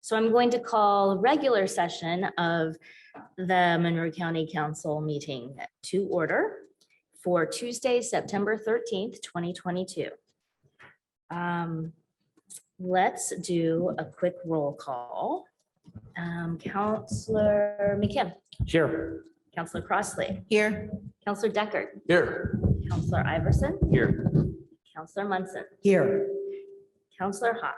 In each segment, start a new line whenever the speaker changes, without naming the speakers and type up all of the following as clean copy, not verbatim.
So I'm going to call regular session of the Monroe County Council meeting to order for Tuesday, September 13th, 2022. Let's do a quick roll call. Counselor McKim.
Here.
Counselor Crossley.
Here.
Counselor Deckard.
Here.
Counselor Iverson.
Here.
Counselor Munson.
Here.
Counselor Hawk.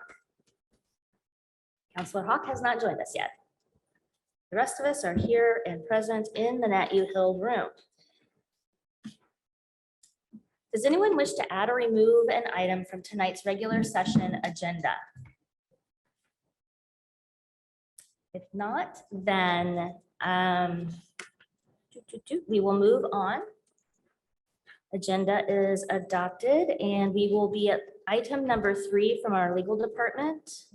Counselor Hawk has not joined us yet. The rest of us are here and present in the Nat U Hill room. Does anyone wish to add or remove an item from tonight's regular session agenda? If not, then we will move on. Agenda is adopted and we will be at item number 3 from our legal department.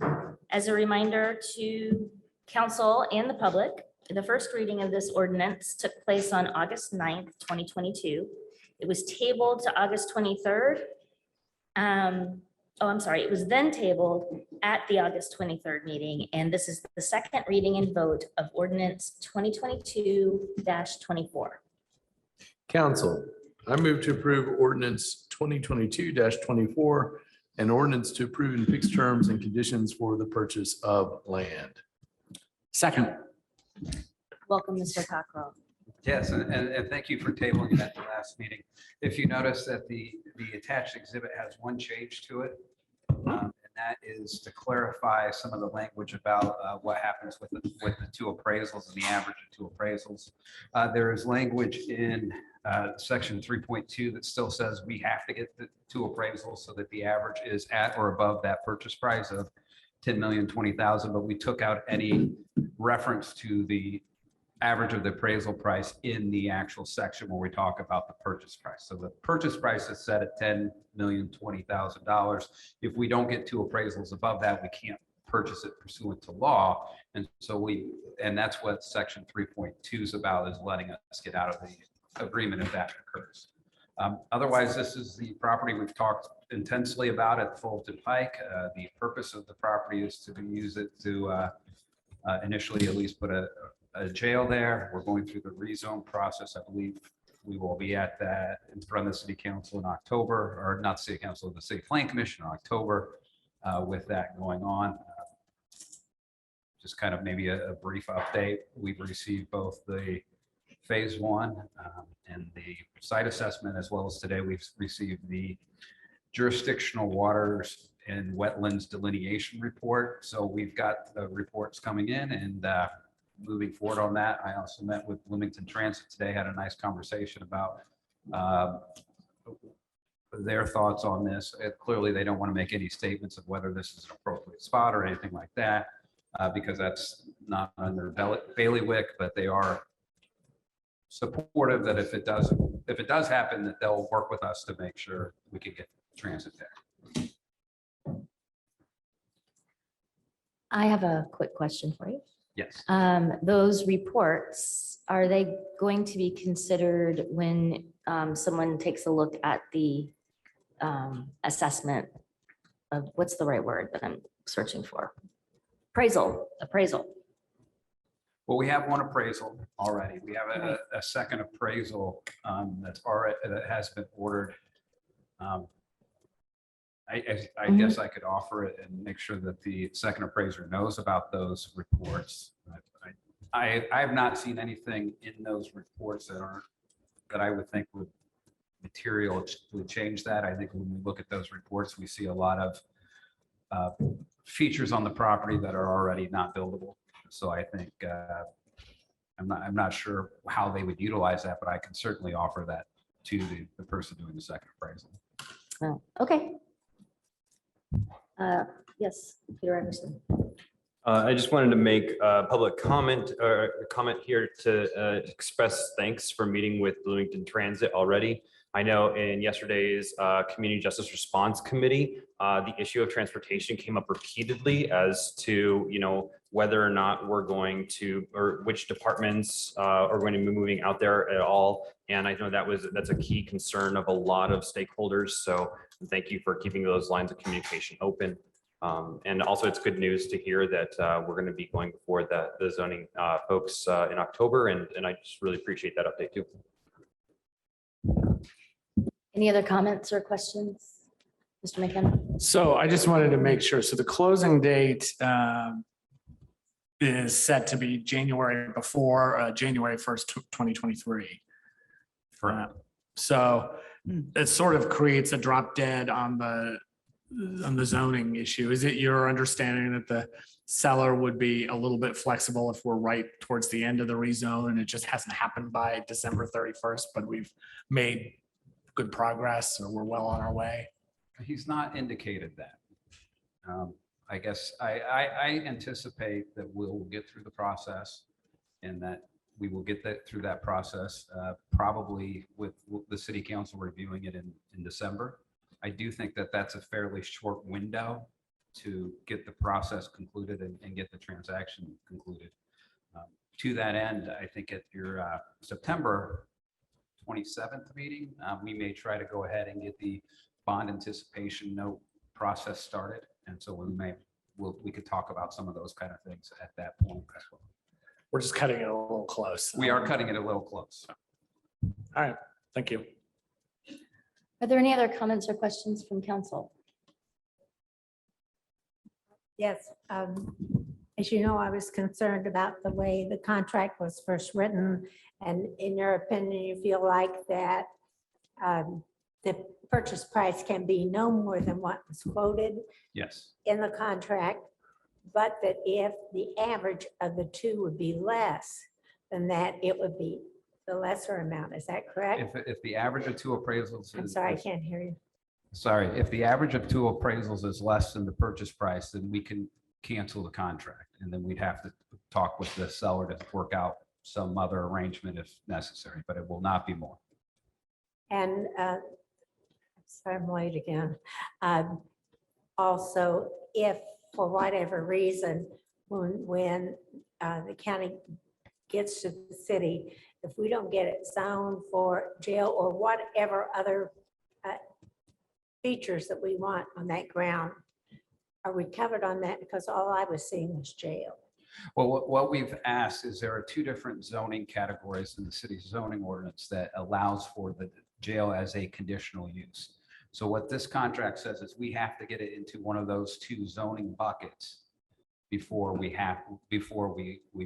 As a reminder to council and the public, the first reading of this ordinance took place on August 9th, 2022. It was tabled to August 23rd. It was then tabled at the August 23rd meeting, and this is the second reading and vote of ordinance 2022-24.
Council, I move to approve ordinance 2022-24 and ordinance to approve and fix terms and conditions for the purchase of land. Second.
Welcome, Mr. Cockrell.
Yes, and thank you for tabling that the last meeting. If you notice that the attached exhibit has one change to it, and that is to clarify some of the language about what happens with the two appraisals and the average of two appraisals. There is language in section 3.2 that still says we have to get the two appraisals so that the average is at or above that purchase price of $10,020,000, but we took out any reference to the average of the appraisal price in the actual section where we talk about the purchase price. So the purchase price is set at $10,020,000. If we don't get two appraisals above that, we can't purchase it pursuant to law. And so that's what section 3.2 is about, is letting us get out of the agreement if that occurs. Otherwise, this is the property we've talked intensely about at Fulton Pike. The purpose of the property is to use it to initially at least put a jail there. We're going through the rezone process. I believe we will be at that in front of the city council in October, or not city council, the city planning commission in October with that going on. Just kind of maybe a brief update. We've received both the phase 1 and the site assessment, as well as today we've received the jurisdictional waters and wetlands delineation report. So we've got the reports coming in and moving forward on that. I also met with Bloomington Transit today, had a nice conversation about their thoughts on this. Clearly, they don't want to make any statements of whether this is an appropriate spot or anything like that, because that's not under bailiwick, but they are supportive that if it does happen, that they'll work with us to make sure we can get transit there.
I have a quick question for you.
Yes.
Those reports, are they going to be considered when someone takes a look at the assessment of, what's the right word that I'm searching for? Appraisal.
Well, we have one appraisal already. We have a second appraisal that has been ordered. I guess I could offer it and make sure that the second appraiser knows about those reports. I have not seen anything in those reports that I would think would change that. I think when we look at those reports, we see a lot of features on the property that are already not buildable. So I think I'm not sure how they would utilize that, but I can certainly offer that to the person doing the second appraisal.
Oh, okay. Yes, Peter Anderson.
I just wanted to make a public comment here to express thanks for meeting with Bloomington Transit already. I know in yesterday's Community Justice Response Committee, the issue of transportation came up repeatedly as to, whether or not we're going to, or which departments are going to be moving out there at all. And I know that's a key concern of a lot of stakeholders. So thank you for keeping those lines of communication open. And also, it's good news to hear that we're going to be going before the zoning folks in October, and I just really appreciate that update too.
Any other comments or questions? Mr. McKenna?
So I just wanted to make sure, so the closing date is set to be January before January 1st, 2023. So it sort of creates a drop dead on the zoning issue. Is it your understanding that the seller would be a little bit flexible if we're right towards the end of the rezone and it just hasn't happened by December 31st, but we've made good progress or we're well on our way?
He's not indicated that. I guess I anticipate that we'll get through the process and that we will get that through that process, probably with the city council reviewing it in December. I do think that that's a fairly short window to get the process concluded and get the transaction concluded. To that end, I think at your September 27th meeting, we may try to go ahead and get the bond anticipation note process started. And so we could talk about some of those kind of things at that point as well.
We're just cutting it a little close.
We are cutting it a little close.
All right, thank you.
Are there any other comments or questions from council?
Yes, as you know, I was concerned about the way the contract was first written. And in your opinion, you feel like that the purchase price can be no more than what was quoted
Yes.
in the contract, but that if the average of the two would be less than that, it would be the lesser amount. Is that correct?
If the average of two appraisals.
I'm sorry, I can't hear you.
Sorry, if the average of two appraisals is less than the purchase price, then we can cancel the contract. And then we'd have to talk with the seller to work out some other arrangement if necessary, but it will not be more.
And sorry, I'm late again. Also, if for whatever reason, when the county gets to the city, if we don't get it zoned for jail or whatever other features that we want on that ground, are we covered on that? Because all I was seeing was jail.
Well, what we've asked is there are two different zoning categories in the city's zoning ordinance that allows for the jail as a conditional use. So what this contract says is we have to get it into one of those two zoning buckets before we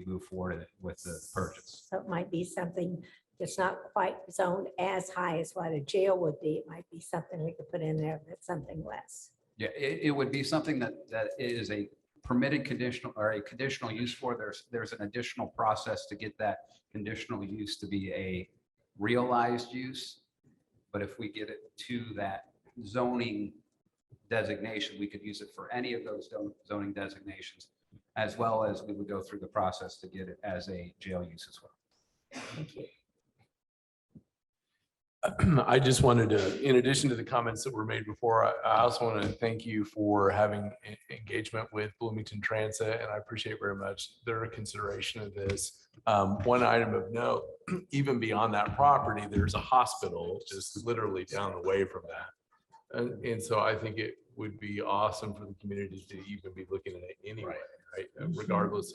move forward with the purchase.
So it might be something that's not quite zoned as high as what a jail would be. It might be something we could put in there that's something less.
Yeah, it would be something that is a permitted conditional or a conditional use for. There's an additional process to get that conditional use to be a realized use. But if we get it to that zoning designation, we could use it for any of those zoning designations, as well as we would go through the process to get it as a jail use as well.
Thank you.
I just wanted to, in addition to the comments that were made before, I also want to thank you for having engagement with Bloomington Transit, and I appreciate very much their consideration of this. One item of note, even beyond that property, there's a hospital just literally down the way from that. And so I think it would be awesome for the community to even be looking at it anyway, right? Regardless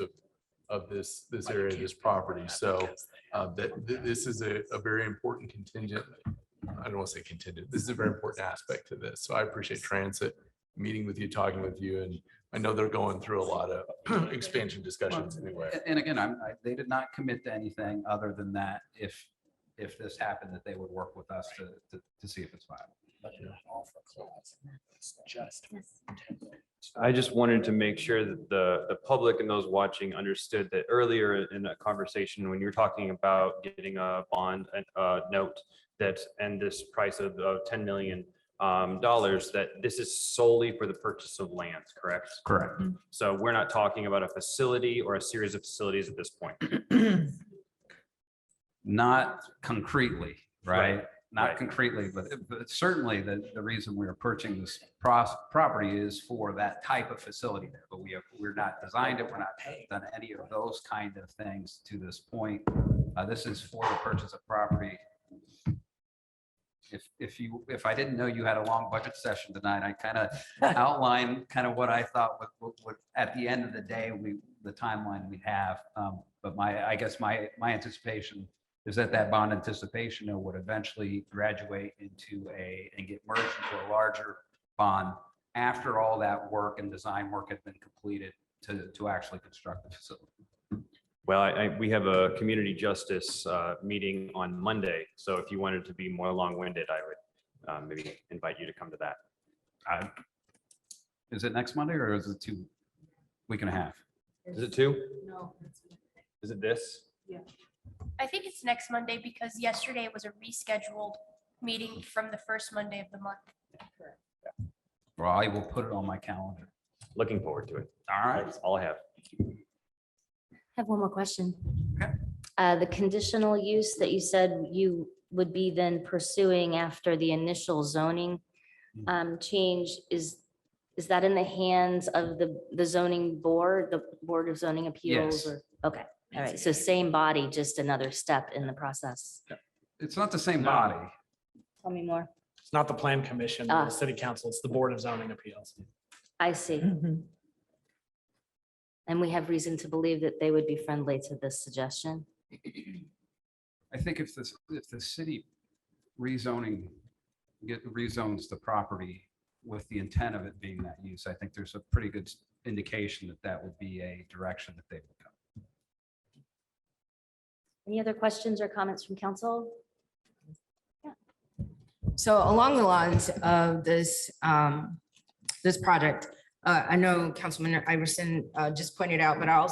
of this area, this property. So this is a very important contingent. I don't want to say contingent. This is a very important aspect to this. So I appreciate Transit meeting with you, talking with you, and I know they're going through a lot of expansion discussions anyway.
And again, they did not commit to anything other than that. If this happened, that they would work with us to see if it's viable.
I just wanted to make sure that the public and those watching understood that earlier in that conversation, when you're talking about getting a bond note that and this price of $10 million, that this is solely for the purchase of land, correct?
Correct.
So we're not talking about a facility or a series of facilities at this point.
Not concretely, right? Not
Right.
concretely, but certainly the reason we are purchasing this property is for that type of facility there. But we're not designed it. We're not done any of those kind of things to this point. This is for the purchase of property if I didn't know you had a long budget session tonight, I kind of outlined kind of what I thought would, at the end of the day, the timeline we have. But I guess my anticipation is that bond anticipation note would eventually graduate into and get merged into a larger bond after all that work and design work had been completed to actually construct the facility.
Well, we have a community justice meeting on Monday. So if you wanted to be more long-winded, I would maybe invite you to come to that.
Is it next Monday or is it 2 week and a half?
Is it 2?
No.
Is it this?
I think it's next Monday because yesterday was a rescheduled meeting from the first Monday of the month.
Well, I will put it on my calendar.
Looking forward to it.
All right.
That's all I have.
I have one more question.
Okay.
The conditional use that you said you would be then pursuing after the initial zoning change, is that in the hands of the zoning board, the Board of Zoning Appeals?
Yes.
Or okay, all right, so same body, just another step in the process.
It's not the same
No.
body.
Tell me more.
It's not the plan commission,
Ah.
the city council, it's the Board of Zoning Appeals.
I see. And we have reason to believe that they would be friendly to this suggestion.
I think if the city rezones the property with the intent of it being that use, I think there's a pretty good indication that would be a direction that they would go.
Any other questions or comments from council?
So along the lines of this, this project, I know Councilman Iverson just pointed out, but I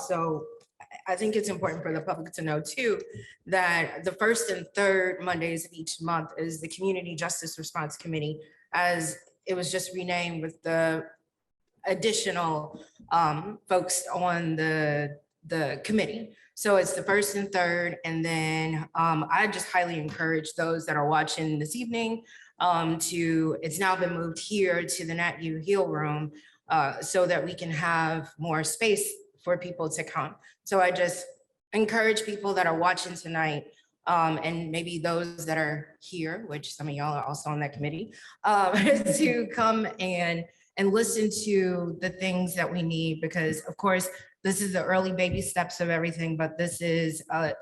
think it's important for the public to know too, that the first and third Mondays of each month is the Community Justice Response Committee, as it was just renamed with the additional folks on the committee. So it's the first and third, and then I just highly encourage those that are watching this evening it's now been moved here to the Nat U Hill Room so that we can have more space for people to come. So I just encourage people that are watching tonight and maybe those that are here, which some of y'all are also on that committee, to come and listen to the things that we need, because of course, this is the early baby steps of everything, but this is a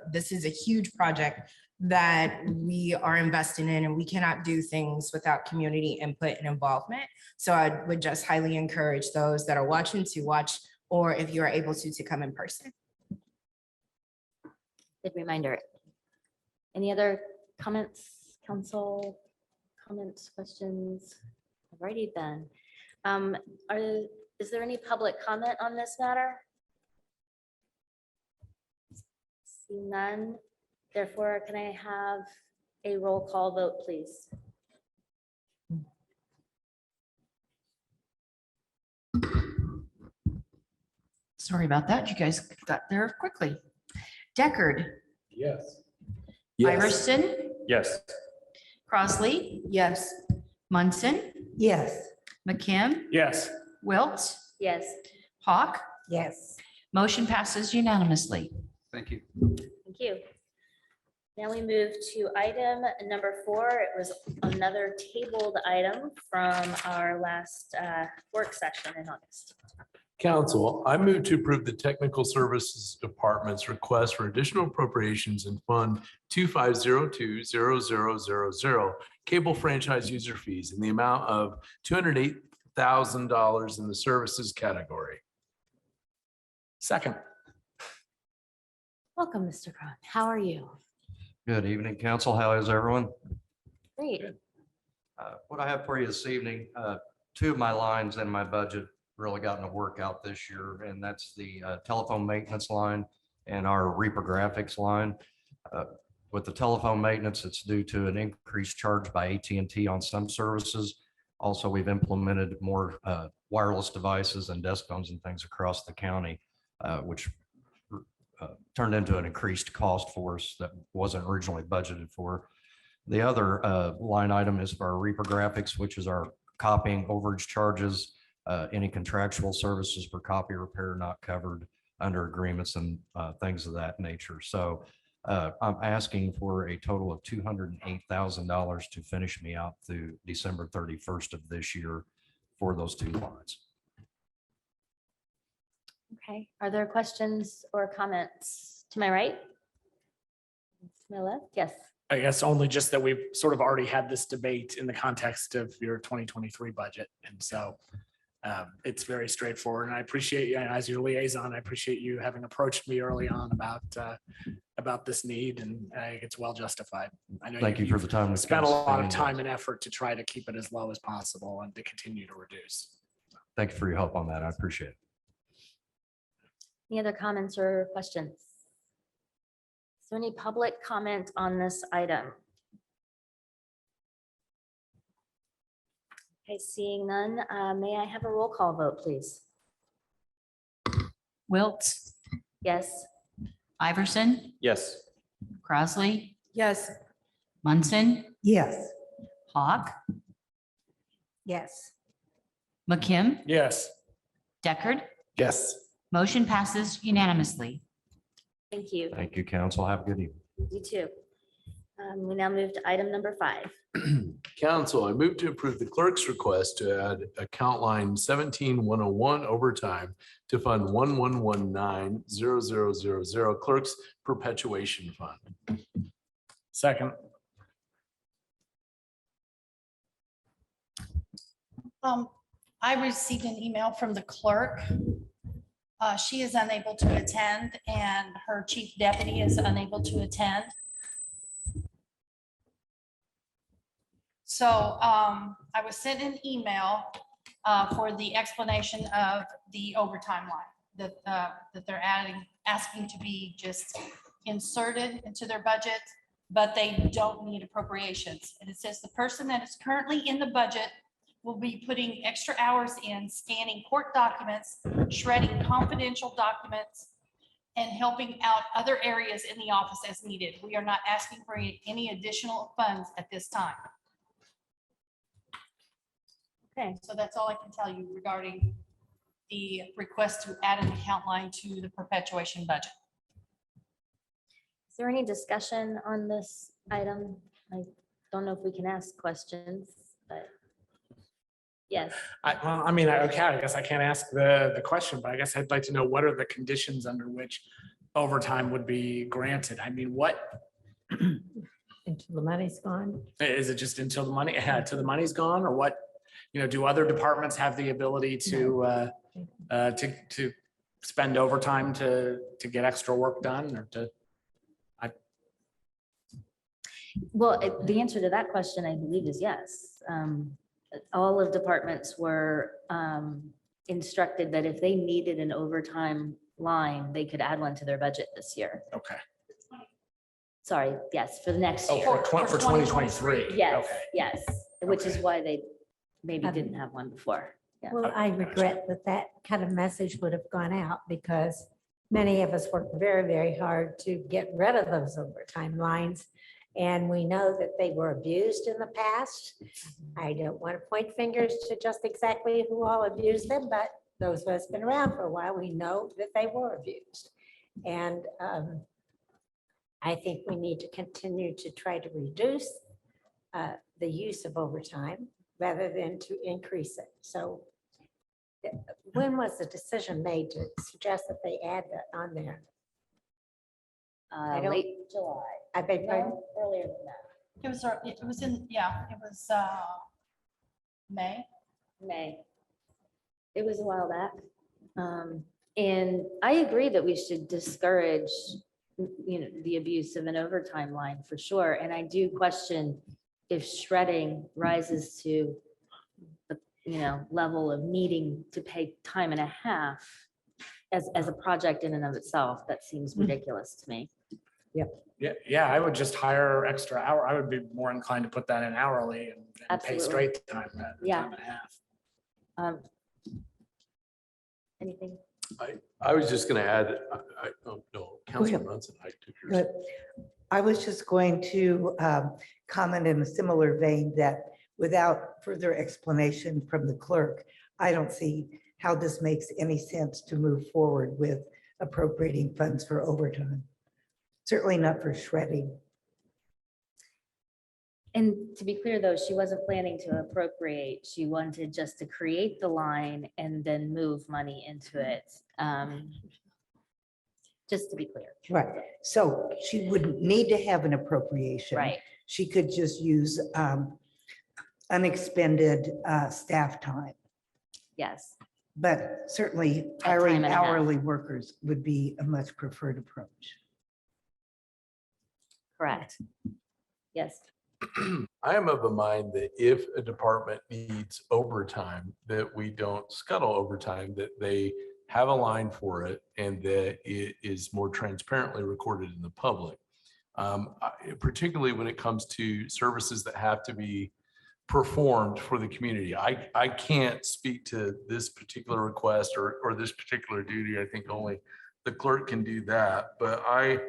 huge project that we are investing in, and we cannot do things without community input and involvement. So I would just highly encourage those that are watching to watch, or if you are able to come in person.
Good reminder. Any other comments, council? Comments, questions? Alrighty then. Is there any public comment on this matter? See none. Therefore, can I have a roll call vote, please?
Sorry about that. You guys got there quickly. Deckard,
Yes.
Iverson,
Yes.
Crossley,
Yes.
Munson,
Yes.
McKim,
Yes.
Wilt,
Yes.
Hawk.
Yes.
Motion passes unanimously.
Thank you.
Thank you. Now we move to item number 4. It was another tabled item from our last work session in August.
Council, I move to approve the Technical Services Department's request for additional appropriations in Fund 25020000 cable franchise user fees in the amount of $208,000 in the services category.
Second.
Welcome, Mr. Cron. How are you?
Good evening, council. How is everyone?
Great.
What I have for you this evening, 2 of my lines in my budget really gotten to work out this year, and that's the telephone maintenance line and our Reaper graphics line. With the telephone maintenance, it's due to an increased charge by AT&T on some services. Also, we've implemented more wireless devices and desk phones and things across the county, which turned into an increased cost for us that wasn't originally budgeted for. The other line item is for our Reaper graphics, which is our copying overage charges, any contractual services for copy repair not covered under agreements and things of that nature. So I'm asking for a total of $208,000 to finish me out through December 31st of this year for those two lines.
Okay, are there questions or comments to my right? To my left, yes.
I guess only just that we've sort of already had this debate in the context of your 2023 budget. And so it's very straightforward. And I appreciate you, as your liaison, I appreciate you having approached me early on about this need, and I think it's well justified. I know
Thank you for the time. we've
spent a lot of
spent.
time and effort to try to keep it as low as possible and to continue to reduce.
Thank you for your help on that. I appreciate it.
Any other comments or questions? Is there any public comment on this item? Okay, seeing none, may I have a roll call vote, please?
Wiltz,
Yes.
Iverson,
Yes.
Crossley,
Yes.
Munson,
Yes.
Hawk,
Yes.
McKim,
Yes.
Deckard.
Yes.
Motion passes unanimously.
Thank you.
Thank you, council. Have a good evening.
You too. We now move to item number 5.
Council, I move to approve the clerk's request to add account line 17-101 overtime to fund 1119-0000 clerk's perpetuation fund.
Second.
I received an email from the clerk. She is unable to attend and her chief deputy is unable to attend. So I was sent an email for the explanation of the overtime line that they're asking to be just inserted into their budget, but they don't need appropriations. And it says the person that is currently in the budget will be putting extra hours in scanning court documents, shredding confidential documents, and helping out other areas in the office as needed. We are not asking for any additional funds at this time.
Okay,
So that's all I can tell you regarding the request to add an account line to the perpetuation budget.
is there any discussion on this item? I don't know if we can ask questions, but yes.
I mean, okay, I guess I can't ask the question, but I guess I'd like to know what are the conditions under which overtime would be granted? I mean, what,
Until the money's gone.
is it just until the money, till the money's gone, or what? You know, do other departments have the ability to spend overtime to get extra work done or to?
Well, the answer to that question, I believe, is yes. All of departments were instructed that if they needed an overtime line, they could add one to their budget this year.
Okay.
Sorry, yes, for the next
Oh,
year.
for 2023.
Yes,
Okay.
yes, which is
Okay.
why they maybe didn't have one before. Yeah.
Well, I regret that that kind of message would have gone out because many of us worked very, very hard to get rid of those overtime lines. And we know that they were abused in the past. I don't want to point fingers to just exactly who all abused them, but those of us been around for a while, we know that they were abused. And I think we need to continue to try to reduce the use of overtime rather than to increase it. So when was the decision made to suggest that they add that on there? I don't-
Late July.
I beg your pardon?
No, earlier than that,
It was in, yeah, it was May.
May. It was a while back. And I agree that we should discourage, the abuse of an overtime line for sure. And I do question if shredding rises to the, level of needing to pay time and a half as a project in and of itself. That seems ridiculous to me.
Yeah, I would just hire extra hour. I would be more inclined to put that in hourly and pay
Absolutely.
straight time,
Yeah.
time and a half.
Anything?
I was just going to add, no, Councilman Munson, I took yours.
But I was just going to comment in a similar vein that without further explanation from the clerk, I don't see how this makes any sense to move forward with appropriating funds for overtime. certainly not for shredding.
And to be clear, though, she wasn't planning to appropriate. She wanted just to create the line and then move money into it. Just to be clear.
Right. So she wouldn't need to have an appropriation.
Right.
She could just use unexpended staff time.
Yes.
But certainly
At
hiring
time and a half.
hourly workers would be a much preferred approach.
Correct. Yes.
I am of the mind that if a department needs overtime, that we don't scuttle overtime, that they have a line for it and that it is more transparently recorded in the public. Particularly when it comes to services that have to be performed for the community. I can't speak to this particular request or this particular duty. I think only the clerk can do that. But I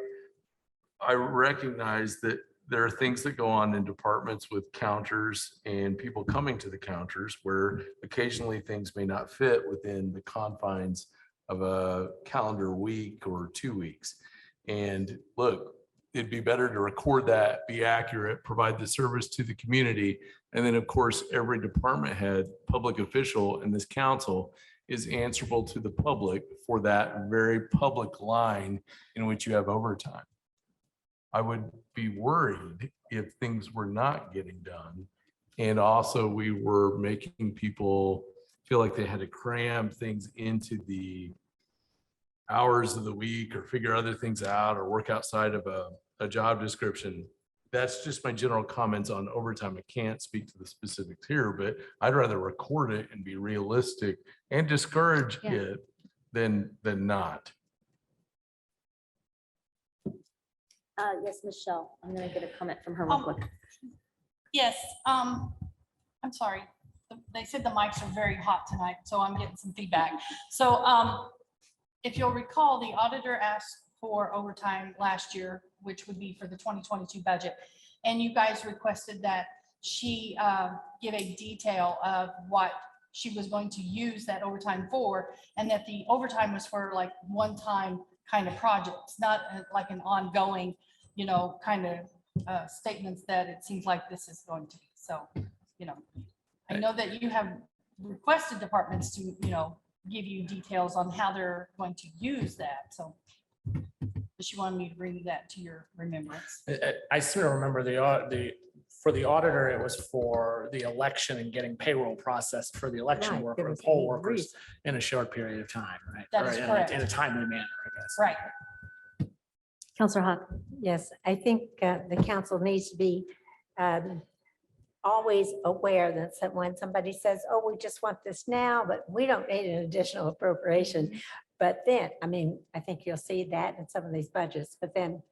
recognize that there are things that go on in departments with counters and people coming to the counters where occasionally things may not fit within the confines of a calendar week or 2 weeks. And look, it'd be better to record that, be accurate, provide the service to the community. And then, of course, every department head, public official in this council is answerable to the public for that very public line in which you have overtime. I would be worried if things were not getting done. And also we were making people feel like they had to cram things into the hours of the week or figure other things out or work outside of a job description. That's just my general comments on overtime. I can't speak to the specifics here, but I'd rather record it and be realistic and discourage
Yeah.
it than not.
Yes, Michelle, I'm gonna get a comment from her real quick.
Yes, I'm sorry. They said the mics are very hot tonight, so I'm getting some feedback. So if you'll recall, the auditor asked for overtime last year, which would be for the 2022 budget. And you guys requested that she give a detail of what she was going to use that overtime for, and that the overtime was for like one-time kind of projects, not like an ongoing, kind of statements that it seems like this is going to be. So, I know that you have requested departments to, give you details on how they're going to use that. So but she wanted me to bring that to your remembrance.
I sort of remember for the auditor, it was for the election and getting payroll processed for the election
Right,
worker
there
and
was
poll
a
workers
reason.
in a short period of time, right?
That
Or
is
in a-
correct.
In a timely manner, I guess.
Right.
Counselor Hawk.
Yes, I think the council needs to be always aware that when somebody says, oh, we just want this now, but we don't need an additional appropriation. But then, I think you'll see that in some of these budgets, but then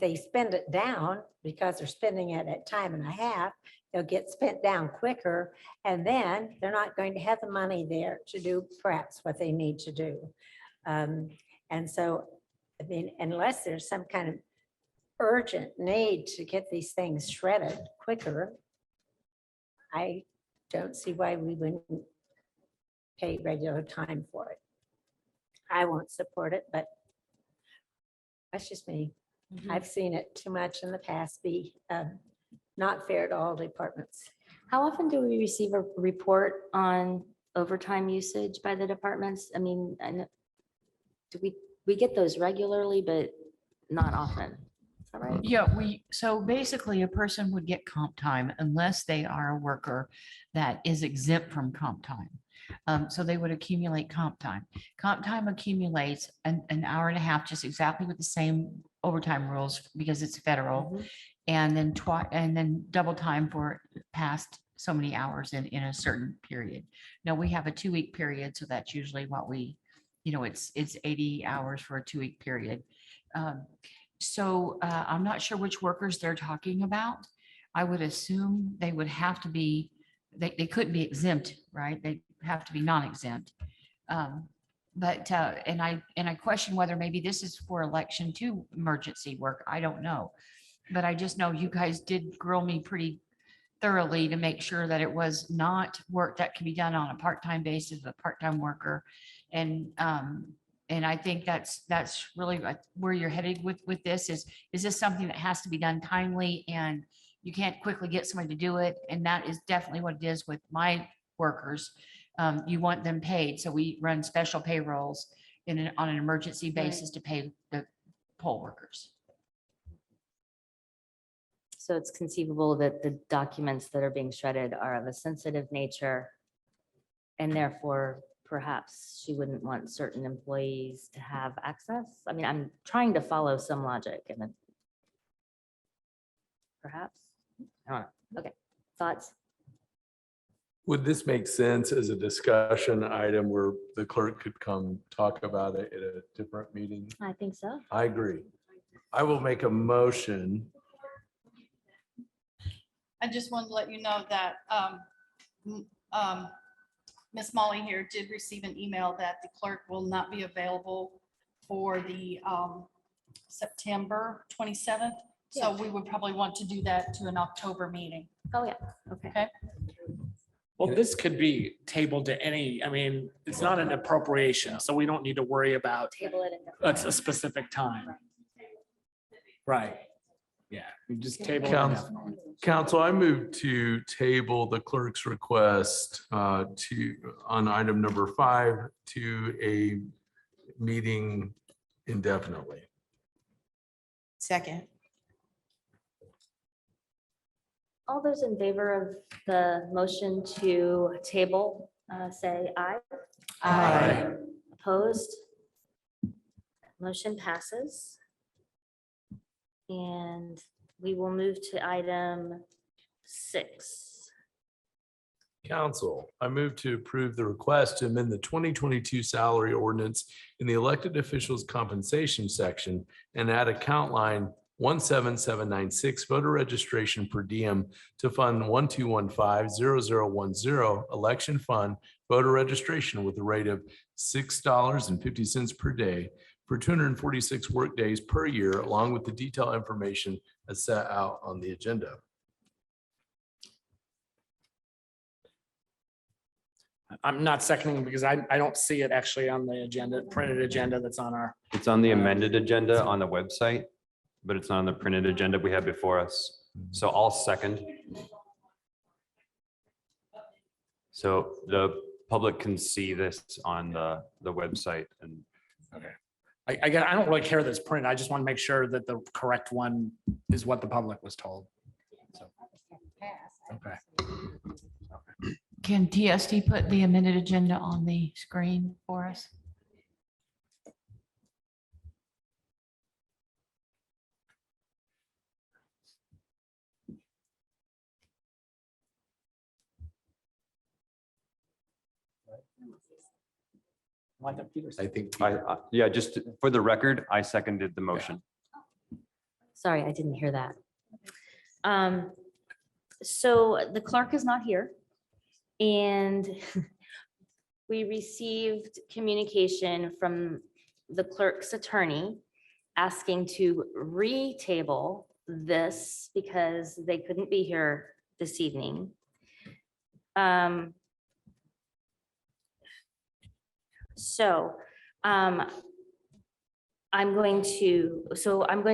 they spend it down because they're spending it at time and a half, they'll get spent down quicker, and then they're not going to have the money there to do perhaps what they need to do. And so, unless there's some kind of urgent need to get these things shredded quicker, I don't see why we wouldn't pay regular time for it. I won't support it, but that's just me. I've seen it too much in the past be not fair to all departments.
How often do we receive a report on overtime usage by the departments? I know, do we get those regularly, but not often? Is that right?
Yeah, so basically a person would get comp time unless they are a worker that is exempt from comp time. So they would accumulate comp time. Comp time accumulates an hour and a half, just exactly with the same overtime rules because it's federal. And then double time for past so many hours in a certain period. Now we have a 2-week period, so that's usually what it's 80 hours for a 2-week period. So I'm not sure which workers they're talking about. I would assume they would have to be, they couldn't be exempt, right? They have to be non-exempt. But I question whether maybe this is for election to emergency work. I don't know. But I just know you guys did grill me pretty thoroughly to make sure that it was not work that can be done on a part-time basis, a part-time worker. And And I think that's really where you're headed with this is this something that has to be done timely and you can't quickly get somebody to do it? And that is definitely what it is with my workers. You want them paid. So we run special payrolls on an emergency basis to pay the poll workers.
So it's conceivable that the documents that are being shredded are of a sensitive nature. And therefore, perhaps she wouldn't want certain employees to have access. I mean, I'm trying to follow some logic and then perhaps, I don't know. Okay, thoughts?
Would this make sense as a discussion item where the clerk could come talk about it at a different meeting?
I think so.
I agree. I will make a motion.
I just wanted to let you know that Miss Molly here did receive an email that the clerk will not be available for the September 27th. So we would probably want to do that to an October meeting.
Oh, yeah, okay.
Okay.
Well, this could be tabled to any, I mean, it's not an appropriation, so we don't need to worry about
Table it. indefinitely.
a specific time. Right. Yeah, we just table it.
Council,
indefinitely.
Council, I move to table the clerk's request on item number 5 to a meeting indefinitely.
Second.
All those in favor of the motion to table, say aye.
Aye.
Opposed? Motion passes. And we will move to item 6.
Council, I move to approve the request to amend the 2022 salary ordinance in the elected officials compensation section and add account line 17796 voter registration per diem to fund 1215-0010 election fund voter registration with a rate of $6.50 per day for 246 work days per year, along with the detailed information as set out on the agenda.
I'm not seconding because I don't see it actually on the agenda, printed agenda that's on our.
It's on the amended agenda on the website, but it's not on the printed agenda we have before us. So I'll second. So the public can see this on the website and
I don't really care that it's printed. I just want to make sure that the correct one is what the public was told. So, okay.
Can TSD put the amended agenda on the screen for us?
I think.
yeah, just for the record, I seconded the motion.
Sorry, I didn't hear that. So the clerk is not here. And we received communication from the clerk's attorney asking to retable this because they couldn't be here this evening. I'm going to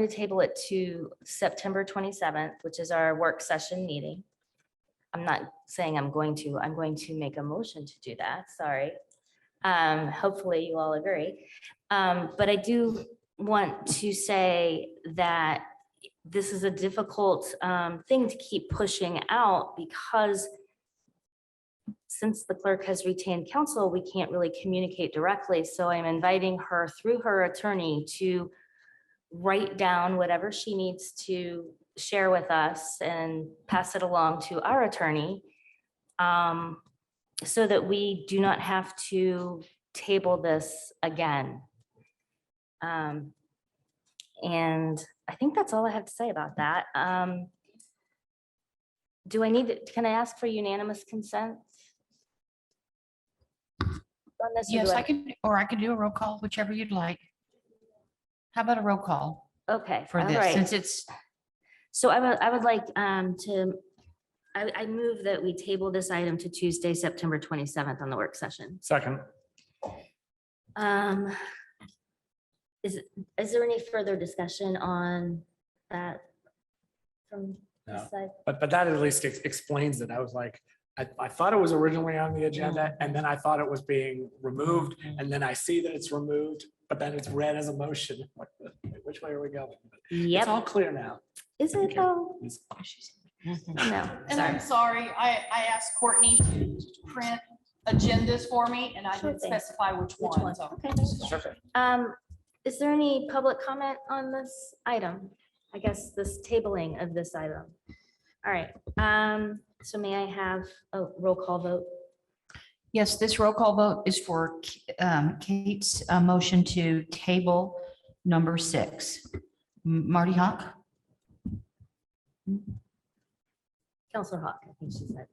table it to September 27th, which is our work session meeting. I'm not saying I'm going to make a motion to do that, sorry. Hopefully you all agree. But I do want to say that this is a difficult thing to keep pushing out because since the clerk has retained counsel, we can't really communicate directly. So I'm inviting her through her attorney to write down whatever she needs to share with us and pass it along to our attorney so that we do not have to table this again. And I think that's all I have to say about that. Can I ask for unanimous consent? On this, or
Yes,
do
I could do a roll call, whichever you'd like. How about a roll call
Okay,
for
all
this,
right.
since it's,
So I would like I move that we table this item to Tuesday, September 27th on the work session.
Second.
Is there any further discussion on that? From this
No.
side?
But that at least explains it. I was like, I thought it was originally on the agenda and then I thought it was being removed and then I see that it's removed, but then it's read as a motion. Like, which way are we going? It's all
Yep.
clear now.
Is it though?
Mhm.
No.
And I'm sorry, I asked Courtney to print agendas for me and I
Sure
didn't
thing.
specify which
Which
one.
one?
So
Okay. Is there any public comment on this item? I guess this tabling of this item. All right, so may I have a roll call vote?
Yes, this roll call vote is for Kate's motion to table number 6. Marty Hawk,
Counselor Hawk, I think she said.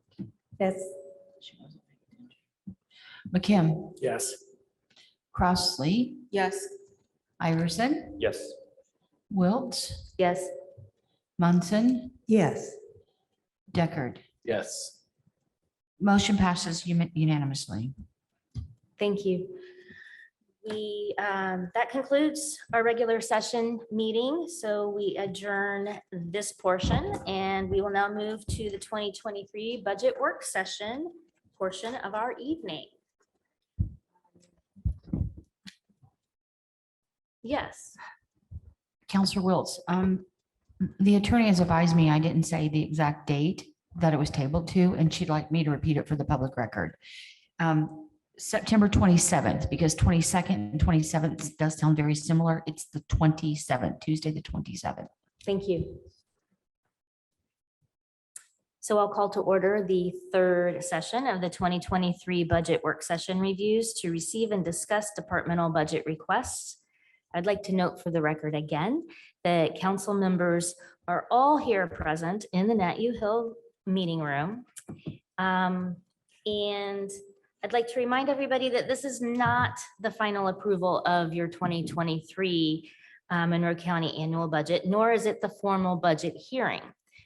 That's,
McKim,
Yes.
Crossley,
yes.
Iverson,
Yes.
Wiltz,
Yes,
Munson,
Yes,
Deckard.
Yes.
Motion passes unanimously.
thank you. That concludes our regular session meeting. So we adjourn this portion and we will now move to the 2023 budget work session portion of our evening. Yes,
Counselor Wiltz, the attorney has advised me I didn't say the exact date that it was tabled to, and she'd like me to repeat it for the public record. September 27th, because 22nd and 27th does sound very similar. It's the 27th, Tuesday, the 27th.
thank you. So I'll call to order the third session of the 2023 budget work session reviews to receive and discuss departmental budget requests. I'd like to note for the record again that council members are all here present in the Nat U Hill meeting room. And I'd like to remind everybody that this is not the final approval of your 2023 Monroe County annual budget, nor is it the formal budget hearing.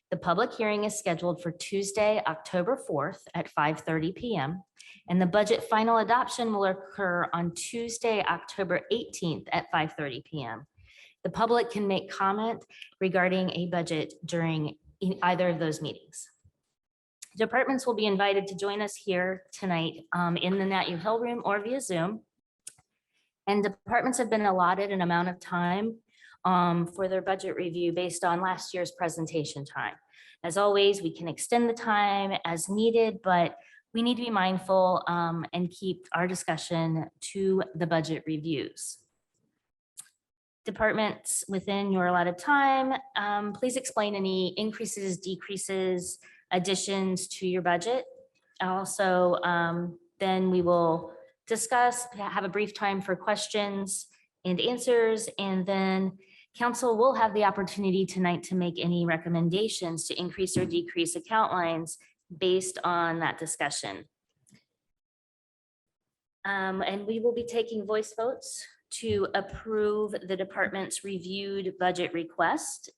The public hearing is scheduled for Tuesday, October 4th at 5:30 p.m. And the budget final adoption will occur on Tuesday, October 18th at 5:30 p.m. The public can make comment regarding a budget during either of those meetings. Departments will be invited to join us here tonight in the Nat U Hill room or via Zoom. And departments have been allotted an amount of time for their budget review based on last year's presentation time. As always, we can extend the time as needed, but we need to be mindful and keep our discussion to the budget reviews. Departments within your allotted time, please explain any increases, decreases, additions to your budget. Also, then we will discuss, have a brief time for questions and answers, and then council will have the opportunity tonight to make any recommendations to increase or decrease account lines based on that discussion. And we will be taking voice votes to approve the department's reviewed budget request.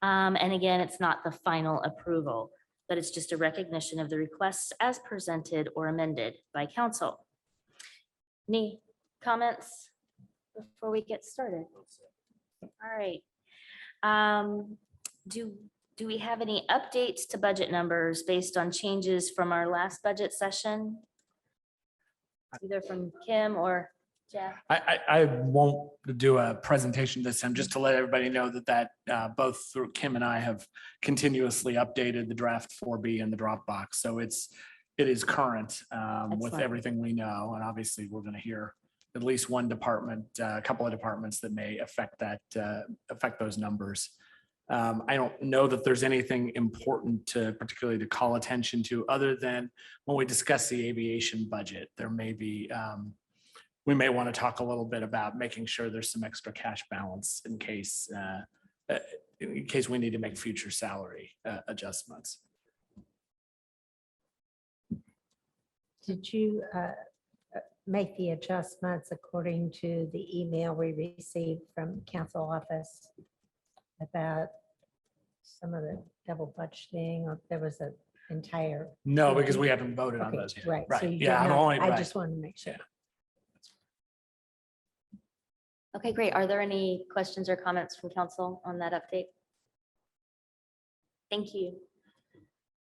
And again, it's not the final approval, but it's just a recognition of the requests as presented or amended by council. Any comments before we get started? All right. Do we have any updates to budget numbers based on changes from our last budget session? Either from Kim or Jeff?
I won't do a presentation this time, just to let everybody know that both through Kim and I have continuously updated the draft 4B in the Dropbox. So it is current with
Excellent.
everything we know. And obviously, we're going to hear at least one department, a couple of departments that may affect those numbers. I don't know that there's anything important particularly to call attention to, other than when we discuss the aviation budget, there may be, we may want to talk a little bit about making sure there's some extra cash balance in case we need to make future salary adjustments.
did you make the adjustments according to the email we received from council office about some of the double budgeting, or there was an entire?
No, because we haven't voted on
Okay,
those yet.
right. So
Right.
you
Yeah,
did
I'm
not-
only,
I
right.
just wanted to make sure.
Yeah.
Okay, great. Are there any questions or comments from council on that update? Thank you.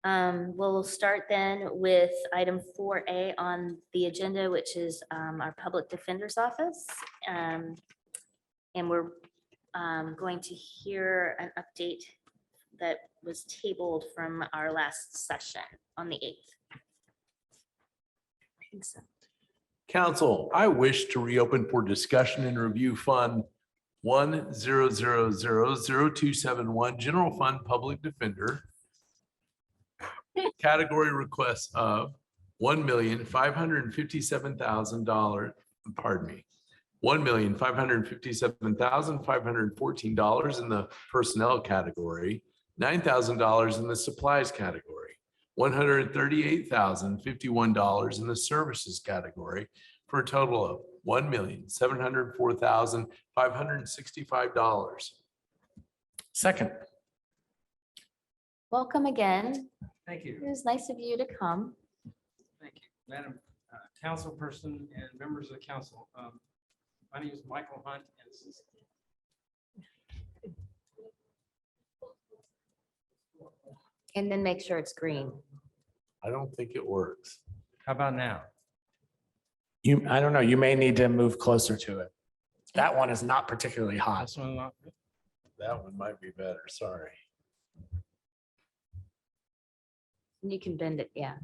We'll start then with item 4A on the agenda, which is our Public Defender's Office. And we're going to hear an update that was tabled from our last session on the 8th.
Council, I wish to reopen for discussion and review Fund 100000271, General Fund Public Defender. Category requests of $1,557,000, pardon me, $1,557,514 in the personnel category, $9,000 in the supplies category, $138,051 in the services category, for a total of $1,704,565.
Second.
Welcome again.
Thank you.
It was nice of you to come.
Thank you, Madam Councilperson and members of the council. My name is Michael Hunt. And this is
And then make sure it's green.
I don't think it works.
How about now?
I don't know, you may need to move closer to it. That one is not particularly hot.
This one not good?
That one might be better, sorry.
You can bend it. Yeah,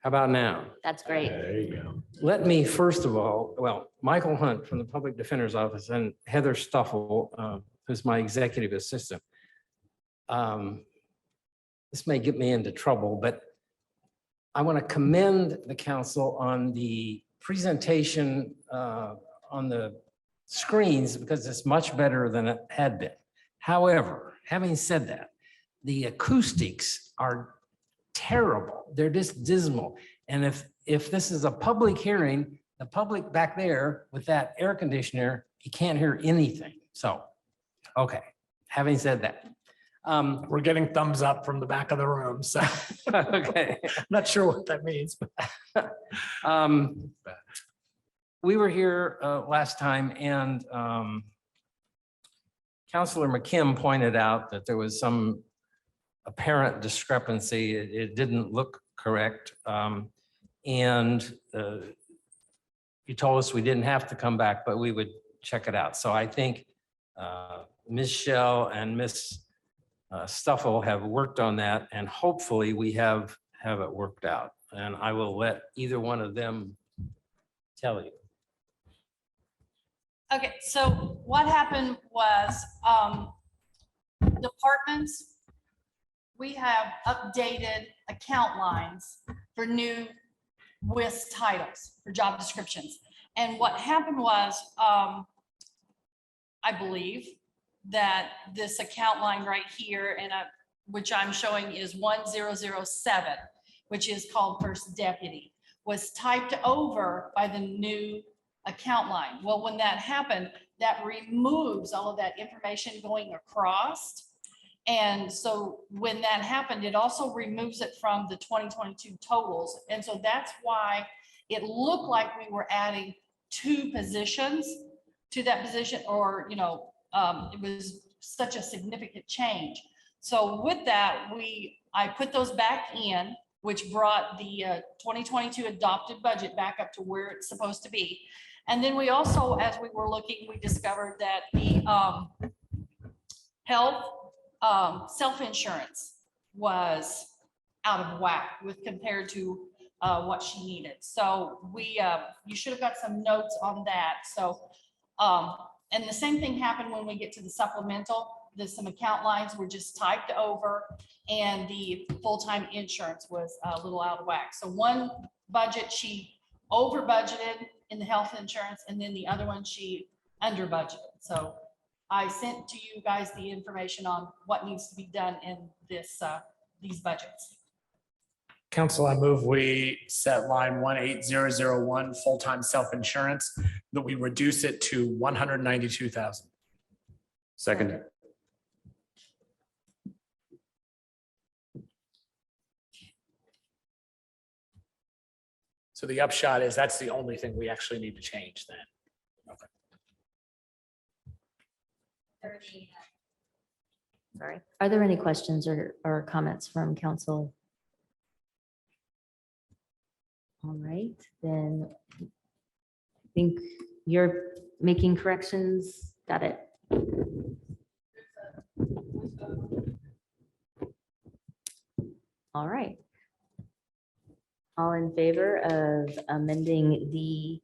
How about now?
that's great.
There you go.
Let me first of all, Michael Hunt from the Public Defender's Office and Heather Stuffle, who's my executive assistant. This may get me into trouble, but I want to commend the council on the presentation on the screens because it's much better than it had been. However, having said that, the acoustics are terrible. They're just dismal. And if this is a public hearing, the public back there with that air conditioner, you can't hear anything. So, okay, having said that.
We're getting thumbs up from the back of the room, so
Okay.
I'm not sure what that means.
We were here last time and Councilor McKim pointed out that there was some apparent discrepancy. It didn't look correct. And you told us we didn't have to come back, but we would check it out. So I think Ms. Shell and Ms. Stuffle have worked on that and hopefully we have it worked out. And I will let either one of them tell you.
Okay, so what happened was, departments, we have updated account lines for new WIS titles for job descriptions. And what happened was, I believe that this account line right here and which I'm showing is 1007, which is called first deputy, was typed over by the new account line. Well, when that happened, that removes all of that information going across. And so when that happened, it also removes it from the 2022 totals. And so that's why it looked like we were adding 2 positions to that position, or, you know, it was such a significant change. So with that, I put those back in, which brought the 2022 adopted budget back up to where it's supposed to be. And then we also, as we were looking, we discovered that the health self-insurance was out of whack with compared to what she needed. So you should have got some notes on that. So, and the same thing happened when we get to the supplemental. There's some account lines were just typed over and the full-time insurance was a little out of whack. So one budget, she over budgeted in the health insurance, and then the other one, she under budgeted. So I sent to you guys the information on what needs to be done in these budgets.
Council, I move we set line 18001 full-time self-insurance, that we reduce it to 192,000.
Second.
So the upshot is that's the only thing we actually need to change then. Okay.
Sorry. Are there any questions or comments from council? All right, then I think you're making corrections. Got it. All right. All in favor of amending the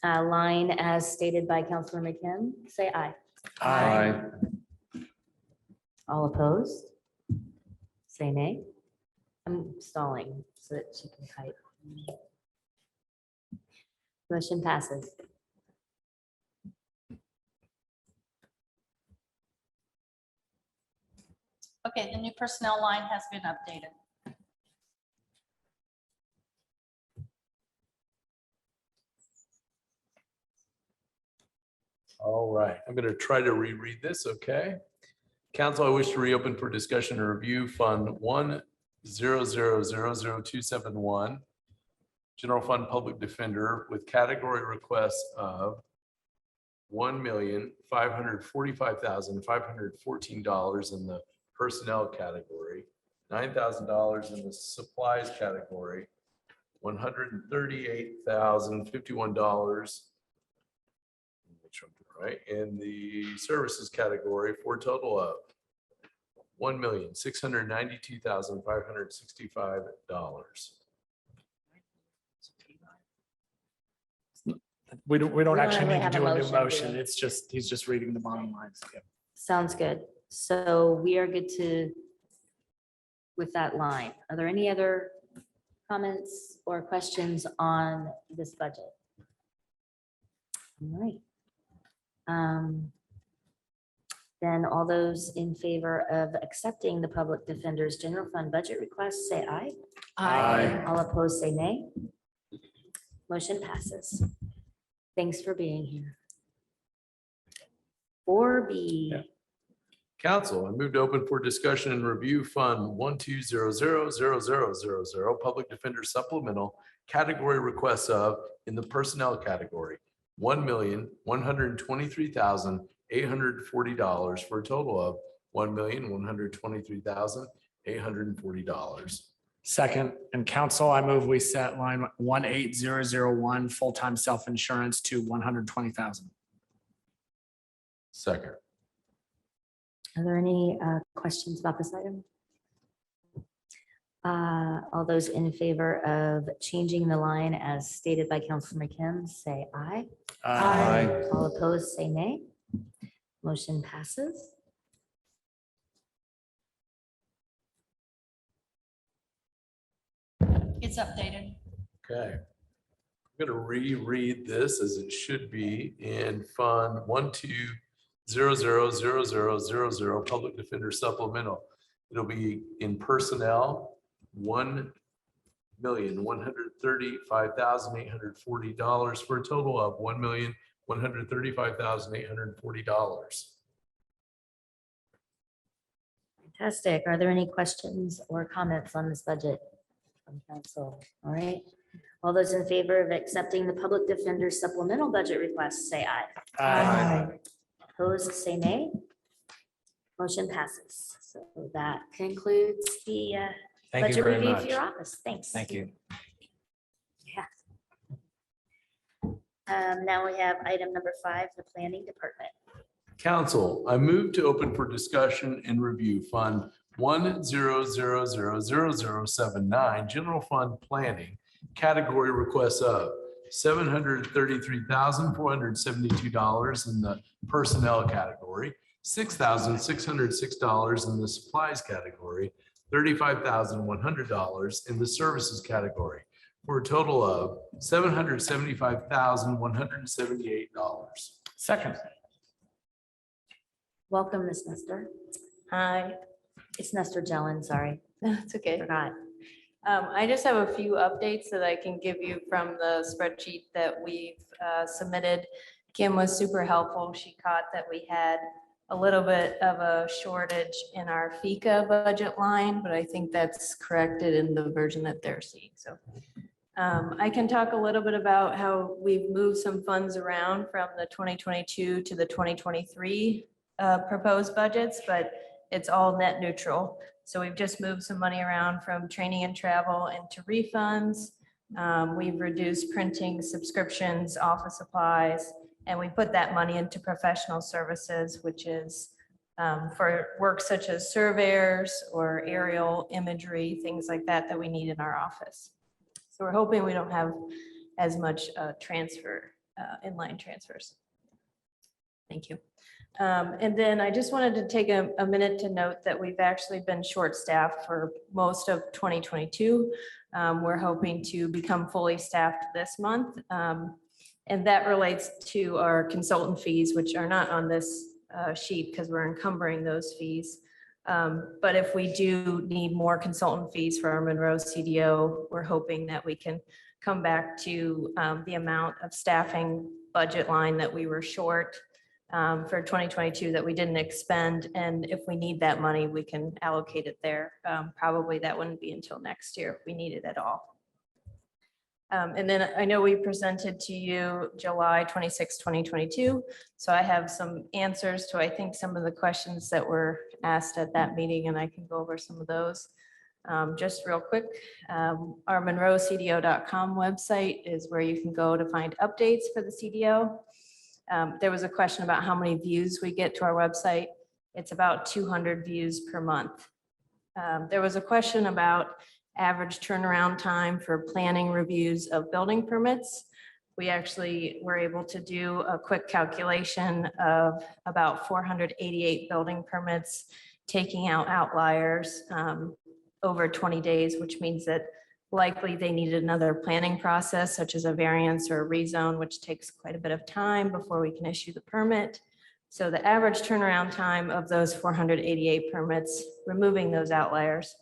line as stated by Councilor McKim, say aye.
Aye.
All opposed? Say nay. I'm stalling so that she can type. Motion passes.
Okay, the new personnel line has been updated.
All right, I'm going to try to reread this, okay? Council, I wish to reopen for discussion and review Fund 100000271, General Fund Public Defender with category requests of $1,545,514 in the personnel category, $9,000 in the supplies category, $138,051 right, in the services category for a total of $1,692,565.
We don't
don't
actually
really
need to
have a
do a new
motion, do
motion.
we?
It's just, he's just reading the bottom lines. Yep.
Sounds good. So we are good to with that line. Are there any other comments or questions on this budget? All right. Then all those in favor of accepting the Public Defender's General Fund budget request, say aye.
Aye.
All opposed, say nay. Motion passes. Thanks for being here. 4B.
Council, I moved to open for discussion and review Fund 120000000, Public Defender Supplemental, category requests of, in the personnel category, $1,123,840 for a total of $1,123,840.
Second, and council, I move we set line 18001, full-time self-insurance to 120,000.
Second.
Are there any questions about this item? All those in favor of changing the line as stated by Councilor McKim, say aye. All opposed, say nay. Motion passes.
It's updated.
Okay. I'm going to reread this as it should be in Fund 120000000, Public Defender Supplemental. It'll be in personnel, $1,135,840 for a total of $1,135,840.
Fantastic. Are there any questions or comments on this budget from council? All right. All those in favor of accepting the Public Defender Supplemental budget request, say aye. Opposed, say nay. Motion passes. So that concludes the
Thank you
budget
very
review for
much.
your office. Thanks.
Thank you.
Yeah. Now we have item number 5, the Planning Department.
Council, I move to open for discussion and review Fund 1000079, General Fund Planning, category requests of $733,472 in the personnel category, $6,606 in the supplies category, $35,100 in the services category, for a total of $775,178.
Second.
Welcome, Ms. Nestor.
Hi,
It's Nestor Jelen, sorry,
it's okay.
forgot.
I just have a few updates that I can give you from the spreadsheet that we've submitted. Kim was super helpful. She caught that we had a little bit of a shortage in our FICA budget line, but I think that's corrected in the version that they're seeing. So I can talk a little bit about how we've moved some funds around from the 2022 to the 2023 proposed budgets, but it's all net neutral. So we've just moved some money around from training and travel into refunds. We've reduced printing, subscriptions, office supplies, and we put that money into professional services, which is for work such as surveyors or aerial imagery, things like that, that we need in our office. So we're hoping we don't have as much inline transfers. Thank you. And then I just wanted to take a minute to note that we've actually been short-staffed for most of 2022. We're hoping to become fully staffed this month. And that relates to our consultant fees, which are not on this sheet because we're encumbering those fees. But if we do need more consultant fees for our Monroe CDO, we're hoping that we can come back to the amount of staffing budget line that we were short for 2022 that we didn't expend. And if we need that money, we can allocate it there. Probably that wouldn't be until next year if we need it at all. And then I know we presented to you July 26, 2022. So I have some answers to, I think, some of the questions that were asked at that meeting, and I can go over some of those. Just real quick, our monroecdo.com website is where you can go to find updates for the CDO. There was a question about how many views we get to our website. It's about 200 views per month. There was a question about average turnaround time for planning reviews of building permits. We actually were able to do a quick calculation of about 488 building permits, taking out outliers over 20 days, which means that likely they needed another planning process, such as a variance or a rezone, which takes quite a bit of time before we can issue the permit. So the average turnaround time of those 488 permits, removing those outliers,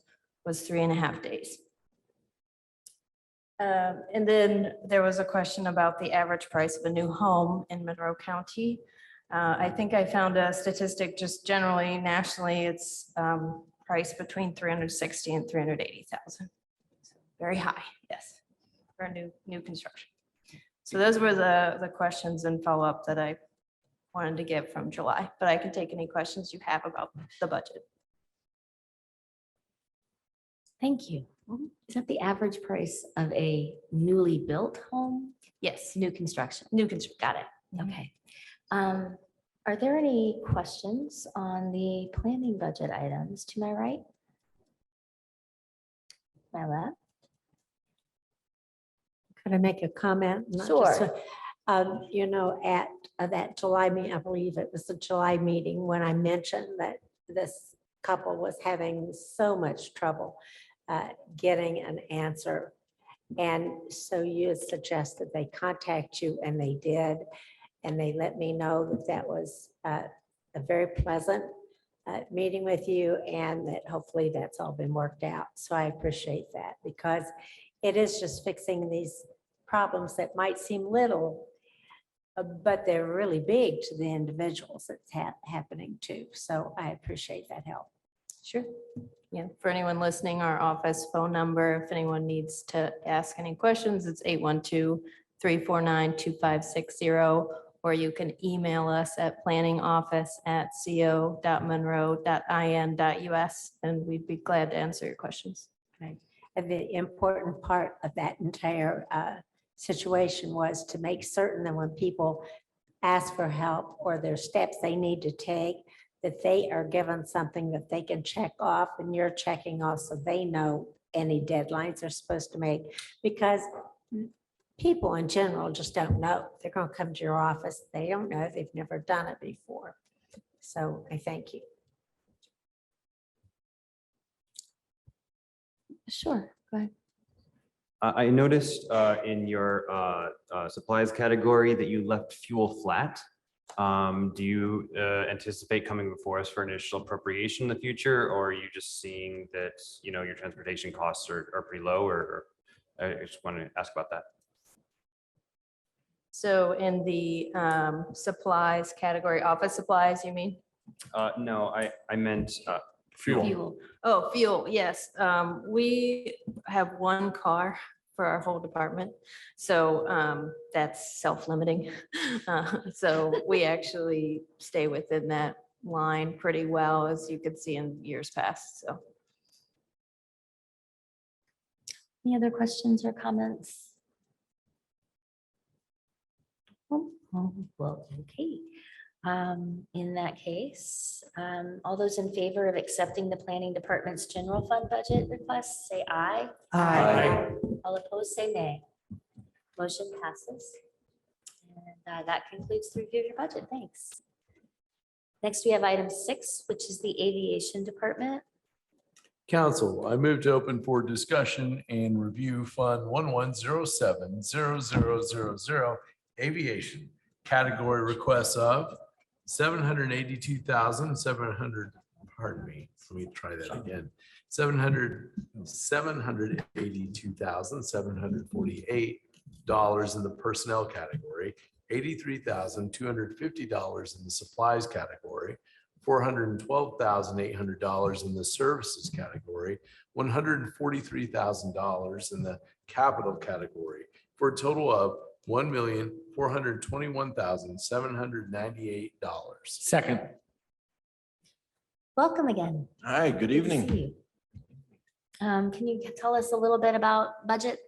was 3.5 days. And then there was a question about the average price of a new home in Monroe County. I think I found a statistic just generally nationally, it's priced between 360 and 380,000. Very high, yes, for new construction. So those were the questions and follow-up that I wanted to get from July, but I can take any questions you have about the budget.
Thank you. Is that the average price of a newly built home?
Yes,
New construction?
new construction.
Got it. Okay. Are there any questions on the planning budget items to my right? My left?
Could I make a comment? Not
Sure.
just you know, at that July meeting, I believe it was the July meeting when I mentioned that this couple was having so much trouble getting an answer. And so you had suggested they contact you, and they did. And they let me know that that was a very pleasant meeting with you, and that hopefully that's all been worked out. So I appreciate that, because it is just fixing these problems that might seem little, but they're really big to the individuals that's happening to. So I appreciate that help.
Sure. Yeah, for anyone listening, our office phone number, if anyone needs to ask any questions, it's 812-349-2560, or you can email us at planningoffice@co.monroe.in.us, and we'd be glad to answer your questions.
Right. And the important part of that entire situation was to make certain that when people ask for help or there's steps they need to take, that they are given something that they can check off, and you're checking off so they know any deadlines they're supposed to make. Because people in general just don't know. They're going to come to your office. They don't know. They've never done it before. So I thank you.
Sure, go ahead.
I noticed in your supplies category that you left fuel flat. Do you anticipate coming before us for initial appropriation in the future, or are you just seeing that, you know, your transportation costs are pretty low, or I just want to ask about that.
So in the supplies category, office supplies, you mean?
No, I meant
Fuel.
Oh, fuel, yes. We have one car for our whole department. So that's self-limiting. So we actually stay within that line pretty well, as you could see in years past, so.
Any other questions or comments? Well, okay. In that case, all those in favor of accepting the planning department's general fund budget request, say aye.
Aye.
All opposed, say nay. Motion passes. And that concludes the review of your budget. Thanks. Next, we have item 6, which is the aviation department.
Council, I move to open for discussion and review Fund 1107-0000 Aviation category requests of 782,700, pardon me, let me try that again. 782,748 dollars in the personnel category, $83,250 in the supplies category, $412,800 in the services category, $143,000 in the capital category, for a total of $1,421,798.
Second.
Welcome again.
Hi, good
Good to
evening.
see you. Can you tell us a little bit about budget?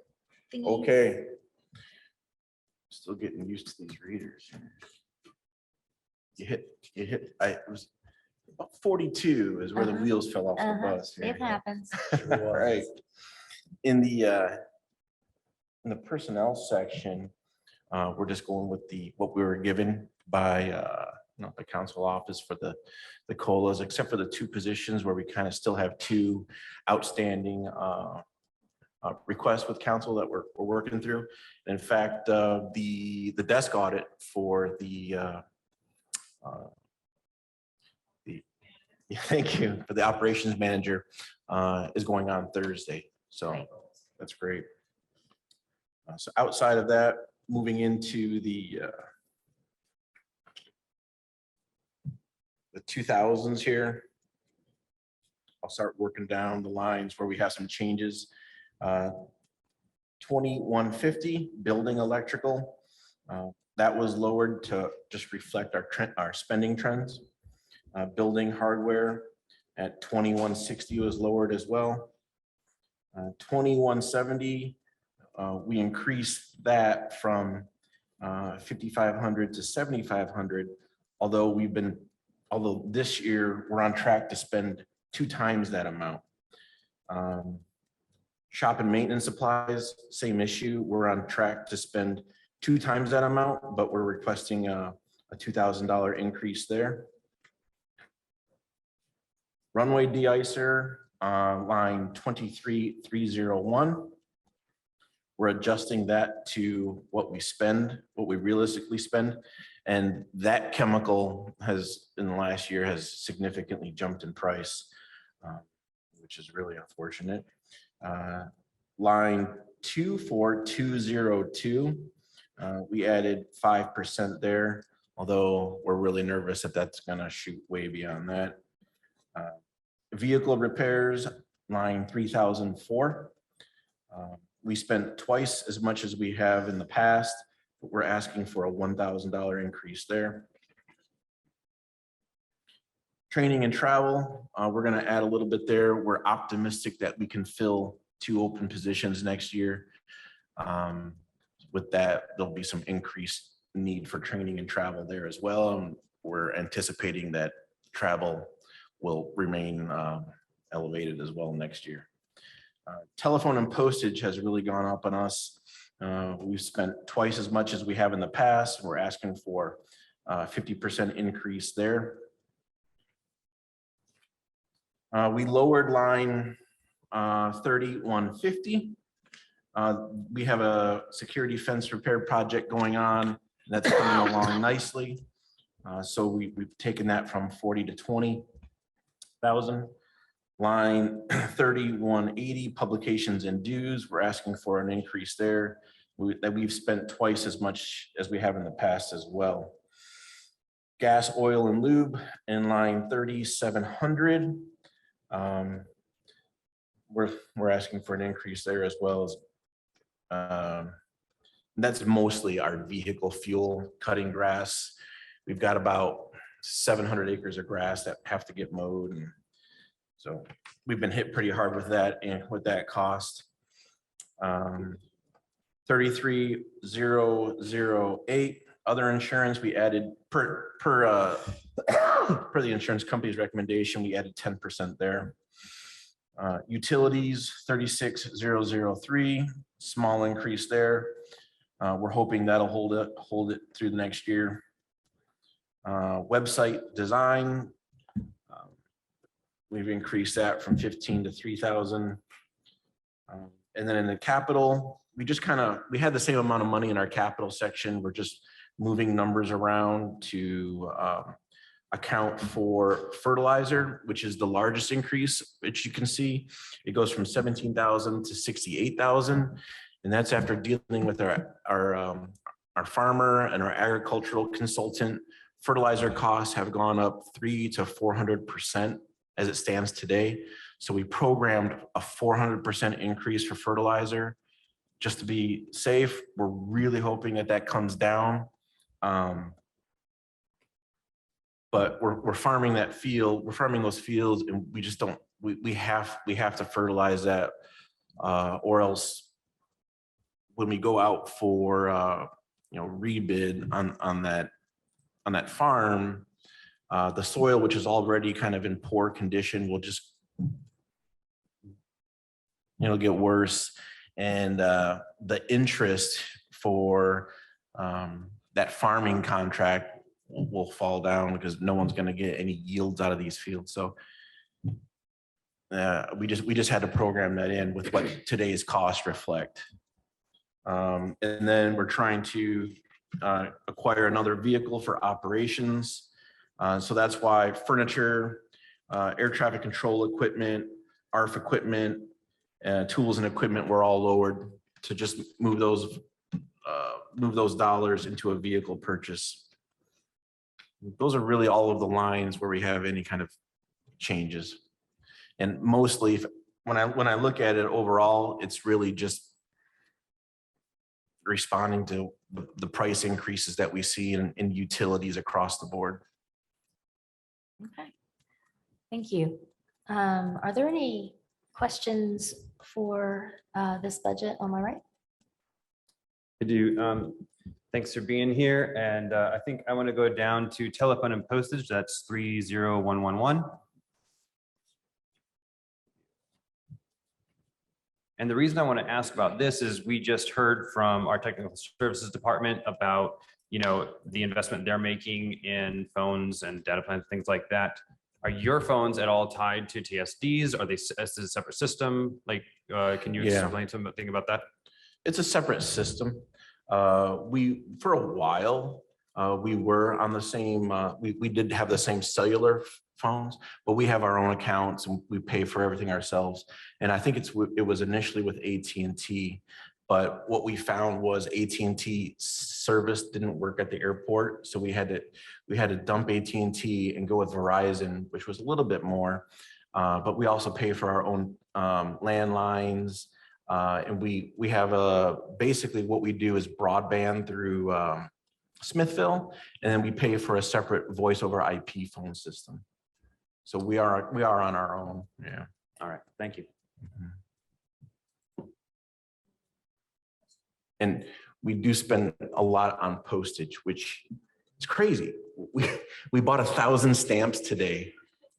thingy?
Okay. Still getting used to these readers. You hit, it was about 42 is where the
Uh-huh.
wheels fell off the
Uh-huh.
bus.
It happens.
Right. In the personnel section, we're just going with what we were given by, the council office for the COLAs, except for the 2 positions where we kind of still have 2 outstanding requests with council that we're working through. In fact, the desk audit for thank you, for the operations manager is going on Thursday. So that's great. So outside of that, moving into the 2000s here. I'll start working down the lines where we have some changes. 2150 building electrical. That was lowered to just reflect our spending trends. Building hardware at 2160 was lowered as well. 2170, we increased that from 5,500 to 7,500. Although this year we're on track to spend 2 times that amount. Shop and maintenance supplies, same issue. We're on track to spend 2 times that amount, but we're requesting a $2,000 increase there. Runway de-icer, line 23301. We're adjusting that to what we realistically spend. And that chemical in the last year has significantly jumped in price, which is really unfortunate. Line 24202, we added 5% there, although we're really nervous that that's gonna shoot way beyond that. Vehicle repairs, line 3004. We spent twice as much as we have in the past, but we're asking for a $1,000 increase there. Training and travel, we're gonna add a little bit there. We're optimistic that we can fill 2 open positions next year. With that, there'll be some increased need for training and travel there as well. We're anticipating that travel will remain elevated as well next year. Telephone and postage has really gone up on us. We've spent twice as much as we have in the past. We're asking for 50% increase there. We lowered line 3150. We have a security fence repair project going on that's coming along nicely. So we've taken that from 40 to 20,000. Line 3180 publications and dues. We're asking for an increase there. We've spent twice as much as we have in the past as well. Gas, oil, and lube in line 3700. We're asking for an increase there as well as that's mostly our vehicle fuel, cutting grass. We've got about 700 acres of grass that have to get mowed. And so we've been hit pretty hard with that and with that cost. 33,008 other insurance, we added per the insurance company's recommendation, we added 10% there. Utilities, 36,003, small increase there. We're hoping that'll hold it through the next year. Website design, we've increased that from 15 to 3,000. And then in the capital, we had the same amount of money in our capital section. We're just moving numbers around to account for fertilizer, which is the largest increase, which you can see. It goes from 17,000 to 68,000. And that's after dealing with our farmer and our agricultural consultant. Fertilizer costs have gone up 300 to 400% as it stands today. So we programmed a 400% increase for fertilizer just to be safe. We're really hoping that that comes down. But we're farming that field, we're farming those fields, and we just don't, we have to fertilize that, or else when we go out for rebid on that farm, the soil, which is already kind of in poor condition, will just get worse, and the interest for that farming contract will fall down because no one's going to get any yields out of these fields. So we just had to program that in with what today's costs reflect. And then we're trying to acquire another vehicle for operations. So that's why furniture, air traffic control equipment, ARF equipment, tools and equipment were all lowered to just move those dollars into a vehicle purchase. Those are really all of the lines where we have any kind of changes. And mostly when I look at it overall, it's really just responding to the price increases that we see in utilities across the board.
Okay, thank you. Are there any questions for this budget on my right?
I do. Thanks for being here. And I think I want to go down to telephone and postage. That's 30111. And the reason I want to ask about this is we just heard from our technical services department about, the investment they're making in phones and data plans, things like that. Are your phones at all tied to TSDs? Are they as a separate system? Like, can you explain something about that?
It's a separate system. For a while, we were on the same, we did have the same cellular phones, but we have our own accounts and we pay for everything ourselves. And I think it was initially with AT&T, but what we found was AT&T service didn't work at the airport. So we had to dump AT&T and go with Verizon, which was a little bit more, but we also pay for our own landlines. And we have basically what we do is broadband through Smithville, and then we pay for a separate voice over IP phone system. So we are on our own. Yeah.
All right. Thank you.
Mm-hmm. And we do spend a lot on postage, which is crazy. We bought 1,000 stamps today,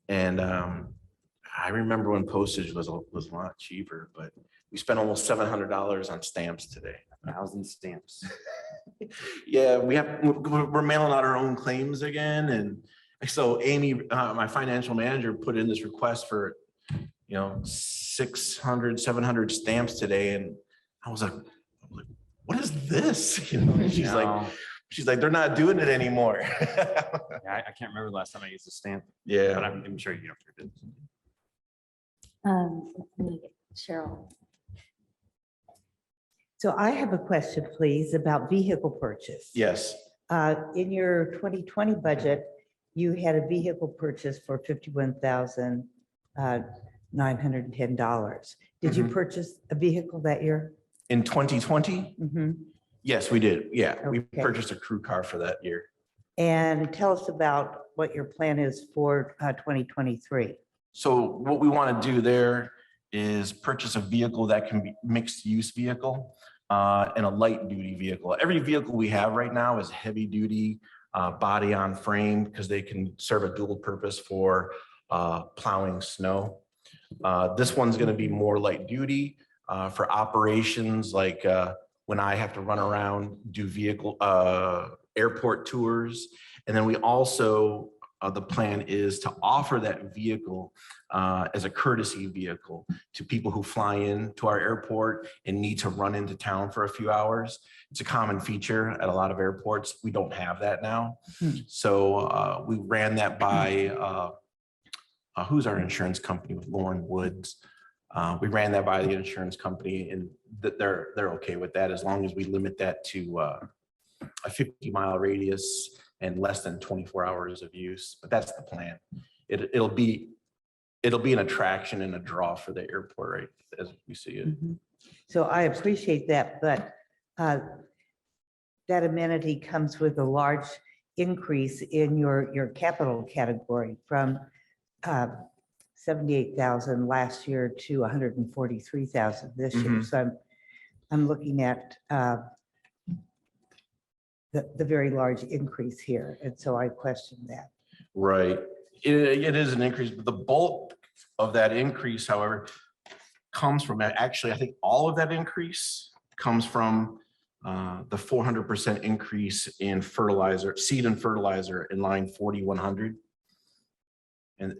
and I remember when postage was a lot cheaper, but we spent almost $700 on stamps today.
1,000 stamps.
Yeah, we're mailing out our own claims again, and so Amy, my financial manager, put in this request for 600, 700 stamps today, and I was like, what is this? She's like, they're not doing it anymore.
Yeah, I can't remember the last time I used a stamp.
Yeah,
but I'm sure you did.
Let me get Cheryl.
So I have a question, please, about vehicle purchase.
yes.
In your 2020 budget, you had a vehicle purchase for $51,910. Did you purchase a vehicle that year?
In 2020?
Mm-hmm.
Yes, we did. Yeah, we
Okay.
purchased a crew car for that year.
And tell us about what your plan is for 2023.
So what we want to do there is purchase a vehicle that can be mixed use vehicle and a light duty vehicle. Every vehicle we have right now is heavy duty body on frame because they can serve a dual purpose for plowing snow. This one's going to be more light duty for operations like when I have to run around, do vehicle airport tours. And then we also, the plan is to offer that vehicle as a courtesy vehicle to people who fly in to our airport and need to run into town for a few hours. It's a common feature at a lot of airports. We don't have that now. So we ran that by, who's our insurance company with Lauren Woods. We ran that by the insurance company and that they're okay with that as long as we limit that to a 50-mile radius and less than 24 hours of use. But that's the plan. It'll be an attraction and a draw for the airport, right, as we see it.
So I appreciate that, but that amenity comes with a large increase in your capital category from 78,000 last year to 143,000 this year. So I'm looking at the very large increase here. And so I question that.
Right. It is an increase, but the bulk of that increase, however, comes from actually, I think all of that increase comes from the 400% increase in fertilizer, seed and fertilizer in line 4100. And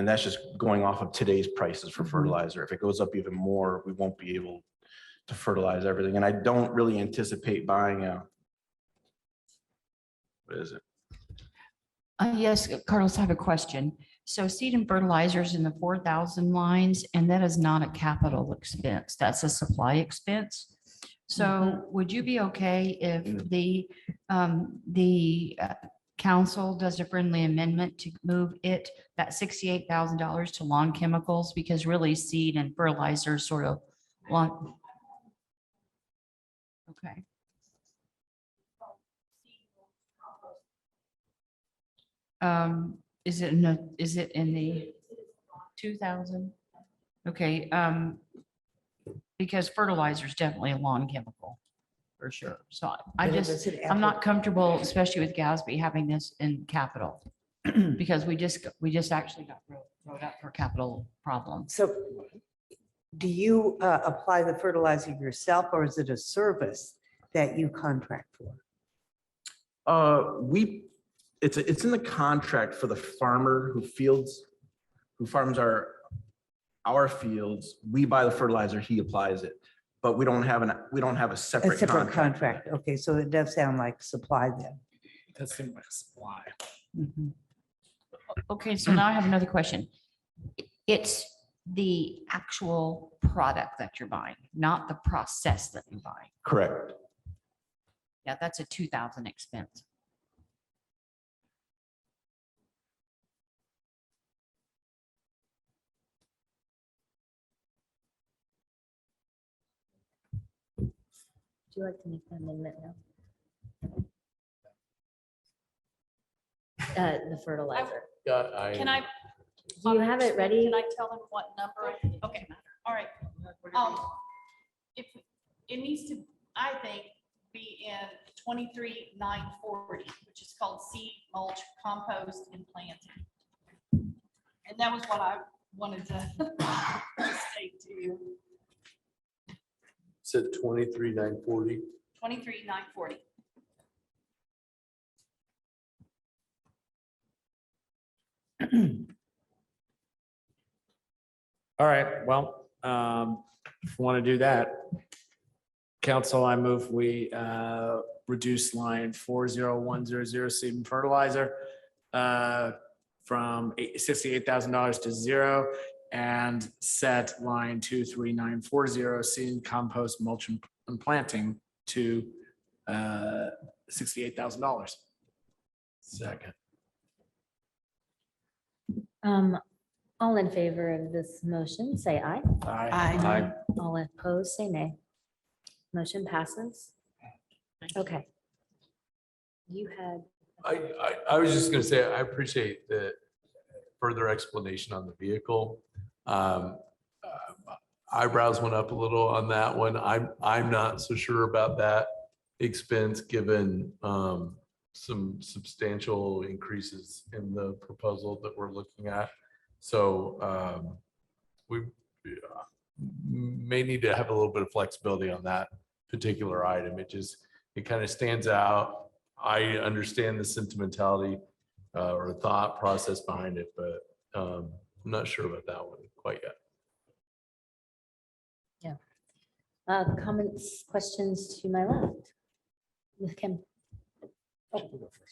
that's just going off of today's prices for fertilizer. If it goes up even more, we won't be able to fertilize everything. And I don't really anticipate buying a, what is it?
Yes, Carlos, I have a question. So seed and fertilizers in the 4,000 lines, and that is not a capital expense. That's a supply expense. So would you be okay if the council does a friendly amendment to move that $68,000 to lawn chemicals? Because really seed and fertilizer sort of lawn. Okay. Is it in the 2,000? Okay, because fertilizer is definitely a lawn chemical for sure. So I'm not comfortable, especially with Gatsby, having this in capital because we just actually got wrote up for capital problems.
So do you apply the fertilizer yourself or is it a service that you contract for?
It's in the contract for the farmer who farms our fields. We buy the fertilizer, he applies it, but we don't have a separate
contract. Okay, so it does sound like supply then.
That's in my supply.
Okay, so now I have another question. It's the actual product that you're buying, not the process that you're buying.
Correct.
Yeah, that's a 2,000 expense.
Would you like to make the amendment now? The fertilizer.
Can I?
Do you have it ready?
Can I tell them what number? Okay, all right. If it needs to, I think, be in 23,940, which is called seed, mulch, compost, and planting. And that was what I wanted to state to you.
Said 23,940.
23,940.
All right, well, if you want to do that, council, I move we reduce line 40100 seed and fertilizer from $68,000 to 0 and set line 23940 seed and compost, mulch and planting to $68,000.
Second.
All in favor of this motion, say aye.
Aye.
All opposed, say nay. Motion passes. Okay. you had,
I was just gonna say, I appreciate the further explanation on the vehicle. Eyebrows went up a little on that one. I'm not so sure about that expense, given some substantial increases in the proposal that we're looking at. So we may need to have a little bit of flexibility on that particular item. It kind of stands out. I understand the sentimentality or thought process behind it, but I'm not sure about that one quite yet.
comments, questions to my left? Ms. Kim. Oh,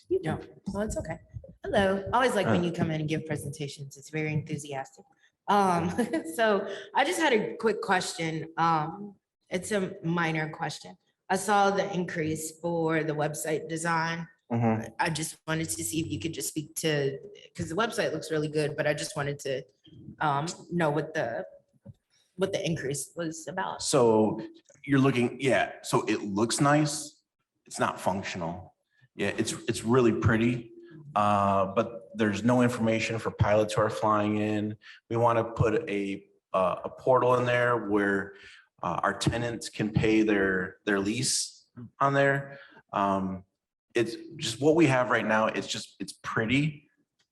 you
No, well, it's okay. Hello. I always like when you come in and give presentations. It's very enthusiastic. So I just had a quick question. It's a minor question. I saw the increase for the website design. I just wanted to see if you could just speak to, because the website looks really good, but I just wanted to know what the increase was about.
So you're looking, yeah, so it looks nice. It's not functional. Yeah, it's really pretty, but there's no information for pilots who are flying in. We want to put a portal in there where our tenants can pay their lease on there. It's just what we have right now. It's pretty,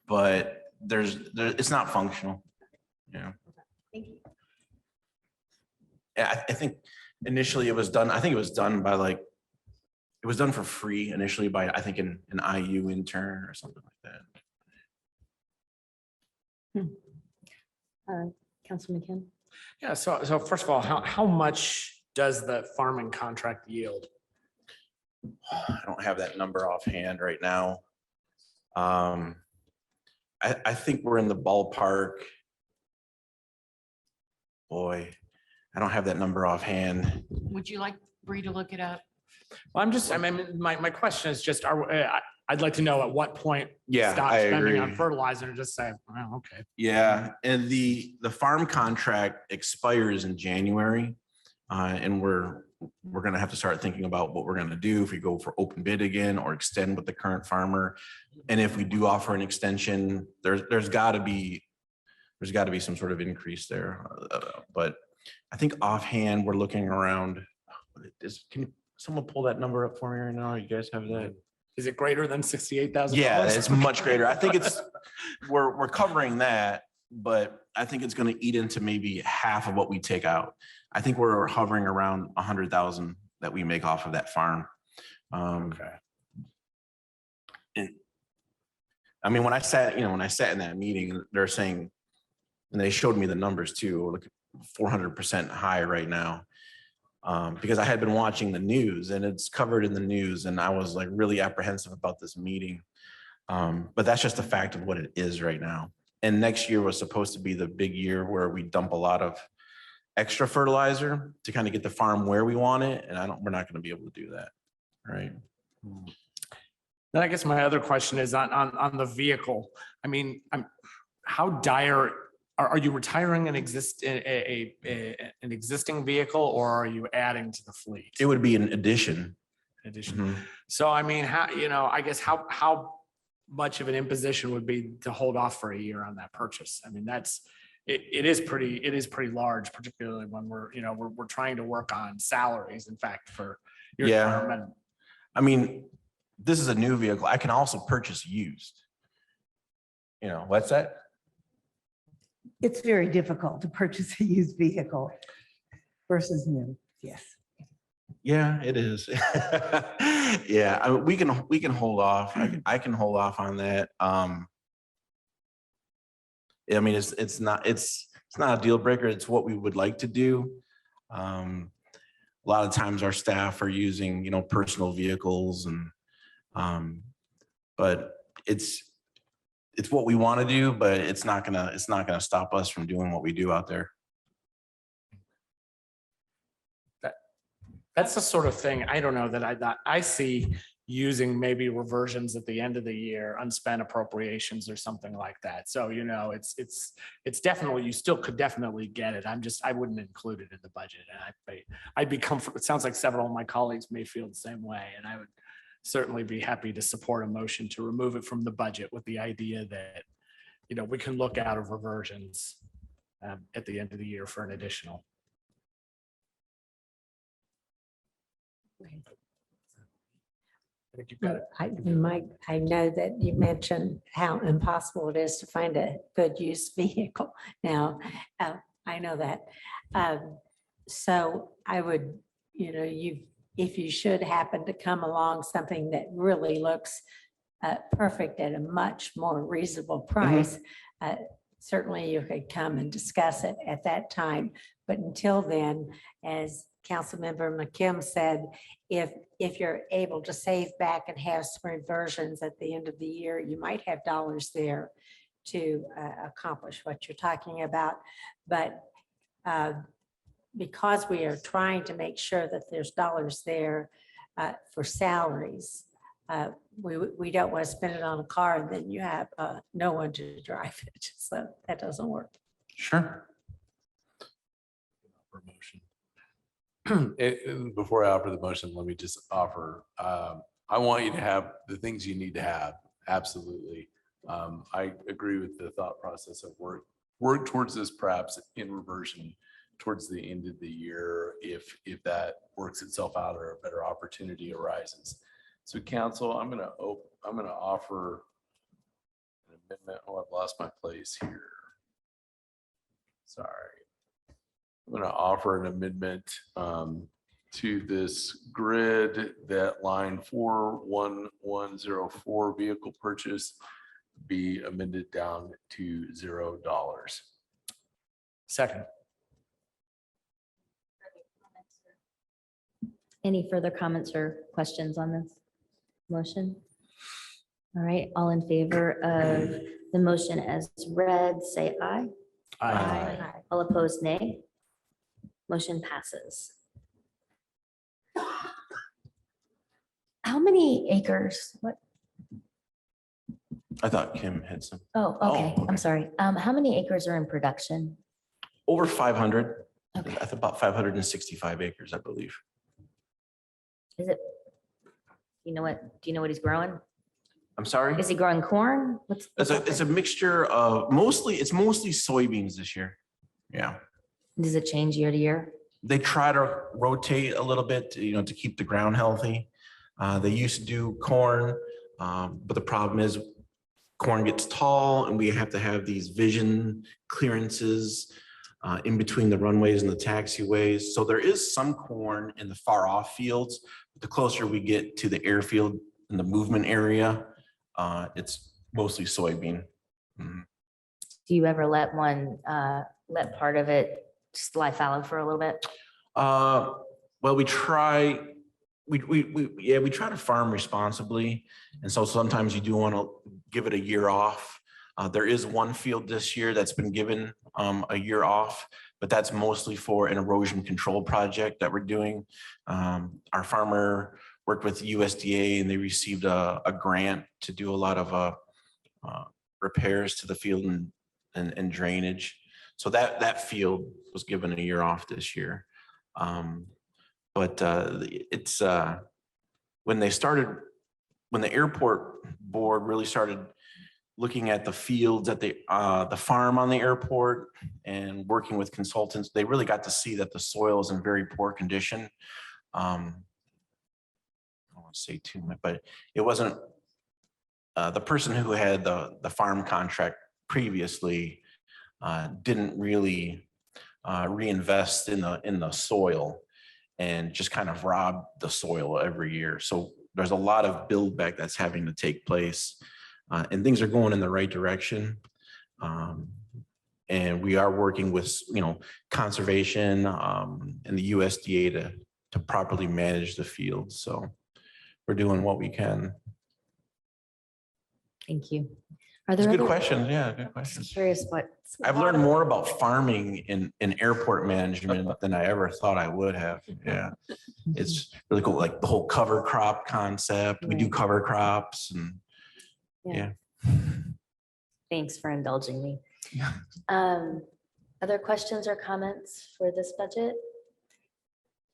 but it's not functional. Yeah.
Thank you.
Yeah, I think initially it was done, I think it was done by like, it was done for free initially by, I think an IU intern or something like that.
Councilman Kim.
Yeah, so first of all, how much does the farming contract yield?
I don't have that number offhand right now. I think we're in the ballpark. Boy, I don't have that number offhand.
Would you like Bree to look it up?
Well, I mean, my question is just, I'd like to know at what point
Yeah,
stop
I
spending
agree.
on fertilizer and just say, well, okay.
Yeah, and the farm contract expires in January. And we're gonna have to start thinking about what we're gonna do if we go for open bid again or extend with the current farmer. And if we do offer an extension, there's gotta be some sort of increase there. But I think offhand, we're looking around, can someone pull that number up for me right now? You guys have that?
Is it greater than $68,000?
Yeah, it's much greater. I think we're covering that, but I think it's gonna eat into maybe half of what we take out. I think we're hovering around 100,000 that we make off of that farm.
Okay.
And I mean, when I sat in that meeting, they're saying, and they showed me the numbers too, like 400% high right now. Because I had been watching the news and it's covered in the news and I was like really apprehensive about this meeting. But that's just a fact of what it is right now. And next year was supposed to be the big year where we dump a lot of extra fertilizer to kind of get the farm where we want it. And we're not going to be able to do that. Right.
Then I guess my other question is on the vehicle. I mean, how dire, are you retiring an existing vehicle or are you adding to the fleet?
It would be an addition.
So I mean, I guess how much of an imposition would be to hold off for a year on that purchase? I mean, it is pretty large, particularly when we're trying to work on salaries, in fact, for your department.
I mean, this is a new vehicle. I can also purchase used. What's that?
It's very difficult to purchase a used vehicle versus new. Yes.
Yeah, it is. Yeah, I mean, we can hold off. I can hold off on that. I mean, it's not a deal breaker. It's what we would like to do. A lot of times our staff are using, personal vehicles and, but it's what we want to do, but it's not gonna stop us from doing what we do out there.
That's the sort of thing, I don't know, that I see using maybe reversions at the end of the year, unspent appropriations or something like that. So, it's definitely, you still could definitely get it. I wouldn't include it in the budget. And I'd be comfortable. It sounds like several of my colleagues may feel the same way. And I would certainly be happy to support a motion to remove it from the budget with the idea that, we can look out of reversions at the end of the year for an additional. I think you've got it.
Mike, I know that you mentioned how impossible it is to find a good used vehicle. Now, I know that. So I would, if you should happen to come along something that really looks perfect at a much more reasonable price, certainly you could come and discuss it at that time. But until then, as Councilmember McKim said, if you're able to save back and have some reversions at the end of the year, you might have dollars there to accomplish what you're talking about. But because we are trying to make sure that there's dollars there for salaries, we don't want to spend it on a car and then you have no one to drive it. So that doesn't work.
Sure.
Before I offer the motion, let me just offer, I want you to have the things you need to have. Absolutely. I agree with the thought process of work towards this perhaps in reversion towards the end of the year if that works itself out or a better opportunity arises. So council, I'm gonna offer an amendment. Oh, I've lost my place here. Sorry. I'm going to offer an amendment to this grid that line 41104 vehicle purchase be amended down to $0.
Second.
Any further comments or questions on this motion? All right, all in favor of the motion as read, say aye.
Aye.
All opposed, nay. Motion passes. How many acres? What?
I thought Kim had some.
Oh, okay.
okay.
I'm sorry. How many acres are in production?
Over 500.
Okay.
That's about 565 acres, I believe.
Is it? Do you know what he's growing?
I'm sorry?
Is he growing corn?
It's a mixture of mostly soybeans this year. Yeah.
Does it change year to year?
They try to rotate a little bit, to keep the ground healthy. They used to do corn, but the problem is corn gets tall and we have to have these vision clearances in between the runways and the taxiways. So there is some corn in the far off fields. But the closer we get to the airfield in the movement area, it's mostly soybean. Mhm.
Do you ever let part of it just lie fallow for a little bit?
Well, we try to farm responsibly. And so sometimes you do want to give it a year off. There is one field this year that's been given a year off, but that's mostly for an erosion control project that we're doing. Our farmer worked with USDA and they received a grant to do a lot of repairs to the field and drainage. So that field was given a year off this year. But it's when the airport board really started looking at the fields at the farm on the airport and working with consultants, they really got to see that the soil is in very poor condition. I don't want to say too much, but it wasn't the person who had the farm contract previously didn't really reinvest in the soil and just kind of rob the soil every year. So there's a lot of build back that's having to take place and things are going in the right direction. And we are working with, conservation and the USDA to properly manage the field. So we're doing what we can.
Thank you. Are
It's
there
a good
other-
question. Yeah, good
I'm
question.
just curious what.
I've learned more about farming in airport management than I ever thought I would have. Yeah. It's really cool. Like the whole cover crop concept. We do
Right.
cover crops and yeah.
Thanks for indulging me. Other questions or comments for this budget?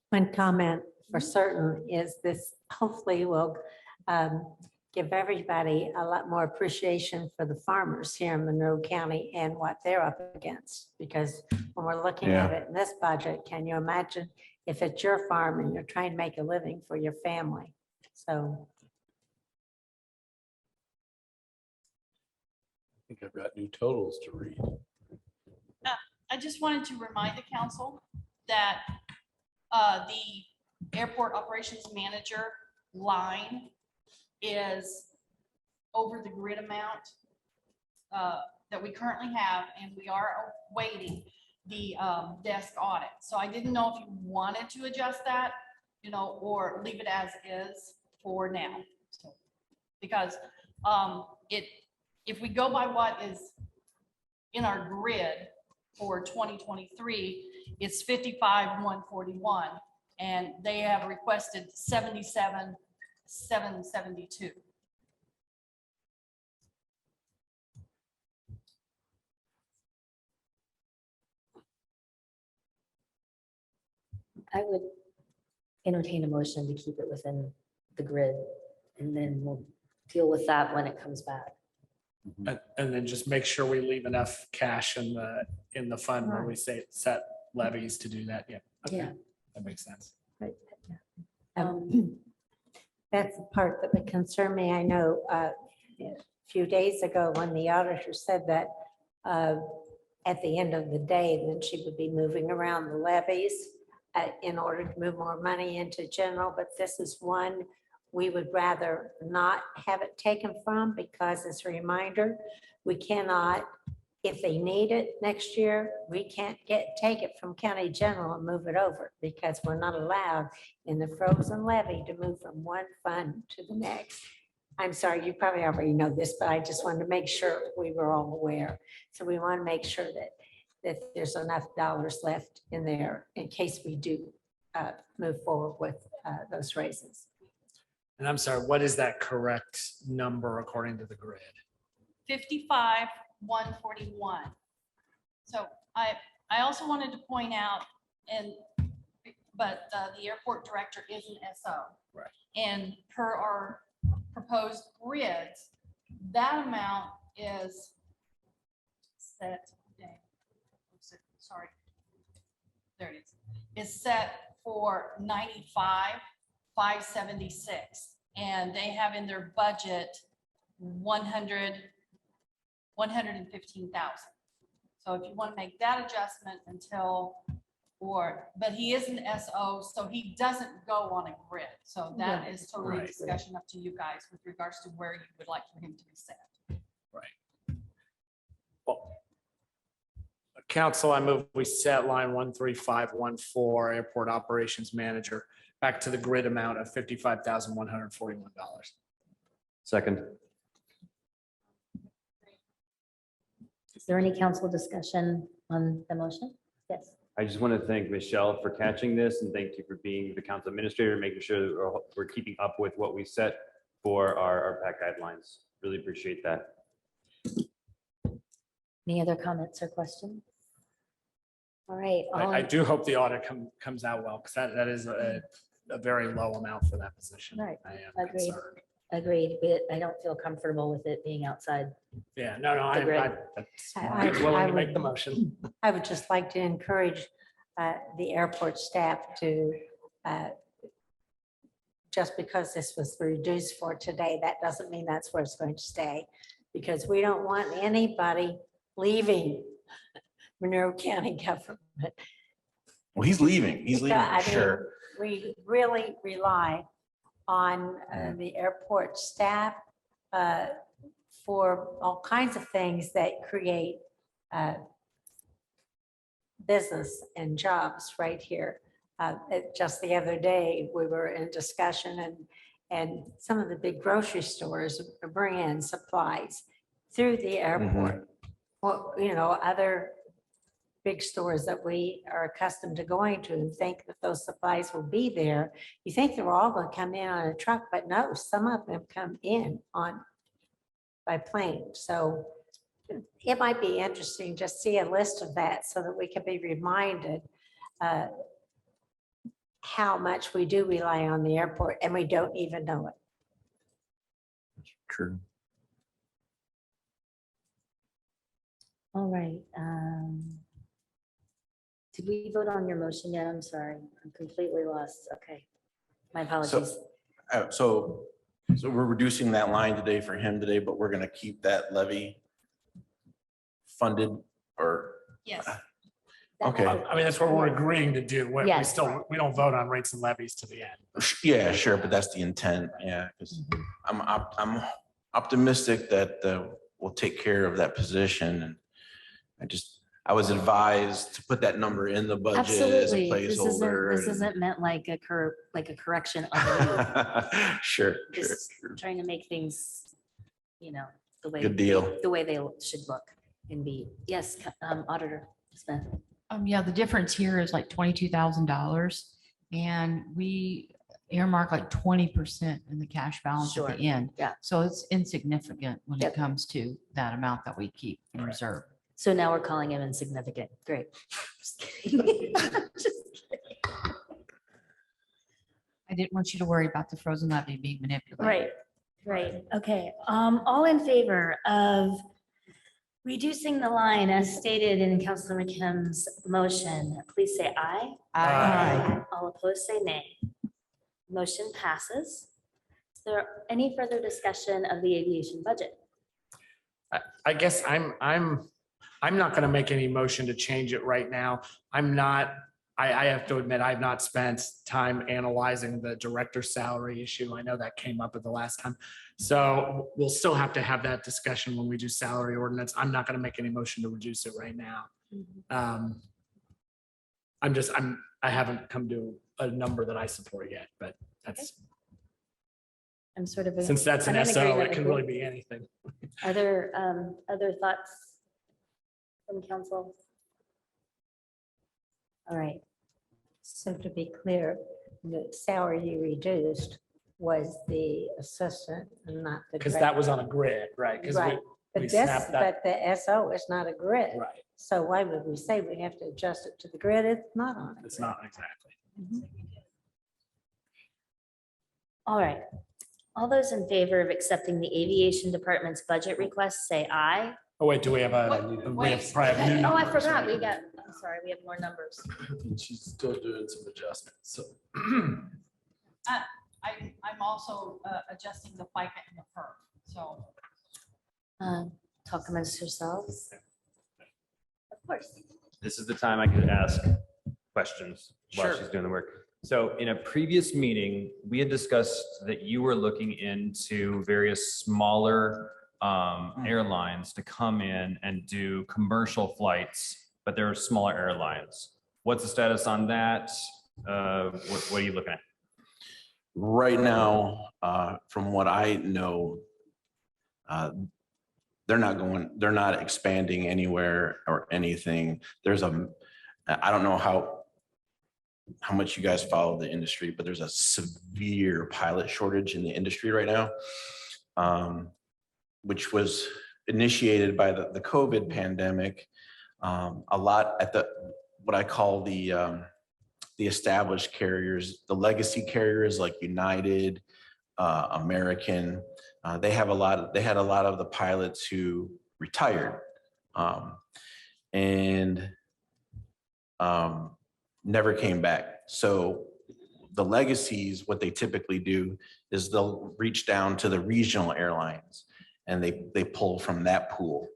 One comment for certain is this hopefully will give everybody a lot more appreciation for the farmers here in Monroe County and what they're up against. Because when we're looking at it in this budget, can you imagine if it's your farm and you're trying to make a living for your family? So
I think I've got new totals to read.
I just wanted to remind the council that the airport operations manager line is over the grid amount that we currently have, and we are awaiting the desk audit. So I didn't know if you wanted to adjust that, or leave it as is for now. So, because if we go by what is in our grid for 2023, it's 55,141, and they have requested 77,772.
I would entertain a motion to keep it within the grid, and then we'll deal with that when it comes back.
And then just make sure we leave enough cash in the fund where we say set levies to do that. Yeah. Okay.
Yeah.
That makes sense.
right. That's the part that would concern me. I know a few days ago when the auditor said that at the end of the day, then she would be moving around the levies in order to move more money into general, but this is one we would rather not have it taken from, because as a reminder, we cannot, if they need it next year, we can't take it from county general and move it over, because we're not allowed in the frozen levy to move from one fund to the next. I'm sorry, you probably already know this, but I just wanted to make sure we were all aware. So we want to make sure that there's enough dollars left in there in case we do move forward with those raises.
And I'm sorry, what is that correct number according to the grid?
55,141. So I also wanted to point out, but the airport director is an SO.
Right. And
per our proposed grids, that amount is set. Sorry, there it is. Is set for 95,576, and they have in their budget 115,000. So if you want to make that adjustment but he is an SO, so he doesn't go on a grid. So that is totally a discussion up to you guys with regards to where you would like for him to be set.
Right. Well, council, I move we set line 13514 airport operations manager back to the grid amount of $55,141.
Second.
Is there any council discussion on the motion? Yes.
I just want to thank Michelle for catching this, and thank you for being the council administrator, making sure that we're keeping up with what we set for our PAC guidelines. Really appreciate that.
Any other comments or questions? All right.
I do hope the audit comes out well, because that is a very low amount for that position.
Right.
I am
Agreed.
concerned.
Agreed, but I don't feel comfortable with it being outside.
Yeah, no,
The
I'm
grid.
willing to make
would-
the motion.
I would just like to encourage the airport staff to, just because this was reduced for today, that doesn't mean that's where it's going to stay. Because we don't want anybody leaving Monroe County government.
Well, he's leaving. He's leaving
I
for
mean,
sure.
We really rely on the airport staff for all kinds of things that create business and jobs right here. Just the other day, we were in discussion and some of the big grocery stores bring in supplies through the airport. Well, other big stores that we are accustomed to going to and think that those supplies will be there. You think they're all going to come in on a truck, but no, some of them come in by plane. So it might be interesting just see a list of that so that we can be reminded how much we do rely on the airport and we don't even know it.
True.
All right. Did we vote on your motion yet? I'm sorry. I'm completely lost. Okay. My apologies.
So we're reducing that line today for him today, but we're gonna keep that levy funded or,
Yes.
okay,
I mean, that's what we're agreeing to do. We
Yes.
still, we don't vote on rates and levies to the end.
yeah, sure, but that's the intent, yeah, because I'm optimistic that we'll take care of that position, and I was advised to put that number in the budget as a
Absolutely. This
placeholder.
isn't meant like a correction of you.
Sure, sure,
Just
sure.
trying to make things, the way.
Good deal.
The way they should look and be. Yes, Auditor Smith.
Yeah, the difference here is like $22,000 and we earmark like 20% in the cash balance at
Sure.
the end.
Yeah.
So it's insignificant when
Yep.
it comes to that amount that we keep in reserve.
So now we're calling him insignificant. Great. Just kidding. Just kidding.
I didn't want you to worry about the frozen levy being manipulated.
Right, right. Okay. All in favor of reducing the line as stated in Councilor McKim's motion, please say aye.
Aye.
All opposed, say nay. Motion passes. Is there any further discussion of the aviation budget?
I guess I'm not going to make any motion to change it right now. I have to admit, I've not spent time analyzing the director's salary issue. I know that came up at the last time. So we'll still have to have that discussion when we do salary ordinance. I'm not going to make any motion to reduce it right now. I haven't come to a number that I support yet, but that's,
I'm sort of.
since that's an
I'm in
SO,
agreement
it
with
can
you.
really be anything.
Other thoughts from council? All right.
So to be clear, the salary you reduced was the assistant and not the.
Because that was on a grid, right? Because
Right.
we
But this,
snapped that,
but the SO is not a grid.
right.
So why would we say we have to adjust it to the grid? It's not on it.
It's not exactly.
All right. All those in favor of accepting the aviation department's budget request, say aye.
Oh, wait, do we have we have probably have new
Oh, I
numbers,
forgot.
right?
I'm sorry, we have more numbers.
She's still doing some adjustments, so.
I'm also adjusting the FICA and the PERF, so.
Talk amongst yourselves. Of course.
This is the time I could ask questions while
Sure.
she's doing the work. So in a previous meeting, we had discussed that you were looking into various smaller airlines to come in and do commercial flights, but they're smaller airlines. What's the status on that? What are you looking at?
Right now, from what I know, they're not expanding anywhere or anything. I don't know how much you guys follow the industry, but there's a severe pilot shortage in the industry right now, which was initiated by the COVID pandemic. A lot at what I call the established carriers, the legacy carriers like United, American, they had a lot of the pilots who retired and never came back. So the legacies, what they typically do is they'll reach down to the regional airlines and they pull from that pool.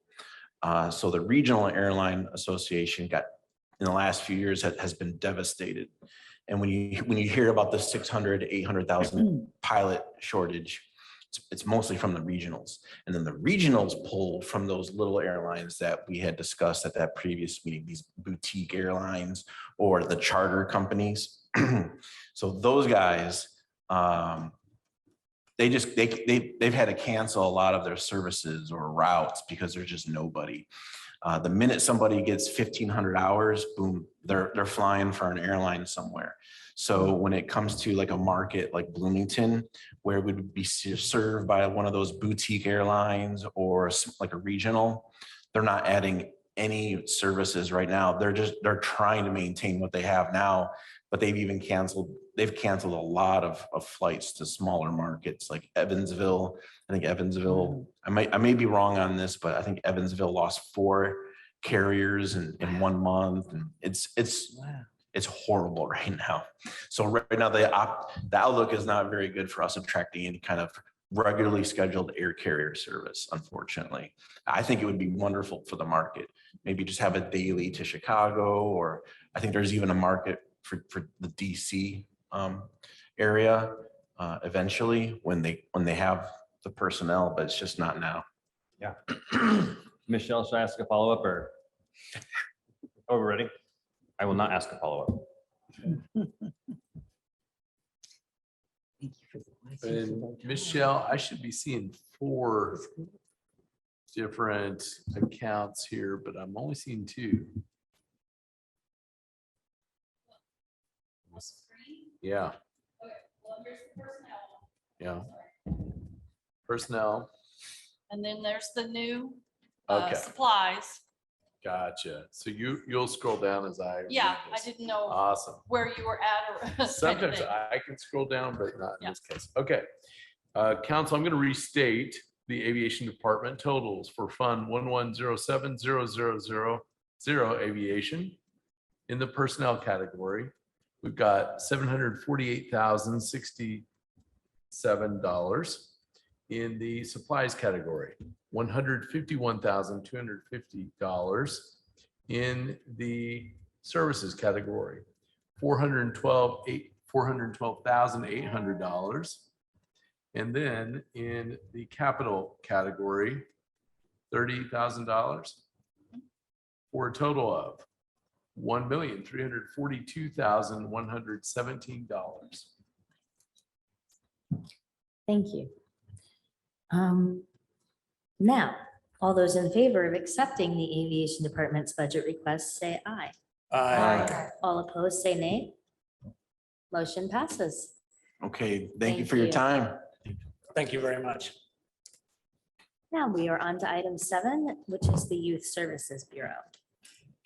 So the Regional Airline Association in the last few years has been devastated. And when you hear about the 600 to 800,000 pilot shortage, it's mostly from the regionals. And then the regionals pull from those little airlines that we had discussed at that previous meeting, these boutique airlines or the charter companies. So those guys, they've had to cancel a lot of their services or routes because there's just nobody. The minute somebody gets 1,500 hours, boom, they're flying for an airline somewhere. So when it comes to like a market like Bloomington, where it would be served by one of those boutique airlines or like a regional, they're not adding any services right now. They're trying to maintain what they have now, but they've canceled a lot of flights to smaller markets like Evansville. I think Evansville, I may be wrong on this, but I think Evansville lost 4 carriers in 1 month. And it's horrible right now. So right now the outlook is not very good for us attracting any kind of regularly scheduled air carrier service, unfortunately. I think it would be wonderful for the market. Maybe just have a daily to Chicago, or I think there's even a market for the DC area eventually when they have the personnel, but it's just not now.
Yeah. Michelle, should I ask a follow-up or? Oh, we're ready? I will not ask a follow-up.
And Michelle, I should be seeing 4 different accounts here, but I'm only seeing 2. Yeah. Yeah. Personnel.
And then there's the new
Okay.
supplies.
Gotcha. So you'll scroll down as I. read
Yeah, I
this.
didn't know
Awesome.
where you were at or. type of
Sometimes
thing.
I can scroll down, but not in
Yeah.
this case. Okay. Council, I'm going to restate the aviation department totals for Fund 11070000 aviation. In the personnel category, we've got $748,067. In the supplies category, $151,250. In the services category, $412,800. And then in the capital category, $30,000 for a total of $1,342,117.
Thank you. Now, all those in favor of accepting the aviation department's budget request, say aye.
Aye.
All opposed, say nay. Motion passes.
Okay, thank you
Thank
for your
you.
time.
Thank you very much.
Now we are on to item 7, which is the Youth Services Bureau.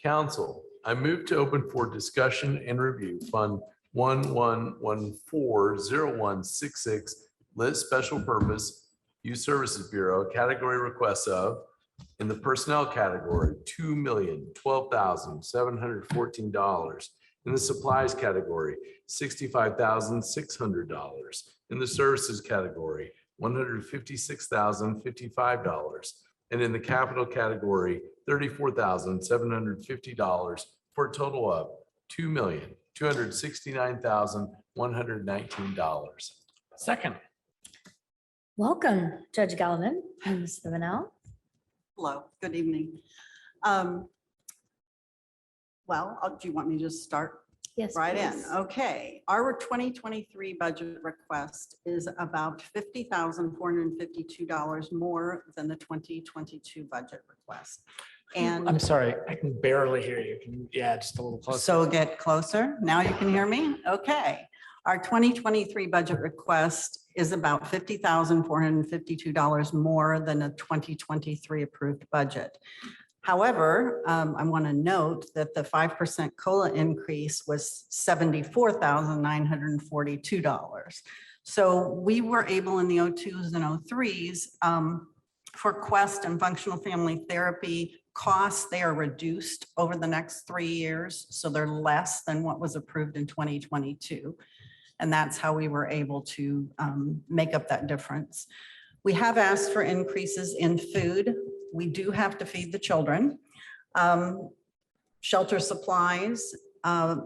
Council, I move to open for discussion and review Fund 11140166 Lit Special Purpose Youth Services Bureau category requests of, in the personnel category, $2,012,714. In the supplies category, $65,600. In the services category, $156,055. And in the capital category, $34,750 for a total of $2,269,119.
Second.
Welcome, Judge Gallivan and Ms. Thevenel.
Hello, good evening. Do you want me to just start?
Yes,
Right in.
please.
Okay, our 2023 budget request is about $50,452 more than the 2022 budget request. And
I'm sorry, I can barely hear you. Can you, just a little closer.
so get closer. Now you can hear me? Okay. Our 2023 budget request is about $50,452 more than the 2023 approved budget. However, I want to note that the 5% COLA increase was $74,942. So we were able in the O2s and O3s for Quest and functional family therapy costs, they are reduced over the next 3 years. So they're less than what was approved in 2022. And that's how we were able to make up that difference. We have asked for increases in food. We do have to feed the children. Shelter supplies,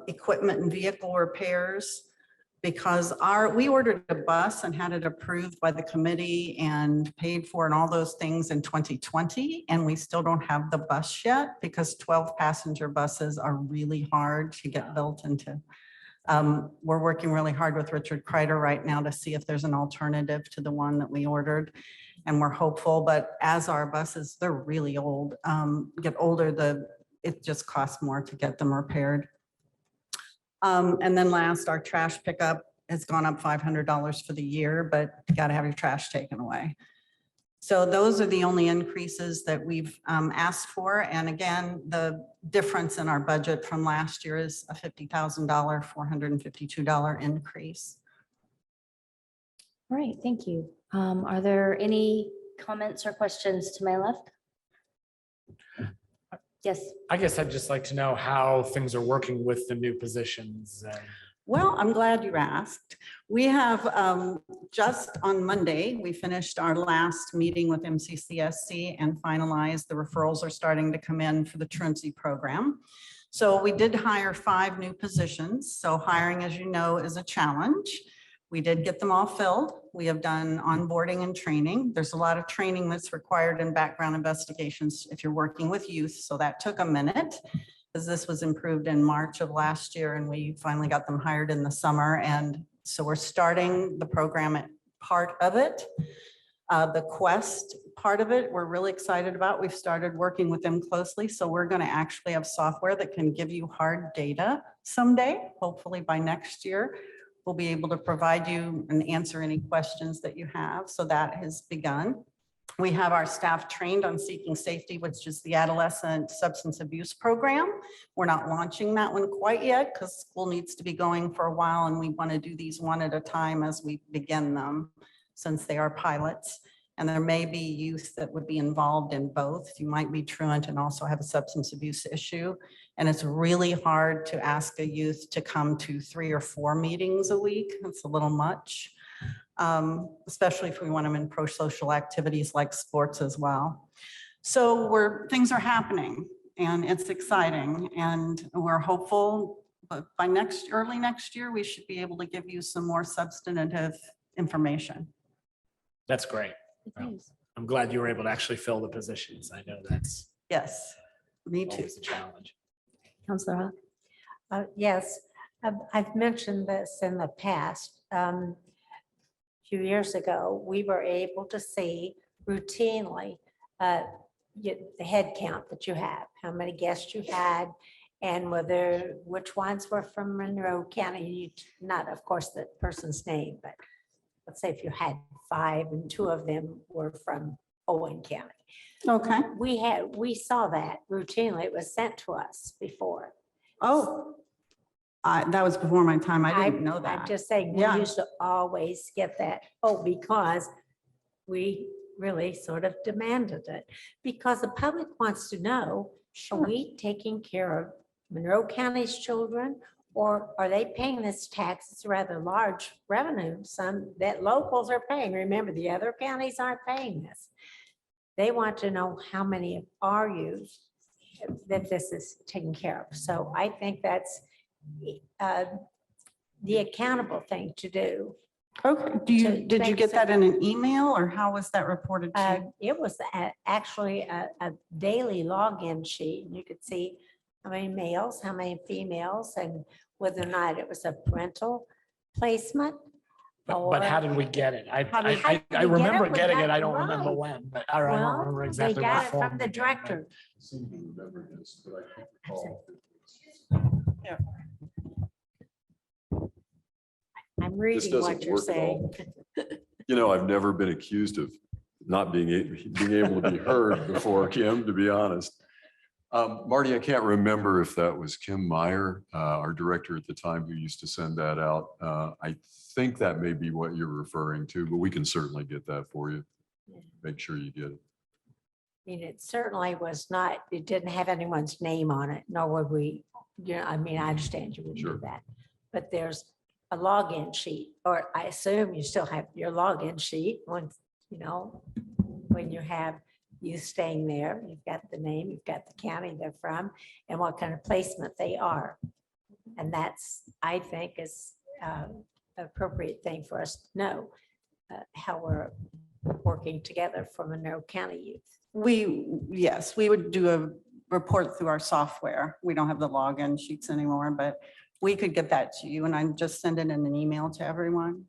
equipment and vehicle repairs, because we ordered a bus and had it approved by the committee and paid for and all those things in 2020. And we still don't have the bus yet because 12 passenger buses are really hard to get built into. We're working really hard with Richard Kreider right now to see if there's an alternative to the one that we ordered. And we're hopeful, but as our buses, they're really old, get older, it just costs more to get them repaired. And then last, our trash pickup has gone up $500 for the year, but you got to have your trash taken away. So those are the only increases that we've asked for. And again, the difference in our budget from last year is a $50,000, $452 increase.
All right, thank you. Are there any comments or questions to my left? Yes.
I guess I'd just like to know how things are working with the new positions.
Well, I'm glad you asked. We have just on Monday, we finished our last meeting with MCCSC and finalized the referrals are starting to come in for the truancy program. So we did hire 5 new positions. So hiring, as you know, is a challenge. We did get them all filled. We have done onboarding and training. There's a lot of training that's required in background investigations if you're working with youth. So that took a minute, because this was improved in March of last year and we finally got them hired in the summer. And so we're starting the program at part of it. The Quest part of it, we're really excited about. We've started working with them closely. So we're going to actually have software that can give you hard data someday, hopefully by next year. We'll be able to provide you and answer any questions that you have. So that has begun. We have our staff trained on Seeking Safety, which is the adolescent substance abuse program. We're not launching that one quite yet because school needs to be going for a while and we want to do these one at a time as we begin them since they are pilots. And there may be youth that would be involved in both. You might be truant and also have a substance abuse issue. And it's really hard to ask a youth to come to 3 or 4 meetings a week. It's a little much, especially if we want them in pro-social activities like sports as well. So things are happening and it's exciting and we're hopeful, but by early next year, we should be able to give you some more substantive information.
That's great. I'm glad you were able to actually fill the positions. I know that's
Yes, me too.
always a challenge.
Councilor Hawk?
Yes, I've mentioned this in the past. A few years ago, we were able to see routinely the head count that you have, how many guests you had, and which ones were from Monroe County. Not, of course, the person's name, but let's say if you had 5 and 2 of them were from Owen County.
Okay.
We saw that routinely. It was sent to us before.
Oh, that was before my time. I didn't know that.
I'm just saying, we
Yeah.
used to always get that. Oh, because we really sort of demanded it. Because the public wants to know, are we taking care of Monroe County's children? Or are they paying this tax? It's a rather large revenue, some that locals are paying. Remember, the other counties aren't paying this. They want to know how many of our youth that this is taken care of. So I think that's the accountable thing to do.
Okay. Did you get that in an email or how was that reported to you?
It was actually a daily login sheet. You could see how many males, how many females, and whether or not it was a parental placement.
But how did we get it? I remember getting it. I don't remember when, but I don't remember exactly.
They got it from the director.
Yeah.
I'm reading what you're saying.
You know, I've never been accused of not being able to be heard before, Kim, to be honest. Marty, I can't remember if that was Kim Meyer, our director at the time, who used to send that out. I think that may be what you're referring to, but we can certainly get that for you. Make sure you get it.
I mean, it certainly was not, it didn't have anyone's name on it, nor would we, I mean, I understand you would do that. But there's a login sheet, or I assume you still have your login sheet once, when you have you staying there, you've got the name, you've got the county they're from, and what kind of placement they are. And that's, I think, is an appropriate thing for us to know how we're working together for Monroe County youth.
Yes, we would do a report through our software. We don't have the login sheets anymore, but we could get that to you and I'm just sending in an email to everyone.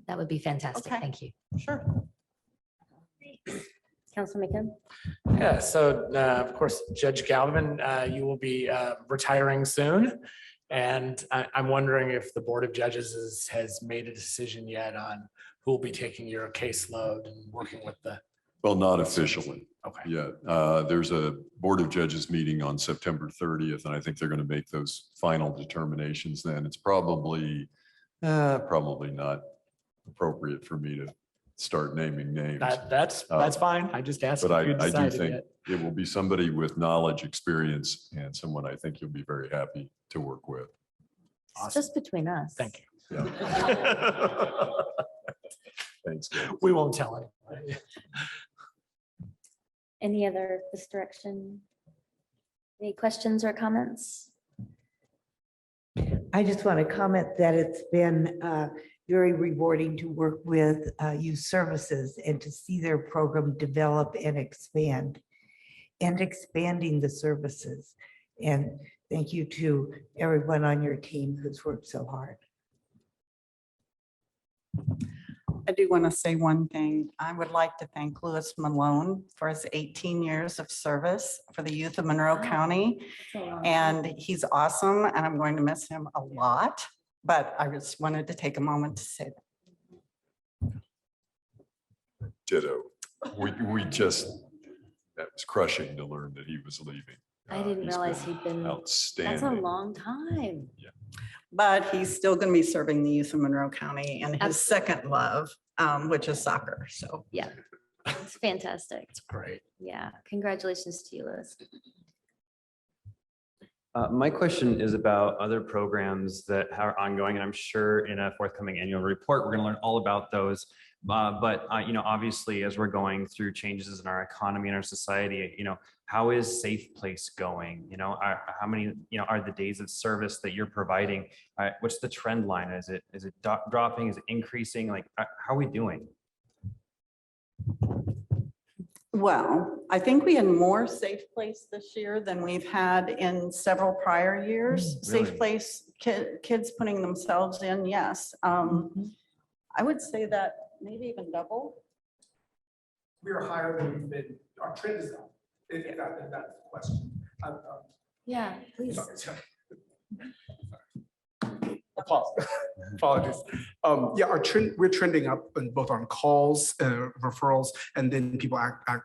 That would be fantastic.
Okay.
Thank you.
Sure.
Councilman McKim?
Yeah, so of course, Judge Galvin, you will be retiring soon. And I'm wondering if the Board of Judges has made a decision yet on who will be taking your caseload and working with the
Well, not officially
Okay.
yet. There's a Board of Judges meeting on September 30th, and I think they're going to make those final determinations then. It's probably not appropriate for me to start naming names.
That's fine. I just asked.
But
if you
I do
decided
think
yet.
it will be somebody with knowledge, experience, and someone I think you'll be very happy to work with.
It's just between us.
Thank you.
Yeah. Thanks. Dave.
We won't tell anybody.
Any other this direction? Any questions or comments?
I just want to comment that it's been very rewarding to work with youth services and to see their program develop and expand and expanding the services. And thank you to everyone on your team who's worked so hard.
I do want to say one thing. I would like to thank Louis Malone for his 18 years of service for the youth of Monroe County. And he's awesome, and I'm going to miss him a lot, but I just wanted to take a moment to say that.
Ditto. That was crushing to learn that he was leaving.
I didn't
He's
realize
been
he'd been,
outstanding.
that's a long time.
But he's still going to be serving the youth of Monroe County and his second love, which is soccer. So
Yeah, it's fantastic.
It's great.
Yeah, congratulations to you, Liz.
My question is about other programs that are ongoing, and I'm sure in a forthcoming annual report, we're going to learn all about those. But obviously, as we're going through changes in our economy and our society, how is Safe Place going? How many, are the days of service that you're providing? What's the trend line? Is it dropping? Is it increasing? Like, how are we doing?
well, I think we had more Safe Place this year than we've had in several prior years.
Really?
Safe Place, kids putting themselves in, yes. I would say that maybe even double.
We are higher than we've been, our trend is up, if that's the question.
Yeah, please.
Sorry. Apologies. Yeah, we're trending up in both on calls, referrals, and then people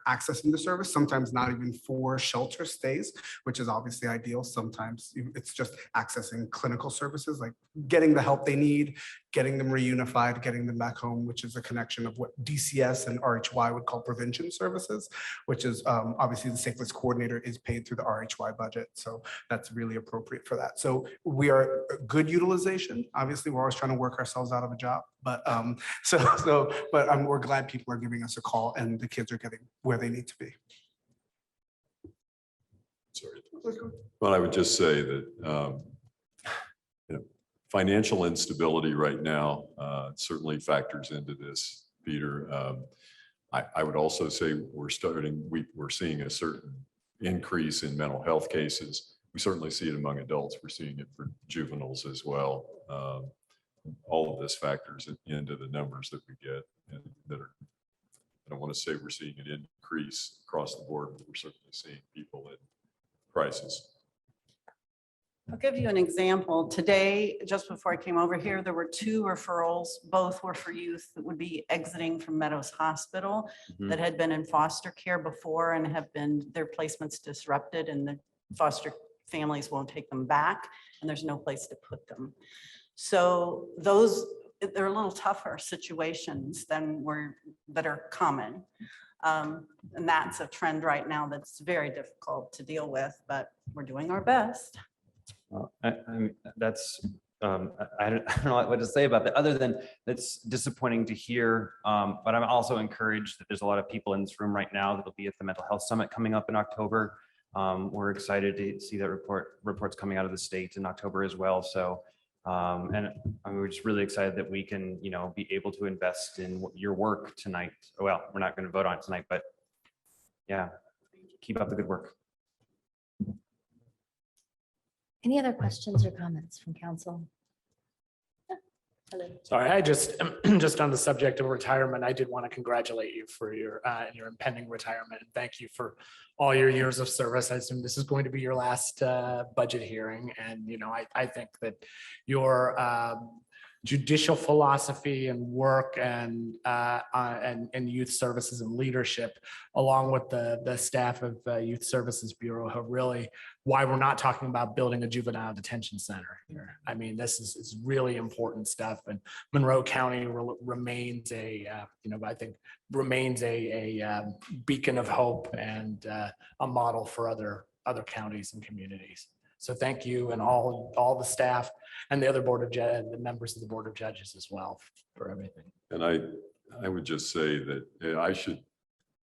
accessing the service, sometimes not even for shelter stays, which is obviously ideal. Sometimes it's just accessing clinical services, like getting the help they need, getting them reunified, getting them back home, which is a connection of what DCS and RHY would call prevention services, which is obviously the Safe Place coordinator is paid through the RHY budget. So that's really appropriate for that. So we are good utilization. Obviously, we're always trying to work ourselves out of a job, but we're glad people are giving us a call and the kids are getting where they need to be.
Sorry. Well, I would just say that financial instability right now certainly factors into this, Peter. I would also say we're seeing a certain increase in mental health cases. We certainly see it among adults. We're seeing it for juveniles as well. All of this factors into the numbers that we get, and that are, I don't want to say we're seeing an increase across the board, but we're certainly seeing people in crisis.
I'll give you an example. Today, just before I came over here, there were 2 referrals. Both were for youth that would be exiting from Meadows Hospital that had been in foster care before and have been their placements disrupted, and the foster families won't take them back, and there's no place to put them. So they're a little tougher situations than that are common. And that's a trend right now that's very difficult to deal with, but we're doing our best.
Well, I don't know what to say about that, other than it's disappointing to hear. But I'm also encouraged that there's a lot of people in this room right now that'll be at the Mental Health Summit coming up in October. We're excited to see that reports coming out of the state in October as well. So, we're just really excited that we can, be able to invest in your work tonight. Well, we're not going to vote on it tonight, but yeah, keep up the good work.
Any other questions or comments from council? Hello.
Sorry, I just on the subject of retirement, I did want to congratulate you for your impending retirement. And thank you for all your years of service. I assume this is going to be your last budget hearing. And, I think that your judicial philosophy and work and youth services and leadership, along with the staff of Youth Services Bureau, have really why we're not talking about building a juvenile detention center here. I mean, this is really important stuff, and Monroe County remains I think remains a beacon of hope and a model for other counties and communities. So thank you and all the staff and the other the members of the Board of Judges as well for everything.
And I would just say that I should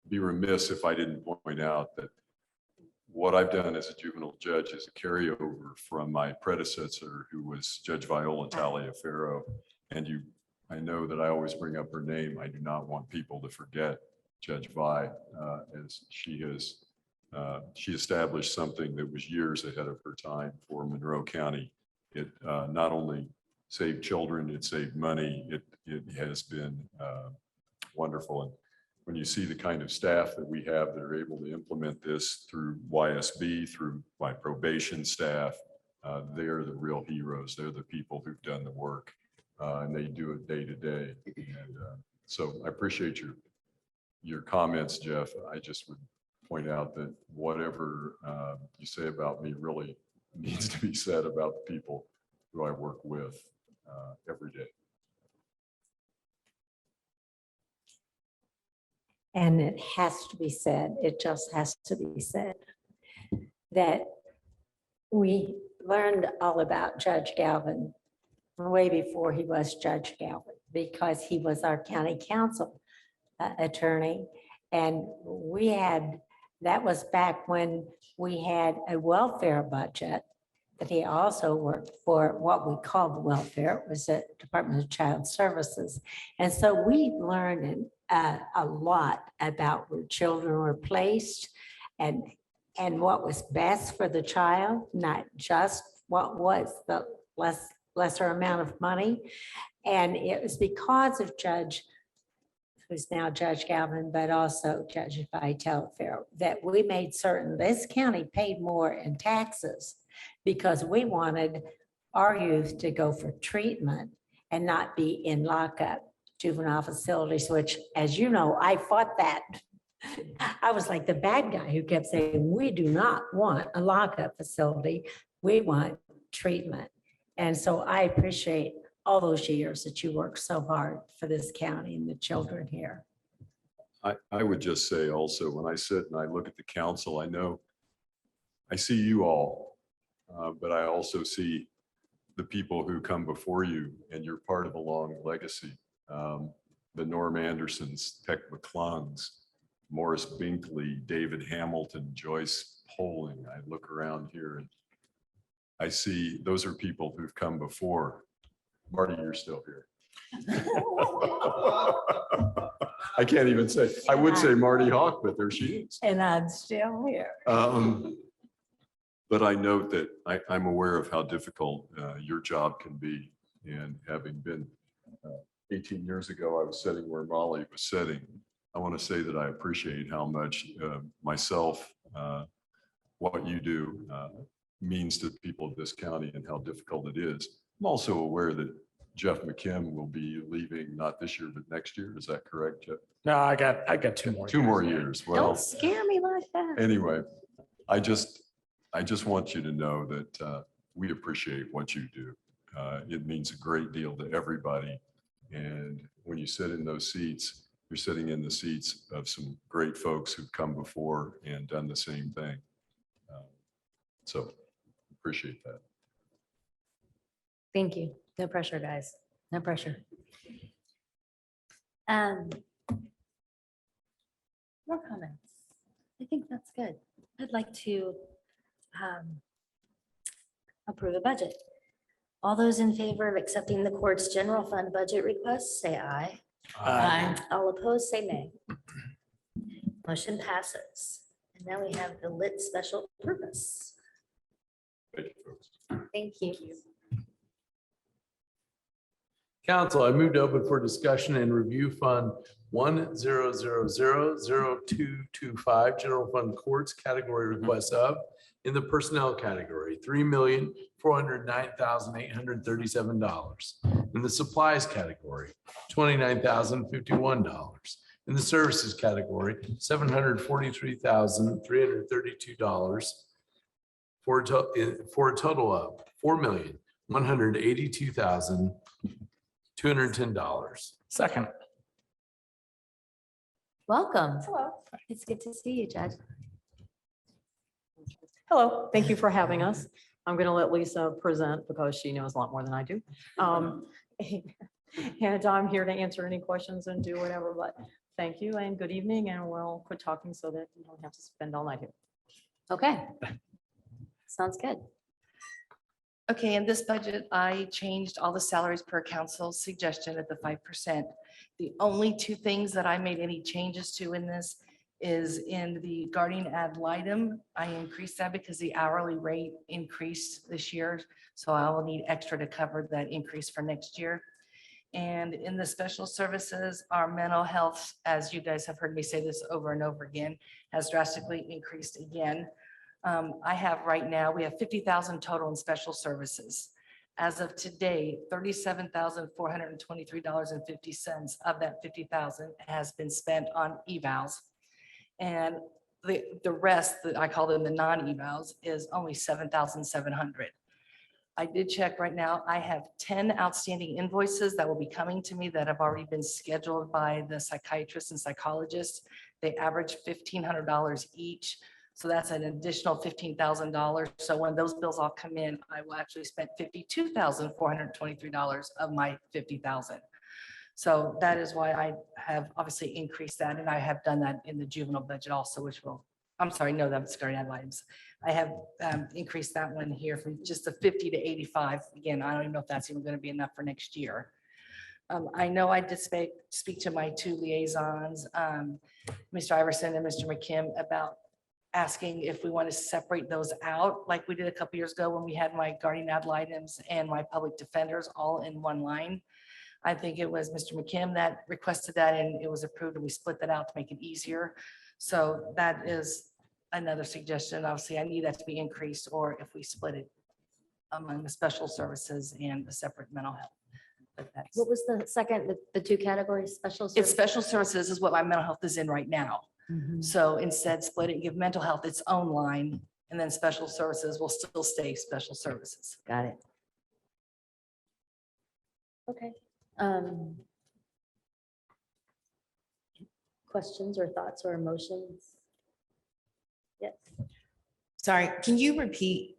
be remiss if I didn't point out that what I've done as a juvenile judge is a carryover from my predecessor, who was Judge Viola Taliaferro. And I know that I always bring up her name. I do not want people to forget Judge Vi, as she established something that was years ahead of her time for Monroe County. It not only saved children, it saved money. It has been wonderful. And when you see the kind of staff that we have that are able to implement this through YSB, through my probation staff, they're the real heroes. They're the people who've done the work, and they do it day to day. And so I appreciate your comments, Jeff. I just would point out that whatever you say about me really needs to be said about the people who I work with every day.
And it has to be said, it just has to be said, that we learned all about Judge Galvin way before he was Judge Galvin, because he was our county council attorney. And that was back when we had a welfare budget that he also worked for, what we called welfare. It was the Department of Child Services. And so we learned a lot about where children were placed and what was best for the child, not just what was the lesser amount of money. And it was because of who's now Judge Galvin, but also Judge Vitale Farrell, that we made certain this county paid more in taxes because we wanted our youth to go for treatment and not be in lockup juvenile facilities, which, as you know, I fought that. I was like the bad guy who kept saying, we do not want a lockup facility. We want treatment. And so I appreciate all those years that you worked so hard for this county and the children here.
I would just say also, when I sit and I look at the council, I see you all, but I also see the people who come before you, and you're part of a long legacy. The Norm Andersons, Peck McClungs, Morris Binkley, David Hamilton, Joyce Poling. I look around here and I see those are people who've come before. Marty, you're still here. I can't even say, I would say Marty Hawk, but there she is.
And I'm still here.
But I note that I'm aware of how difficult your job can be. And having been 18 years ago, I was sitting where Molly was sitting. I want to say that I appreciate how much myself, what you do means to the people of this county and how difficult it is. I'm also aware that Jeff McKim will be leaving not this year, but next year. Is that correct, Jeff?
No, I got 2 more.
2 more years. Well,
Don't scare me like that.
anyway, I just want you to know that we appreciate what you do. It means a great deal to everybody. And when you sit in those seats, you're sitting in the seats of some great folks who've come before and done the same thing. So appreciate that.
Thank you. No pressure, guys. No pressure. More comments? I think that's good. I'd like to approve a budget. All those in favor of accepting the court's general fund budget request, say aye.
Aye.
All opposed, say nay. Motion passes. And now we have the lit special purpose.
Thank you, folks.
Thank you.
Council, I moved open for discussion and review Fund 10000225, General Fund Courts, category request of In the personnel category, $3,409,837. In the supplies category, $29,051. In the services category, $743,332 for a total of $4,182,210.
Second.
Welcome. Hello. It's good to see you, Judge.
Hello, thank you for having us. I'm going to let Lisa present because she knows a lot more than I do. And I'm here to answer any questions and do whatever, but thank you and good evening, and we'll quit talking so that you don't have to spend all night here.
Okay. Sounds good.
Okay, in this budget, I changed all the salaries per council's suggestion at the 5%. The only two things that I made any changes to in this is in the guardian ad litem. I increased that because the hourly rate increased this year. So I will need extra to cover that increase for next year. And in the special services, our mental health, as you guys have heard me say this over and over again, has drastically increased again. I have right now, we have 50,000 total in special services. As of today, $37,423.50 of that 50,000 has been spent on evals. And the rest, that I call them the non-evals, is only 7,700. I did check right now. I have 10 outstanding invoices that will be coming to me that have already been scheduled by the psychiatrists and psychologists. They average $1,500 each. So that's an additional $15,000. So when those bills all come in, I will actually spend $52,423 of my $50,000. So that is why I have obviously increased that, and I have done that in the juvenile budget also, which will, I'm sorry, no, that's guardian items. I have increased that one here from just the 50 to 85. Again, I don't even know if that's even going to be enough for next year. I know I did speak to my two liaisons, Mr. Iverson and Mr. McKim, about asking if we want to separate those out like we did a couple years ago when we had my guardian ad litems and my public defenders all in one line. I think it was Mr. McKim that requested that, and it was approved, and we split that out to make it easier. So that is another suggestion. Obviously, I need that to be increased, or if we split it among the special services and the separate mental health. But that's,
What was the second, the two categories, special?
it's special services is what my mental health is in right now.
Mhm.
So instead, split it and give mental health its own line, and then special services will still stay special services.
Got it. Okay. Questions or thoughts or emotions? Yes.
Sorry, can you repeat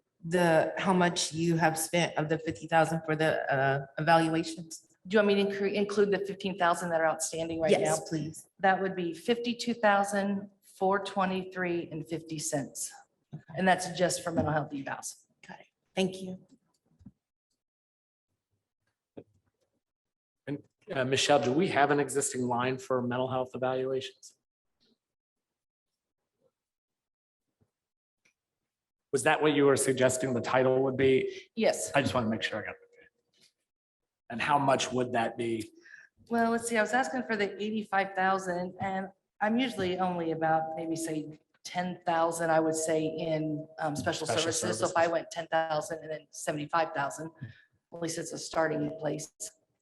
how much you have spent of the 50,000 for the evaluations?
Do you want me to include the 15,000 that are outstanding right now?
Yes, please.
That would be 52,423.50. And that's just for mental health evals.
Got it. Thank you.
And Michelle, do we have an existing line for mental health evaluations? Was that what you were suggesting the title would be?
Yes.
I just want to make sure I got it. And how much would that be?
Well, let's see, I was asking for the 85,000, and I'm usually only about maybe say 10,000, I would say, in special services. So if I went 10,000 and then 75,000, at least it's a starting place.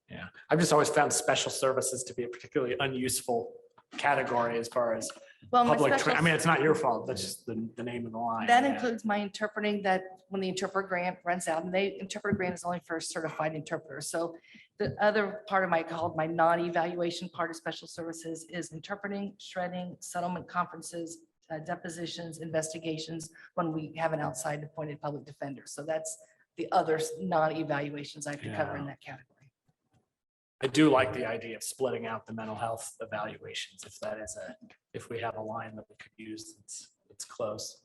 Yeah, I've just always found special services to be a particularly unuseful category as far as
Well, my
public,
special-
I mean, it's not your fault, that's just the name of the line.
That
yeah.
includes my interpreting, that when the interpreter grant runs out, and the interpreter grant is only for certified interpreters. So the other part of called my non-evaluation part of special services is interpreting, shredding, settlement conferences, depositions, investigations, when we have an outside appointed public defender. So that's the other non-evaluations I have to cover in that category.
I do like the idea of splitting out the mental health evaluations, if that is if we have a line that we could use, it's close.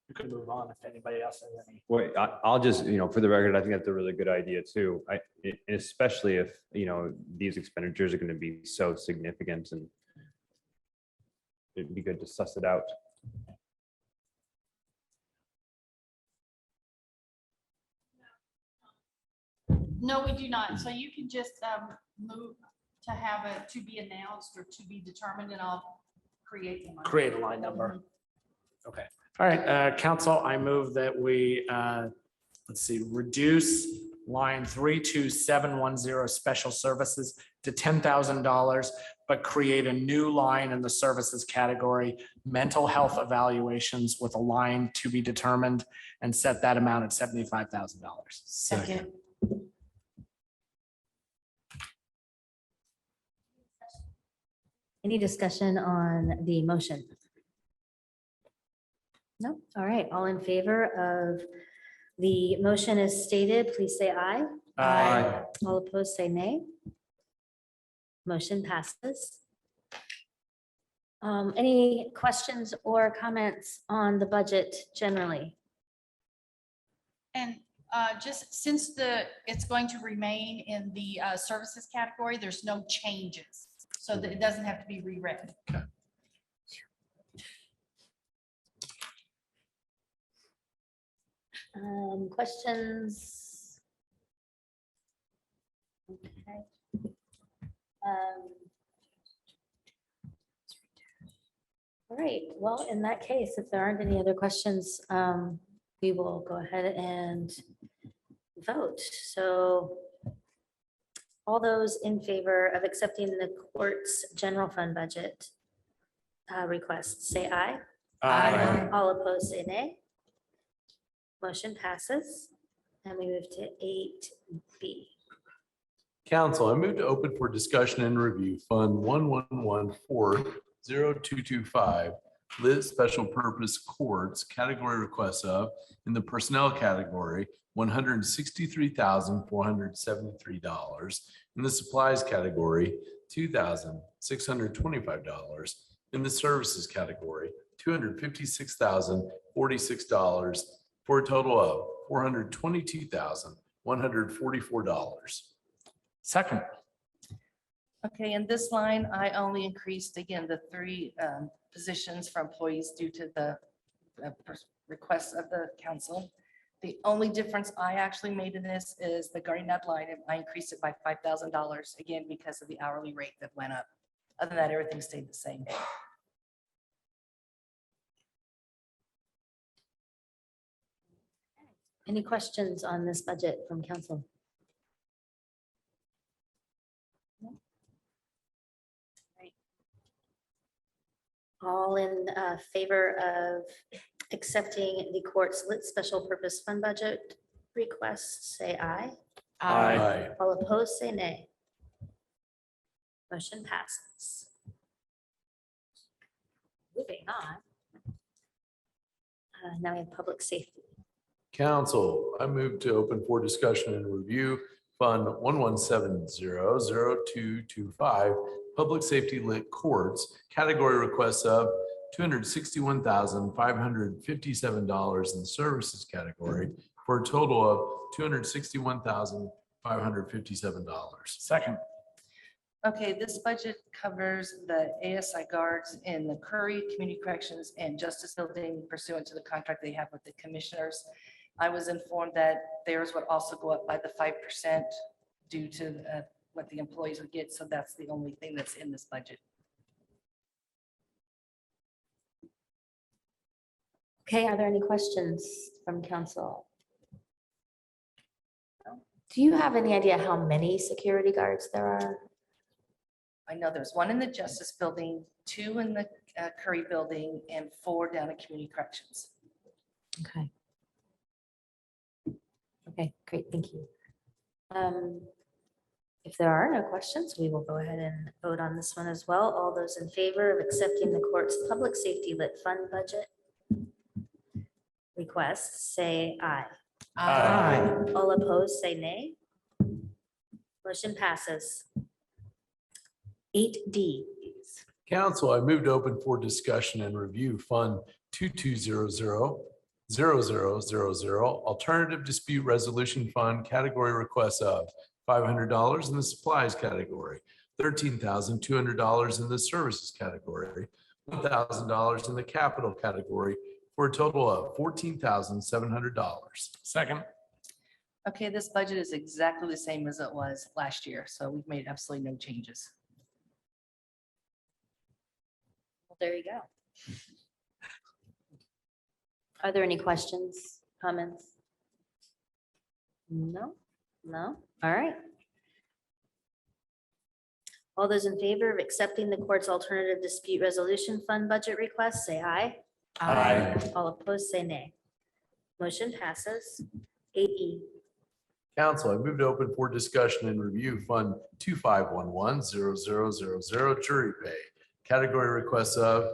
We could move on if anybody else has any.
Well, I'll just, for the record, I think that's a really good idea too. Especially if, these expenditures are going to be so significant, and it'd be good to suss it out.
No, we do not. So you can just move to have it to be announced or to be determined, and I'll create one.
Create a line number. Okay. All right, council, I move that we, let's see, reduce line 32710 special services to $10,000, but create a new line in the services category, mental health evaluations, with a line to be determined, and set that amount at $75,000.
Second.
Any discussion on the motion? No? All right, all in favor of the motion as stated, please say aye.
Aye.
All opposed, say nay. Motion passes. Any questions or comments on the budget generally?
And just since it's going to remain in the services category, there's no changes. So that it doesn't have to be reread.
Questions? Okay. All right, well, in that case, if there aren't any other questions, we will go ahead and vote. So all those in favor of accepting the court's general fund budget request, say aye.
Aye.
All opposed, say nay. Motion passes. And we move to 8B.
Council, I move to open for discussion and review Fund 111400225, lit special purpose courts, category requests of, in the personnel category, $163,473. In the supplies category, $2,625. In the services category, $256,046, for a total of $422,144.
Second.
Okay, in this line, I only increased again the three positions for employees due to the requests of the council. The only difference I actually made in this is the guardian ad litem. I increased it by $5,000 again because of the hourly rate that went up. Other than that, everything stayed the same.
Any questions on this budget from council? No? Right. All in favor of accepting the court's lit special purpose fund budget request, say aye.
Aye.
All opposed, say nay. Motion passes. Moving on. Now we have public safety.
Council, I move to open for discussion and review Fund 117000225, Public Safety Lit Courts, category requests of $261,557 in the services category, for a total of $261,557.
Second.
Okay, this budget covers the ASI guards in the Curry Community Corrections and Justice Building pursuant to the contract they have with the commissioners. I was informed that theirs would also go up by the 5% due to what the employees would get. So that's the only thing that's in this budget.
Okay, are there any questions from council? No? Do you have any idea how many security guards there are?
I know there's one in the Justice Building, 2 in the Curry Building, and 4 down at Community Corrections.
Okay. Okay, great, thank you. If there are no questions, we will go ahead and vote on this one as well. All those in favor of accepting the court's public safety lit fund budget requests, say aye.
Aye.
All opposed, say nay. Motion passes. 8D, please.
Council, I move to open for discussion and review Fund 22000000, Alternative Dispute Resolution Fund, category requests of $500 in the supplies category, $13,200 in the services category, $1,000 in the capital category, for a total of $14,700.
Second.
Okay, this budget is exactly the same as it was last year, so we've made absolutely no changes.
Well, there you go. Are there any questions, comments? No, no, all right. All those in favor of accepting the court's alternative dispute resolution fund budget request, say aye.
Aye.
All opposed, say nay. Motion passes. 8E.
Council, I move to open for discussion and review Fund 2511-0000 jury pay. Category requests of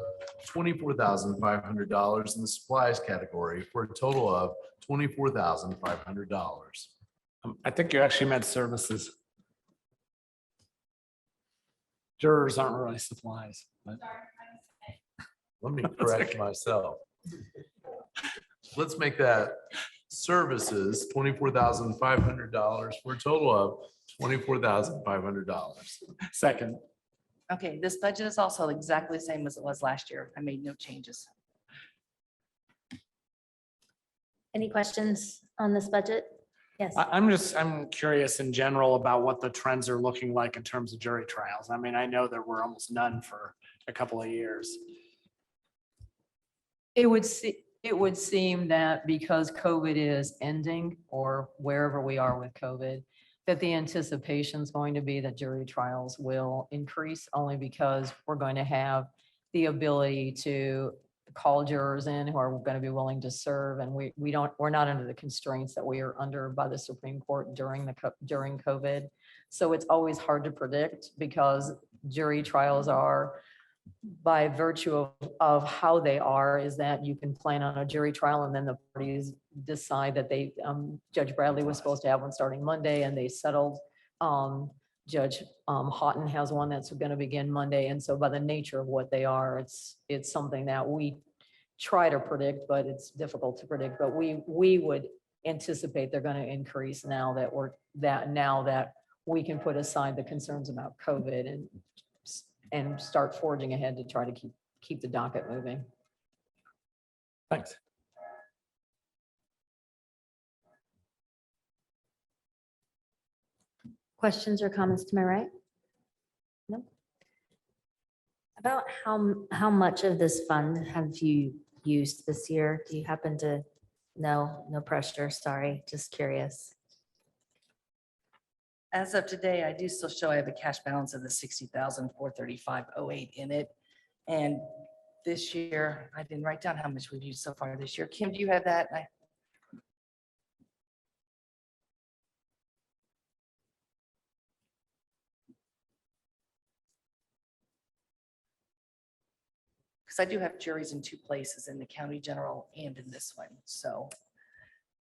$24,500 in the supplies category for a total of $24,500.
I think you actually meant services. Jurors aren't really supplies. but-
Let me correct myself. Let's make that services $24,500 for a total of $24,500.
Second.
Okay, this budget is also exactly the same as it was last year. I made no changes.
Any questions on this budget? Yes.
I'm curious in general about what the trends are looking like in terms of jury trials. I mean, I know there were almost none for a couple of years.
It would seem that because COVID is ending, or wherever we are with COVID, that the anticipation is going to be that jury trials will increase, only because we're going to have the ability to call jurors in who are going to be willing to serve, and we're not under the constraints that we are under by the Supreme Court during COVID. So it's always hard to predict, because jury trials are, by virtue of how they are, is that you can plan on a jury trial and then the parties decide that Judge Bradley was supposed to have one starting Monday and they settled. Judge Houghton has one that's going to begin Monday. And so by the nature of what they are, it's something that we try to predict, but it's difficult to predict. But we would anticipate they're going to increase now that we can put aside the concerns about COVID and start forging ahead to try to keep the docket moving.
Thanks.
Questions or comments to my right? No. About how much of this fund have you used this year? Do you happen to know? No pressure, sorry, just curious.
As of today, I do still show I have a cash balance of the $60,435.08 in it. And this year, I didn't write down how much we've used so far this year. Kim, do you have that? Because I do have juries in two places, in the county general and in this one. So,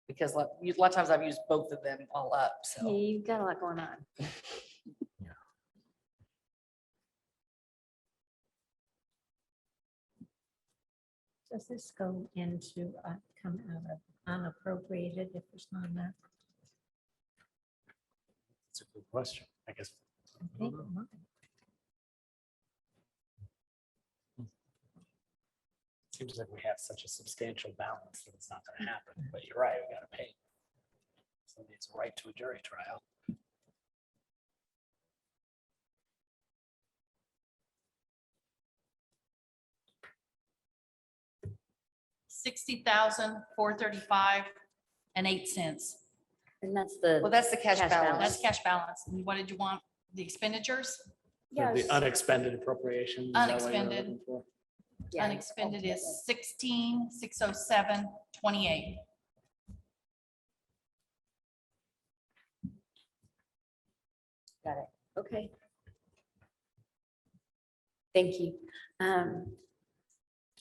because a lot of times I've used both of them all up, so.
Yeah, you've got a lot going on.
Does this go into, come out of unappropriated if there's not enough?
It's a good question, I guess.
I think it might.
Seems like we have such a substantial balance that it's not going to happen, but you're right, we got to pay. Somebody has a right to a jury trial.
$60,435.08.
And that's the.
Well, that's the cash balance.
That's cash balance. And what did you want? The expenditures?
For the unexpended appropriation. is that what you're
Unexpended.
looking for?
Yeah,
Unexpended is 16,607.28.
Got it. Okay. Thank you. Are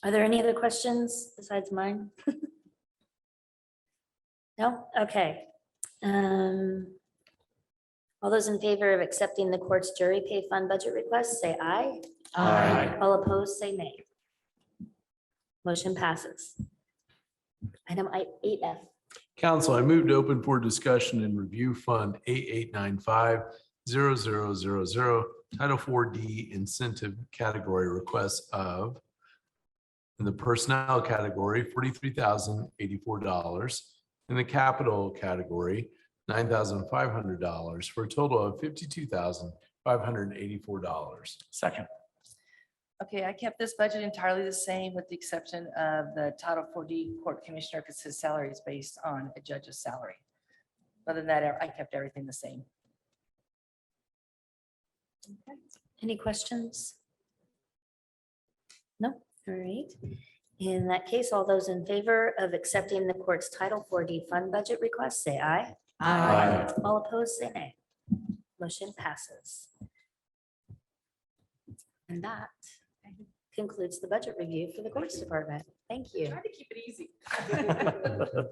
there any other questions besides mine? No? Okay. All those in favor of accepting the court's jury pay fund budget request, say aye.
Aye.
All opposed, say nay. Motion passes. Item 8F.
Council, I move to open for discussion and review Fund 8895-0000, Title 4D Incentive Category requests of, in the personnel category, $43,084. In the capital category, $9,500 for a total of $52,584.
Second.
Okay, I kept this budget entirely the same with the exception of the Title 4D Court Commissioner because his salary is based on a judge's salary. Other than that, I kept everything the same.
Any questions? No, all right. In that case, all those in favor of accepting the court's Title 4D fund budget request, say aye.
Aye.
All opposed, say nay. Motion passes. And that concludes the budget review for the courts department. Thank you.
Try to keep it easy.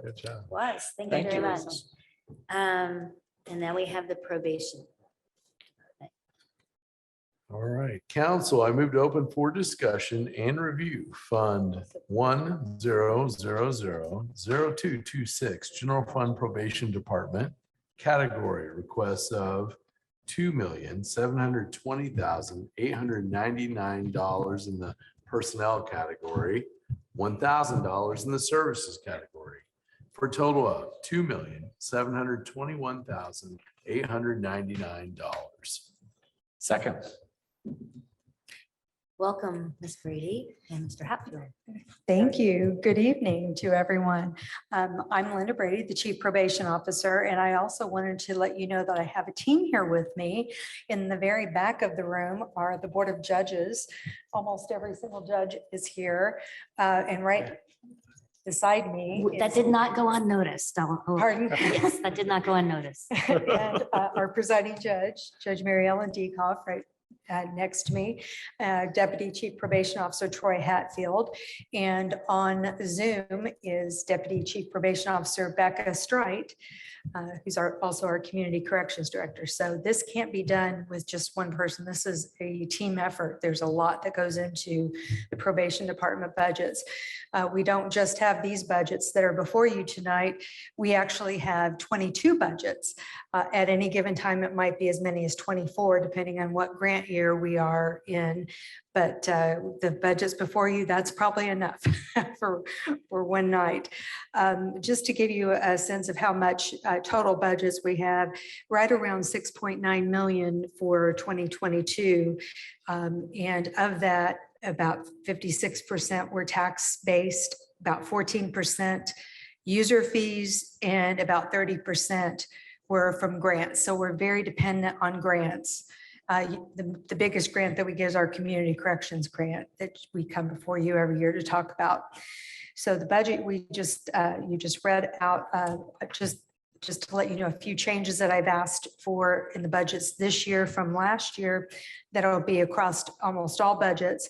Good job.
Was, thank you
Thank
very
you.
much. And now we have the probation.
All right, council, I move to open for discussion and review Fund 10000226, General Fund Probation Department, category requests of $2,720,899 in the personnel category, $1,000 in the services category, for a total of $2,721,899.
Second.
Welcome, Ms. Brady and Mr. Hatfield.
Thank you. Good evening to everyone. I'm Linda Brady, the Chief Probation Officer, and I also wanted to let you know that I have a team here with me. In the very back of the room are the Board of Judges. Almost every single judge is here. And right beside me.
That did not go unnoticed.
Pardon?
Yes, that did not go unnoticed.
And our presiding judge, Judge Mary Ellen Dekoff, right next to me, Deputy Chief Probation Officer Troy Hatfield, and on Zoom is Deputy Chief Probation Officer Becca Strite, who's also our Community Corrections Director. So this can't be done with just one person. This is a team effort. There's a lot that goes into the probation department budgets. We don't just have these budgets that are before you tonight. We actually have 22 budgets. At any given time, it might be as many as 24, depending on what grant year we are in. But the budgets before you, that's probably enough for one night. Just to give you a sense of how much total budgets we have, right around 6.9 million for 2022. And of that, about 56% were tax-based, about 14% user fees, and about 30% were from grants. So we're very dependent on grants. The biggest grant that we get is our community corrections grant that we come before you every year to talk about. So the budget we just, you just read out, just to let you know, a few changes that I've asked for in the budgets this year from last year that'll be across almost all budgets.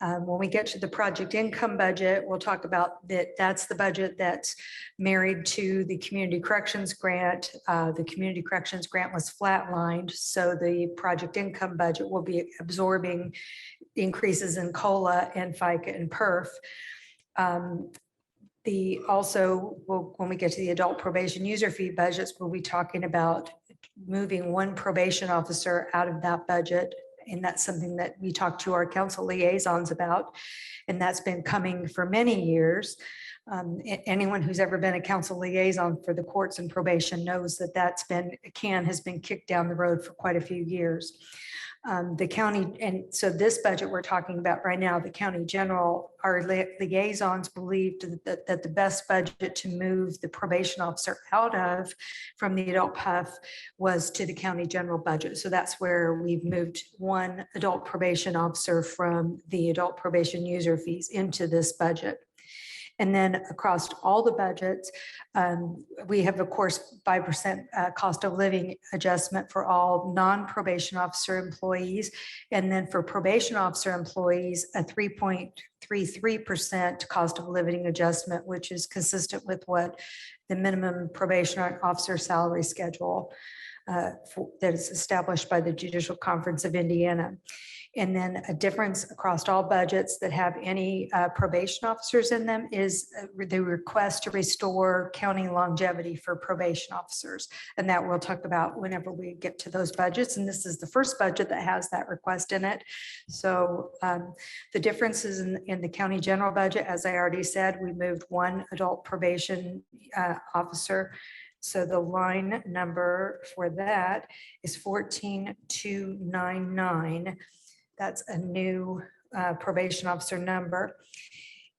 When we get to the project income budget, we'll talk about that. That's the budget that's married to the community corrections grant. The community corrections grant was flatlined, so the project income budget will be absorbing increases in COLA and FICA and PERF. When we get to the adult probation user fee budgets, we'll be talking about moving one probation officer out of that budget. And that's something that we talk to our council liaisons about. And that's been coming for many years. Anyone who's ever been a council liaison for the courts and probation knows that has been kicked down the road for quite a few years. The county, and so this budget we're talking about right now, the county general, our liaisons believed that the best budget to move the probation officer out of from the adult PUF was to the county general budget. So that's where we've moved one adult probation officer from the adult probation user fees into this budget. And then across all the budgets, we have, of course, 5% cost of living adjustment for all non-probation officer employees. And then for probation officer employees, a 3.33% cost of living adjustment, which is consistent with what the minimum probation officer salary schedule that is established by the Judicial Conference of Indiana. And then a difference across all budgets that have any probation officers in them is the request to restore county longevity for probation officers. And that we'll talk about whenever we get to those budgets. And this is the first budget that has that request in it. So the differences in the county general budget, as I already said, we moved one adult probation officer. So the line number for that is 14299. That's a new probation officer number.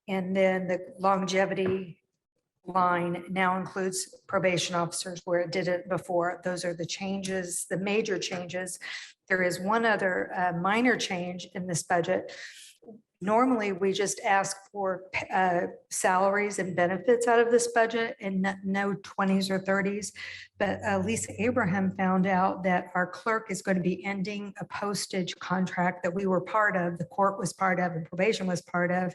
And then the longevity line now includes probation officers where it did it before. Those are the changes, the major changes. There is one other minor change in this budget. Normally, we just ask for salaries and benefits out of this budget and no 20s or 30s. But Lisa Abraham found out that our clerk is going to be ending a postage contract that we were part of, the court was part of, and probation was part of.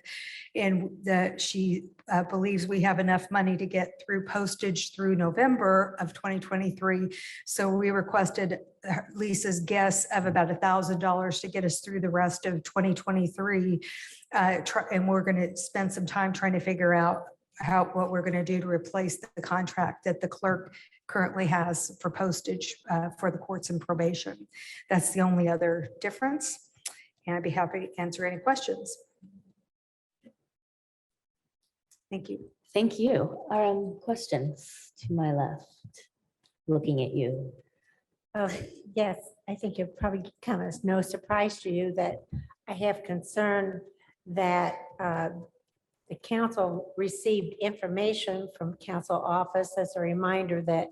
And that she believes we have enough money to get through postage through November of 2023. So we requested Lisa's guess of about $1,000 to get us through the rest of 2023. And we're going to spend some time trying to figure out what we're going to do to replace the contract that the clerk currently has for postage for the courts and probation. That's the only other difference. And I'd be happy to answer any questions. Thank you.
Thank you. Questions to my left, looking at you.
Yes, I think it probably come as no surprise to you that I have concern that the council received information from council office as a reminder that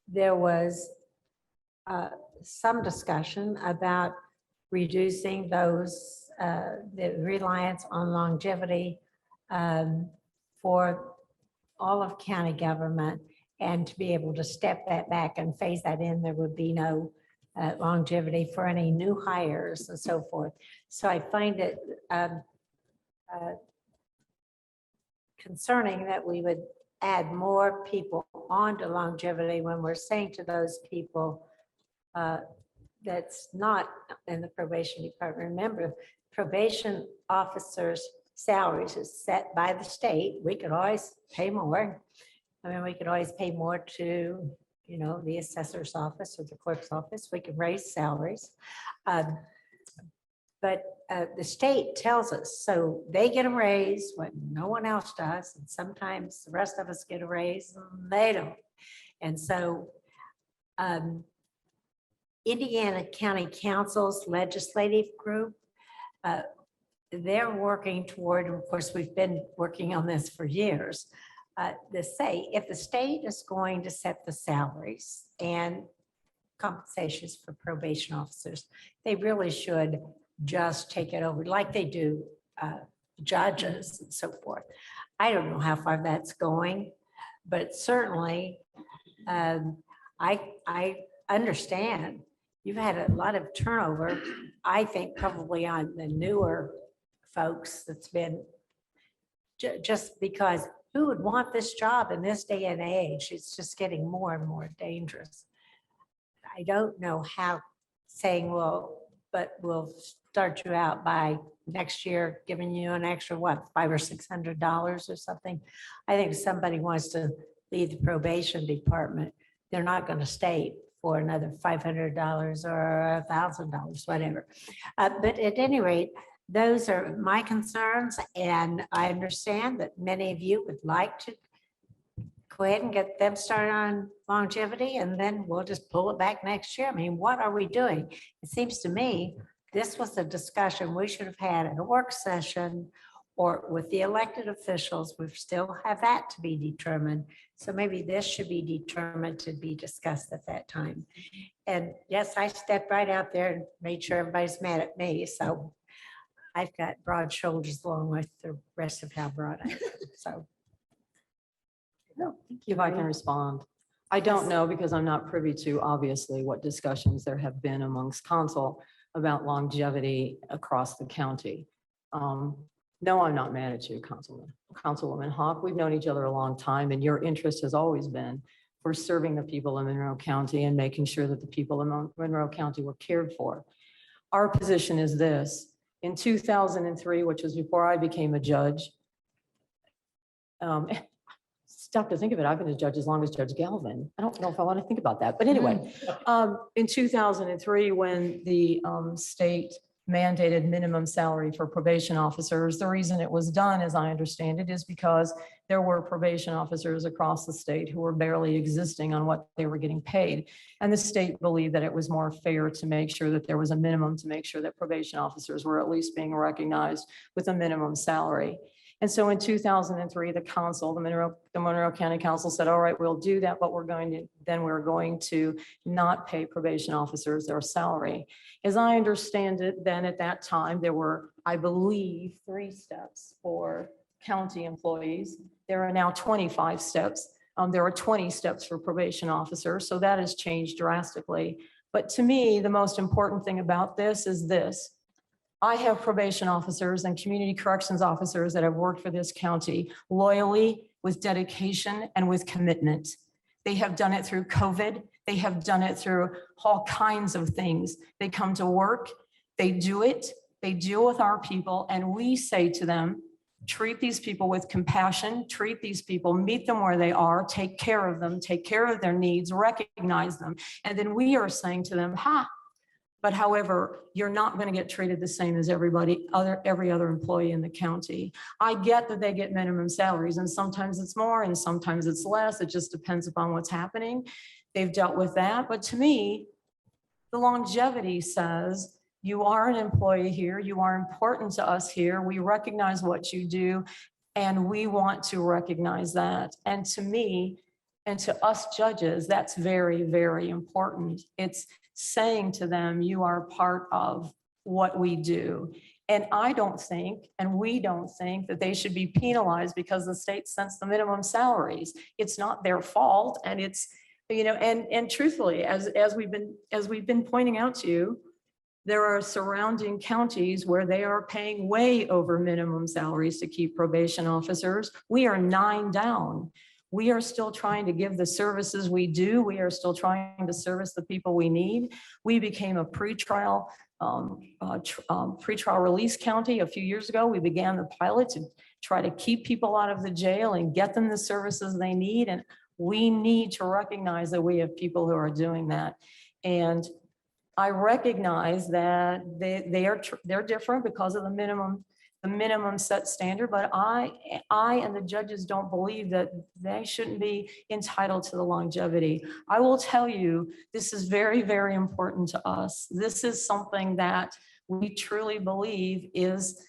there was some discussion about reducing those, the reliance on longevity for all of county government, and to be able to step that back and phase that in. There would be no longevity for any new hires and so forth. So I find it concerning that we would add more people onto longevity when we're saying to those people that's not in the probation department. Remember, probation officers' salaries is set by the state. We could always pay more. I mean, we could always pay more to, you know, the assessor's office or the clerk's office. We could raise salaries. But the state tells us, so they get a raise when no one else does. And sometimes the rest of us get a raise and they don't. And so Indiana County Council's legislative group, they're working toward, of course, we've been working on this for years, to say if the state is going to set the salaries and compensations for probation officers, they really should just take it over like they do judges and so forth. I don't know how far that's going, but certainly I understand you've had a lot of turnover. I think probably on the newer folks that's been just because who would want this job in this day and age? It's just getting more and more dangerous. I don't know how saying, well, but we'll start you out by next year, giving you an extra, what, $500 or $600 or something. I think if somebody wants to leave the probation department, they're not going to stay for another $500 or $1,000, whatever. But at any rate, those are my concerns, and I understand that many of you would like to go ahead and get them started on longevity, and then we'll just pull it back next year. I mean, what are we doing? It seems to me this was a discussion we should have had in a work session or with the elected officials. We still have that to be determined. So maybe this should be determined to be discussed at that time. And yes, I stepped right out there and made sure everybody's mad at me. So I've got broad shoulders along with the rest of how broad I am. So.
No, if I can respond. I don't know because I'm not privy to obviously what discussions there have been amongst council about longevity across the county. No, I'm not mad at you, Councilwoman Hawk. We've known each other a long time, and your interest has always been for serving the people in Monroe County and making sure that the people in Monroe County were cared for. Our position is this. In 2003, which was before I became a judge, stop to think of it, I've been a judge as long as Judge Galvin. I don't know if I want to think about that, but anyway, in 2003, when the state
mandated minimum salary for probation officers. The reason it was done, as I understand it, is because there were probation officers across the state who were barely existing on what they were getting paid. And the state believed that it was more fair to make sure that there was a minimum, to make sure that probation officers were at least being recognized with a minimum salary. And so in 2003, the council, the Monroe County Council said, all right, we'll do that, but we're going to not pay probation officers their salary. As I understand it, then at that time, there were, I believe, 3 steps for county employees. There are now 25 steps. There are 20 steps for probation officers. So that has changed drastically. But to me, the most important thing about this is this. I have probation officers and community corrections officers that have worked for this county loyally, with dedication, and with commitment. They have done it through COVID. They have done it through all kinds of things. They come to work, they do it, they deal with our people, and we say to them, treat these people with compassion, treat these people, meet them where they are, take care of them, take care of their needs, recognize them. And then we are saying to them, but however, you're not going to get treated the same as every other employee in the county. I get that they get minimum salaries, and sometimes it's more and sometimes it's less. It just depends upon what's happening. They've dealt with that. But to me, the longevity says you are an employee here. You are important to us here. We recognize what you do, and we want to recognize that. And to me, and to us judges, that's very, very important. It's saying to them, you are part of what we do. And I don't think, and we don't think, that they should be penalized because the state sets the minimum salaries. It's not their fault. And it's, and truthfully, as we've been pointing out to you, there are surrounding counties where they are paying way over minimum salaries to keep probation officers. We are 9 down. We are still trying to give the services we do. We are still trying to service the people we need. We became a pretrial release county a few years ago. We began the pilot to try to keep people out of the jail and get them the services they need. And we need to recognize that we have people who are doing that. And I recognize that they're different because of the minimum set standard, but I and the judges don't believe that they shouldn't be entitled to the longevity. I will tell you, this is very, very important to us. This is something that we truly believe is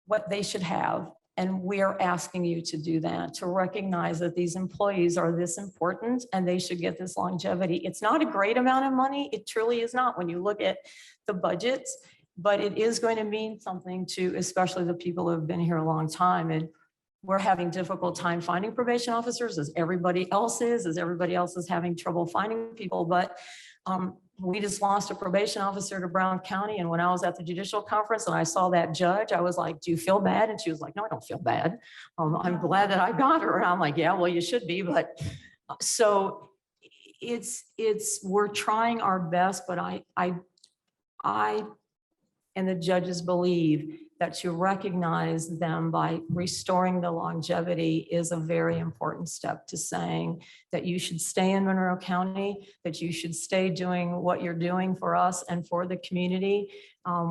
what they should have. And we are asking you to do that, to recognize that these employees are this important and they should get this longevity. It's not a great amount of money. It truly is not when you look at the budgets, but it is going to mean something to especially the people who have been here a long time. And we're having difficult time finding probation officers, as everybody else is, having trouble finding people. But we just lost a probation officer to Brown County. And when I was at the judicial conference and I saw that judge, I was like, do you feel bad? And she was like, no, I don't feel bad. I'm glad that I got her. And I'm like, yeah, well, you should be. But so we're trying our best, but I and the judges believe that to recognize them by restoring the longevity is a very important step to saying that you should stay in Monroe County, that you should stay doing what you're doing for us and for the community.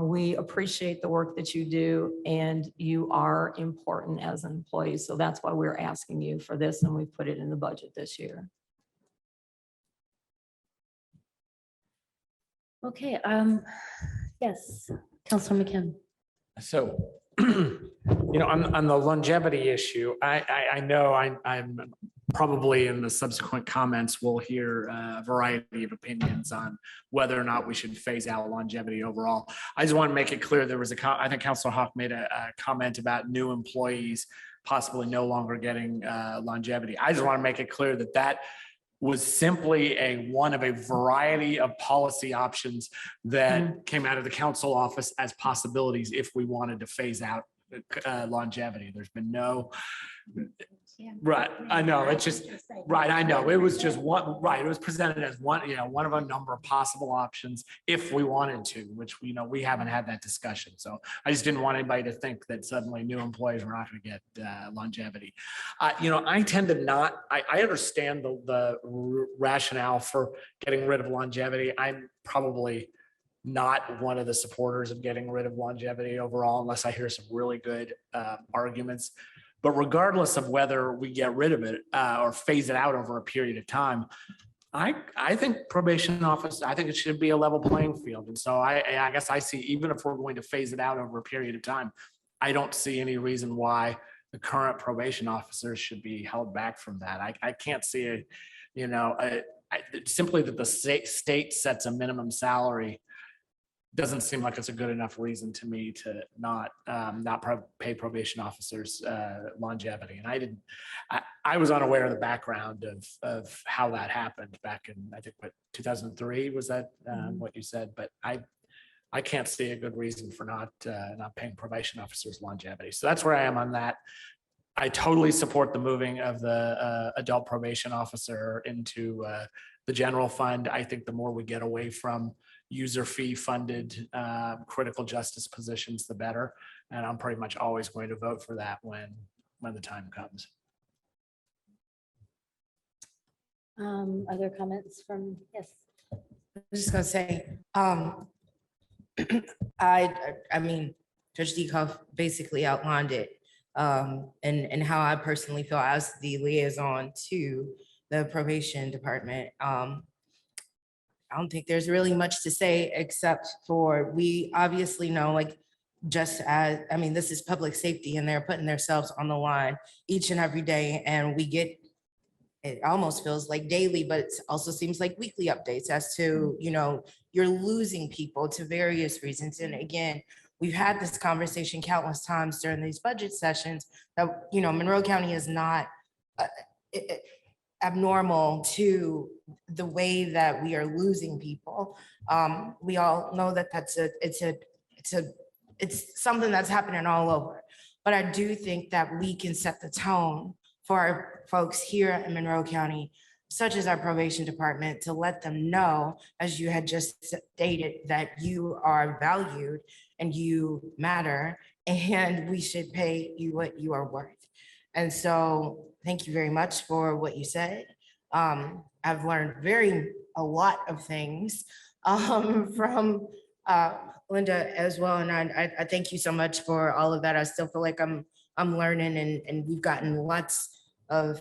We appreciate the work that you do, and you are important as an employee. So that's why we're asking you for this, and we put it in the budget this year.
Okay, yes, Councilor McKim.
So, on the longevity issue, I know I'm probably in the subsequent comments, we'll hear a variety of opinions on whether or not we should phase out longevity overall. I just want to make it clear, there was I think Councilor Hawk made a comment about new employees possibly no longer getting longevity. I just want to make it clear that that was simply one of a variety of policy options that came out of the council office as possibilities if we wanted to phase out longevity. There's been no, right, I know, it's just, right, I know, it was just one, right, it was presented as one, one of a number of possible options if we wanted to, which we haven't had that discussion. So I just didn't want anybody to think that suddenly new employees were not going to get longevity. I tend to not, I understand the rationale for getting rid of longevity. I'm probably not one of the supporters of getting rid of longevity overall, unless I hear some really good arguments. But regardless of whether we get rid of it or phase it out over a period of time, I think probation office, I think it should be a level playing field. And so I guess I see, even if we're going to phase it out over a period of time, I don't see any reason why the current probation officers should be held back from that. I can't see simply that the state sets a minimum salary doesn't seem like it's a good enough reason to me to not pay probation officers longevity. And I was unaware of the background of how that happened back in, I think, what, 2003, was that what you said? But I can't see a good reason for not paying probation officers longevity. So that's where I am on that. I totally support the moving of the adult probation officer into the general fund. I think the more we get away from user fee funded critical justice positions, the better. And I'm pretty much always going to vote for that when the time comes.
Other comments from, yes.
I was just gonna say, I mean, Judge Dekoff basically outlined it, and how I personally feel as the liaison to the probation department. I don't think there's really much to say, except for, we obviously know, like, just as, I mean, this is public safety and they're putting themselves on the line each and every day. And we get, it almost feels like daily, but it also seems like weekly updates as to, you're losing people to various reasons. And again, we've had this conversation countless times during these budget sessions that, Monroe County is not abnormal to the way that we are losing people. We all know that it's something that's happening all over. But I do think that we can set the tone for our folks here in Monroe County, such as our probation department, to let them know, as you had just stated, that you are valued and you matter, and we should pay you what you are worth. And so thank you very much for what you said. I've learned a lot of things from Linda as well. And I thank you so much for all of that. I still feel like I'm learning, and we've gotten lots of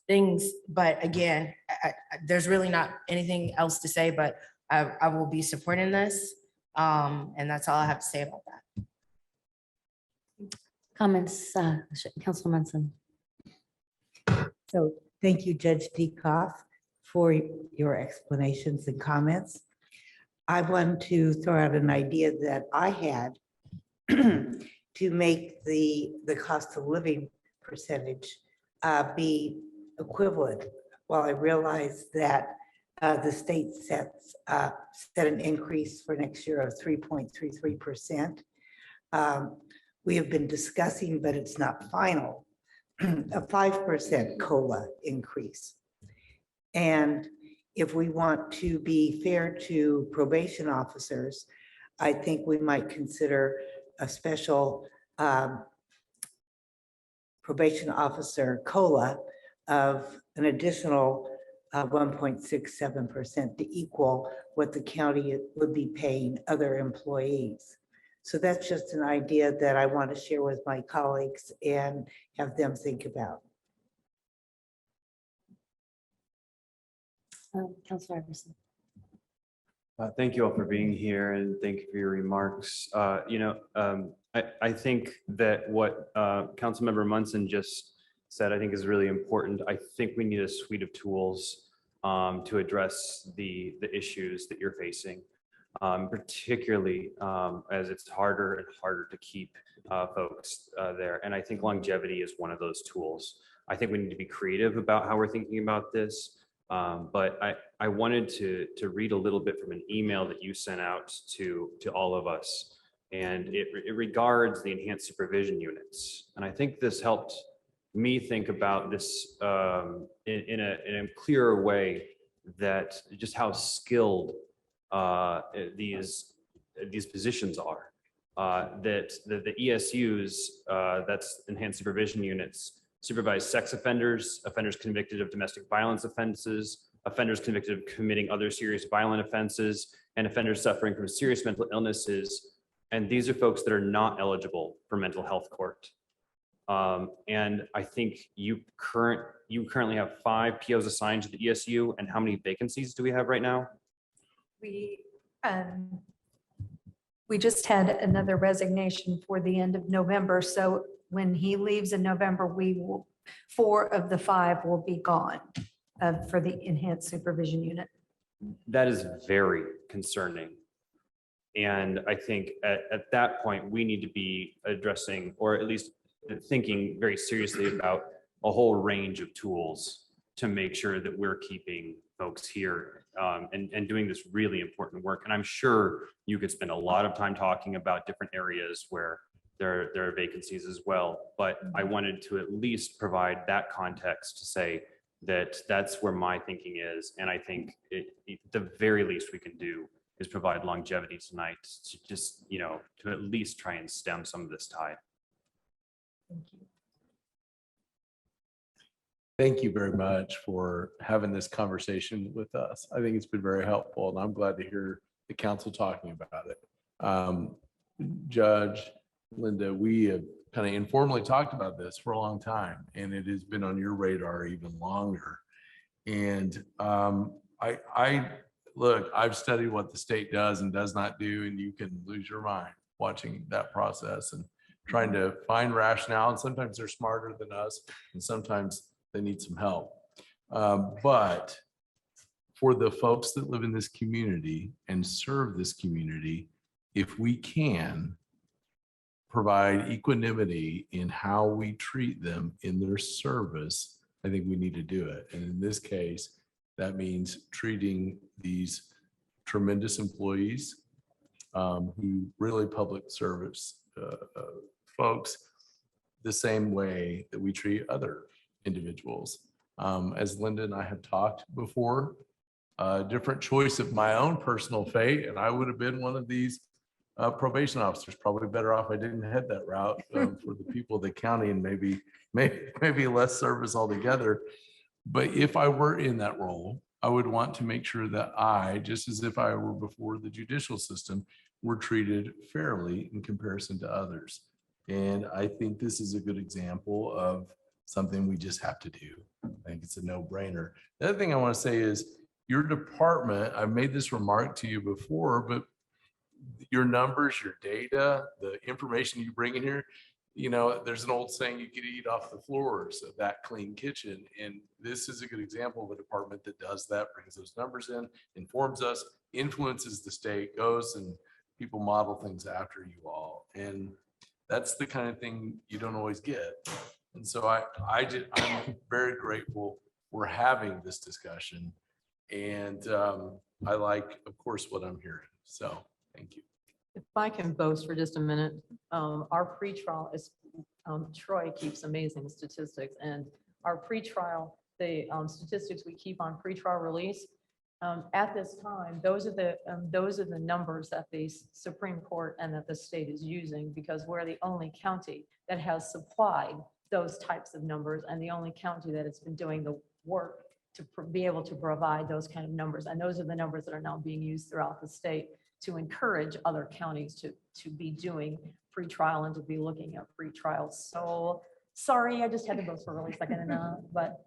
things. But again, there's really not anything else to say, but I will be supporting this. And that's all I have to say about that.
Comments, Councilor Munson.
So thank you, Judge Dekoff, for your explanations and comments. I want to throw out an idea that I had to make the cost of living percentage be equivalent. While I realize that the state set an increase for next year of 3.33%. We have been discussing, but it's not final, a 5% COLA increase. And if we want to be fair to probation officers, I think we might consider a special probation officer COLA of an additional 1.67% to equal what the county would be paying other employees. So that's just an idea that I want to share with my colleagues and have them think about.
Councilor Iverson.
Thank you all for being here, and thank you for your remarks. I think that what Councilmember Munson just said, I think is really important. I think we need a suite of tools to address the issues that you're facing, particularly as it's harder and harder to keep folks there. And I think longevity is one of those tools. I think we need to be creative about how we're thinking about this. But I wanted to read a little bit from an email that you sent out to all of us. And it regards the enhanced supervision units. And I think this helped me think about this in a clearer way, that just how skilled these positions are. That the ESUs, that's enhanced supervision units, supervise sex offenders, offenders convicted of domestic violence offenses, offenders convicted of committing other serious violent offenses, and offenders suffering from serious mental illnesses. And these are folks that are not eligible for mental health court. And I think you currently have 5 POs assigned to the ESU, and how many vacancies do we have right now?
We just had another resignation for the end of November. So when he leaves in November, 4 of the 5 will be gone for the enhanced supervision unit.
That is very concerning. And I think at that point, we need to be addressing, or at least thinking very seriously about a whole range of tools to make sure that we're keeping folks here and doing this really important work. And I'm sure you could spend a lot of time talking about different areas where there are vacancies as well. But I wanted to at least provide that context to say that that's where my thinking is. And I think the very least we can do is provide longevity tonight to just, to at least try and stem some of this tide.
Thank you.
Thank you very much for having this conversation with us. I think it's been very helpful, and I'm glad to hear the council talking about it. Judge Linda, we have kind of informally talked about this for a long time, and it has been on your radar even longer. And look, I've studied what the state does and does not do, and you can lose your mind watching that process and trying to find rationale. And sometimes they're smarter than us, and sometimes they need some help. But for the folks that live in this community and serve this community, if we can provide equanimity in how we treat them in their service, I think we need to do it. And in this case, that means treating these tremendous employees who really public service folks the same way that we treat other individuals. As Linda and I have talked before, different choice of my own personal fate, and I would have been one of these probation officers. Probably better off I didn't head that route for the people of the county, and maybe less service altogether. But if I were in that role, I would want to make sure that I, just as if I were before the judicial system, were treated fairly in comparison to others. And I think this is a good example of something we just have to do. I think it's a no-brainer. The other thing I want to say is your department, I've made this remark to you before, but your numbers, your data, the information you bring in here, there's an old saying, you could eat off the floors of that clean kitchen. And this is a good example of a department that does that, brings those numbers in, informs us, influences the state, goes and people model things after you all. And that's the kind of thing you don't always get. And so I'm very grateful we're having this discussion. And I like, of course, what I'm hearing. So thank you.
If I can boast for just a minute, our pretrial is, Troy keeps amazing statistics, and our pretrial, the statistics we keep on pretrial release, at this time, those are the numbers that the Supreme Court and that the state is using, because we're the only county that has supplied those types of numbers, and the only county that has been doing the work to be able to provide those kind of numbers. And those are the numbers that are now being used throughout the state to encourage other counties to be doing pretrial and to be looking at pretrials. So sorry, I just had to boast for a really second, but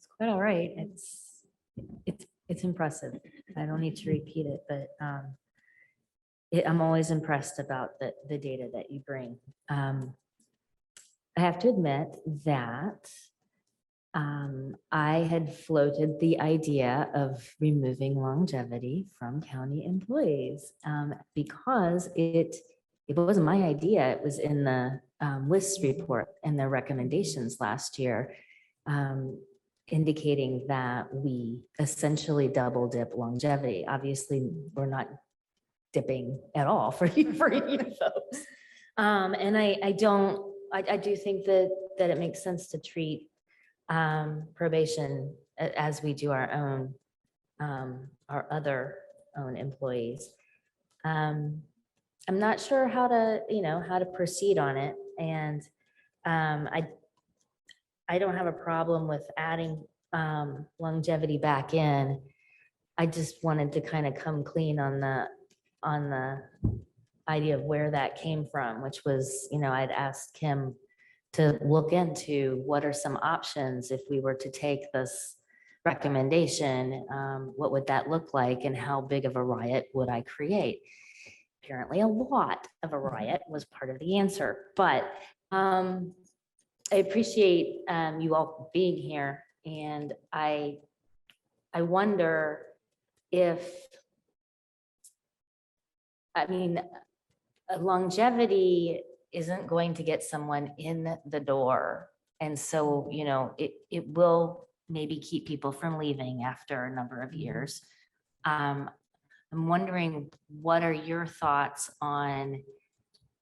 It's quite all right. It's impressive. I don't need to repeat it, but I'm always impressed about the data that you bring. I have to admit that I had floated the idea of removing longevity from county employees because it wasn't my idea. It was in the WIS report and the recommendations last year, indicating that we essentially double dip longevity. Obviously, we're not dipping at all for you folks. And I do think that it makes sense to treat probation as we do our other own employees. I'm not sure how to proceed on it, and I don't have a problem with adding longevity back in. I just wanted to kind of come clean on the idea of where that came from, which was, I'd asked Kim to look into what are some options if we were to take this recommendation, what would that look like and how big of a riot would I create? Apparently a lot of a riot was part of the answer, but I appreciate you all being here, and I wonder if, longevity isn't going to get someone in the door. And so, it will maybe keep people from leaving after a number of years. I'm wondering, what are your thoughts on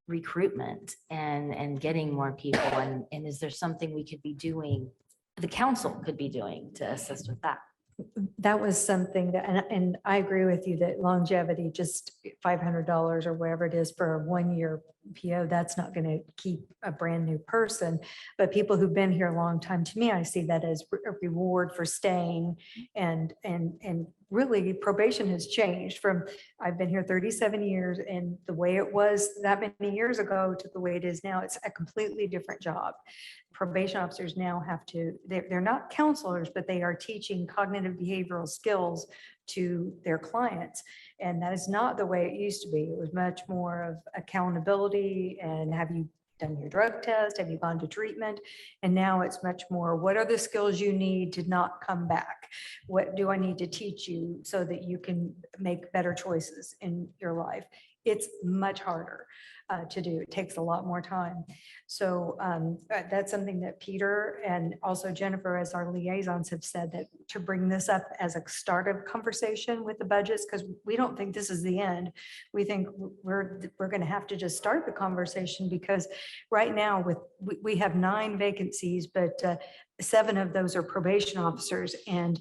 recruitment and getting more people? And is there something we could be doing, the council could be doing to assist with that?
That was something that, and I agree with you that longevity, just $500 or whatever it is for a 1-year PO, that's not going to keep a brand new person. But people who've been here a long time, to me, I see that as a reward for staying. And really probation has changed from, I've been here 37 years, and the way it was that many years ago to the way it is now, it's a completely different job. Probation officers now have to, they're not counselors, but they are teaching cognitive behavioral skills to their clients. And that is not the way it used to be. It was much more of accountability and have you done your drug test? Have you gone to treatment? And now it's much more, what are the skills you need to not come back? What do I need to teach you so that you can make better choices in your life? It's much harder to do. It takes a lot more time. So that's something that Peter and also Jennifer as our liaisons have said, that to bring this up as a start of conversation with the budgets, because we don't think this is the end. We think we're going to have to just start the conversation, because right now we have 9 vacancies, but 7 of those are probation officers. And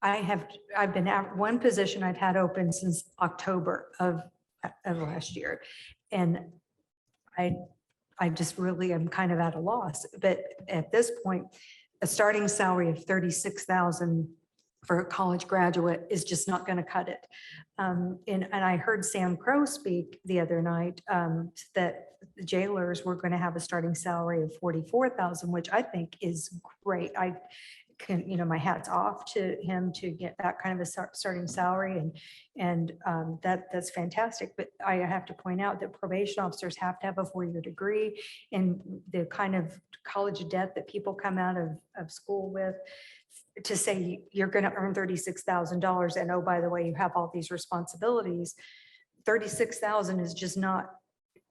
I've been at one position I've had open since October of last year. And I just really am kind of at a loss. But at this point, a starting salary of $36,000 for a college graduate is just not going to cut it. And I heard Sam Crow speak the other night that the jailers were going to have a starting salary of $44,000, which I think is great. I can, my hat's off to him to get that kind of a starting salary, and that's fantastic. But I have to point out that probation officers have to have a 4-year degree, and the kind of college debt that people come out of school with, to say you're going to earn $36,000 and oh, by the way, you have all these responsibilities. $36,000 is just not,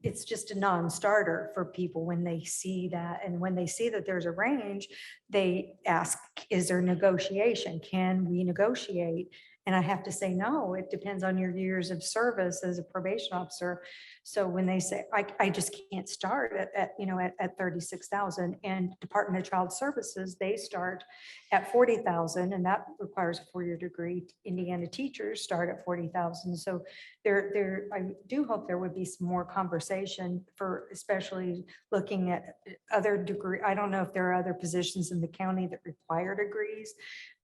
it's just a non-starter for people when they see that. And when they see that there's a range, they ask, is there negotiation? Can we negotiate? And I have to say, no, it depends on your years of service as a probation officer. So when they say, I just can't start at 36,000, and Department of Child Services, they start at 40,000, and that requires a 4-year degree. Indiana teachers start at 40,000. So I do hope there would be some more conversation for, especially looking at other degree. I don't know if there are other positions in the county that require degrees,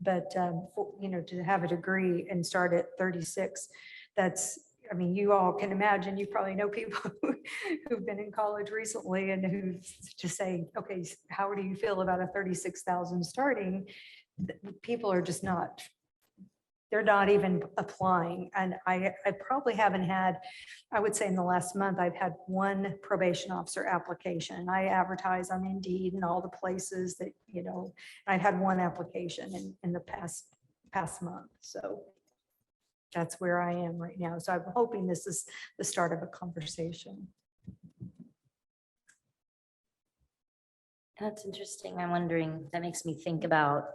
but to have a degree and start at 36, you all can imagine, you probably know people who've been in college recently and who to say, okay, how do you feel about a 36,000 starting? People are just not, they're not even applying. And I probably haven't had, I would say in the last month, I've had 1 probation officer application. I advertise on Indeed and all the places that, I've had 1 application in the past month. So that's where I am right now. So I'm hoping this is the start of a conversation.
That's interesting. I'm wondering, that makes me think about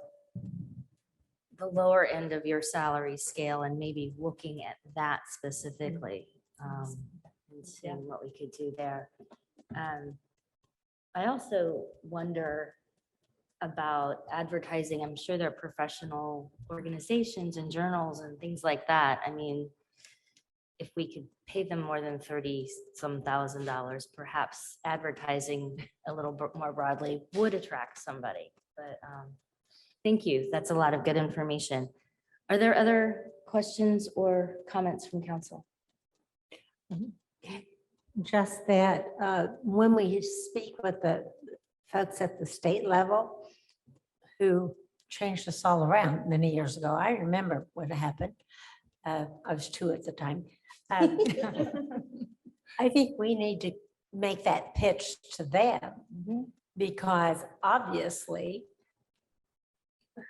the lower end of your salary scale and maybe looking at that specifically and seeing what we could do there. I also wonder about advertising. I'm sure there are professional organizations and journals and things like that. If we could pay them more than $30-some thousand, perhaps advertising a little bit more broadly would attract somebody. But Thank you. That's a lot of good information. Are there other questions or comments from council?
Just that when we speak with the folks at the state level who changed us all around many years ago, I remember what happened. I was 2 at the time. I think we need to make that pitch to them because obviously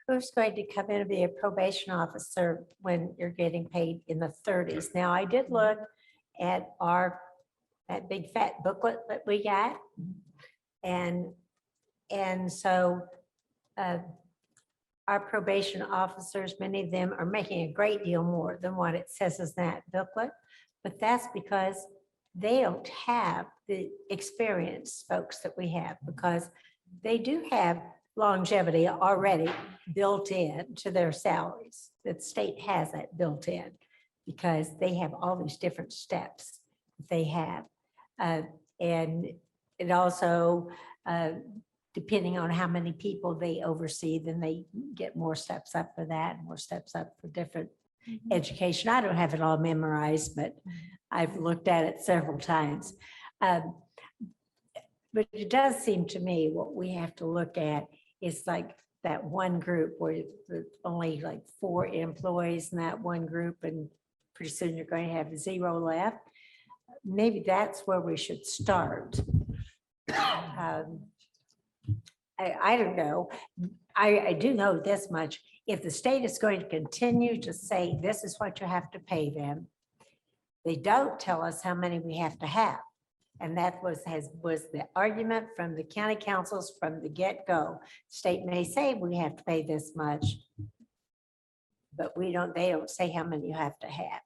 who's going to come in and be a probation officer when you're getting paid in the 30s? Now, I did look at that big fat booklet that we got. And so our probation officers, many of them are making a great deal more than what it says in that booklet. But that's because they don't have the experienced folks that we have, because they do have longevity already built in to their salaries. The state has that built in because they have all these different steps that they have. And it also, depending on how many people they oversee, then they get more steps up for that, more steps up for different education. I don't have it all memorized, but I've looked at it several times. But it does seem to me what we have to look at is like that one group where there's only like 4 employees in that one group, and pretty soon you're going to have 0 left. Maybe that's where we should start. I don't know. I do know this much. If the state is going to continue to say, this is what you have to pay them, they don't tell us how many we have to have. And that was the argument from the county councils from the get-go. State may say we have to pay this much, but they don't say how many you have to have.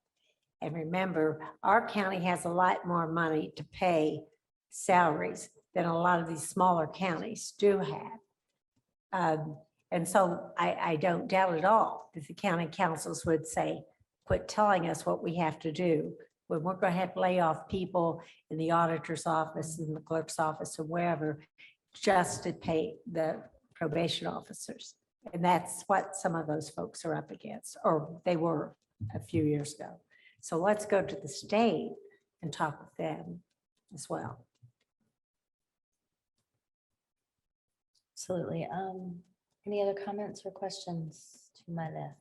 And remember, our county has a lot more money to pay salaries than a lot of these smaller counties do have. And so I don't doubt at all that the county councils would say, quit telling us what we have to do, when we're going to have to lay off people in the auditor's office, in the clerk's office, or wherever, just to pay the probation officers. And that's what some of those folks are up against, or they were a few years ago. So let's go to the state and talk with them as well.
Absolutely. Any other comments or questions to my left?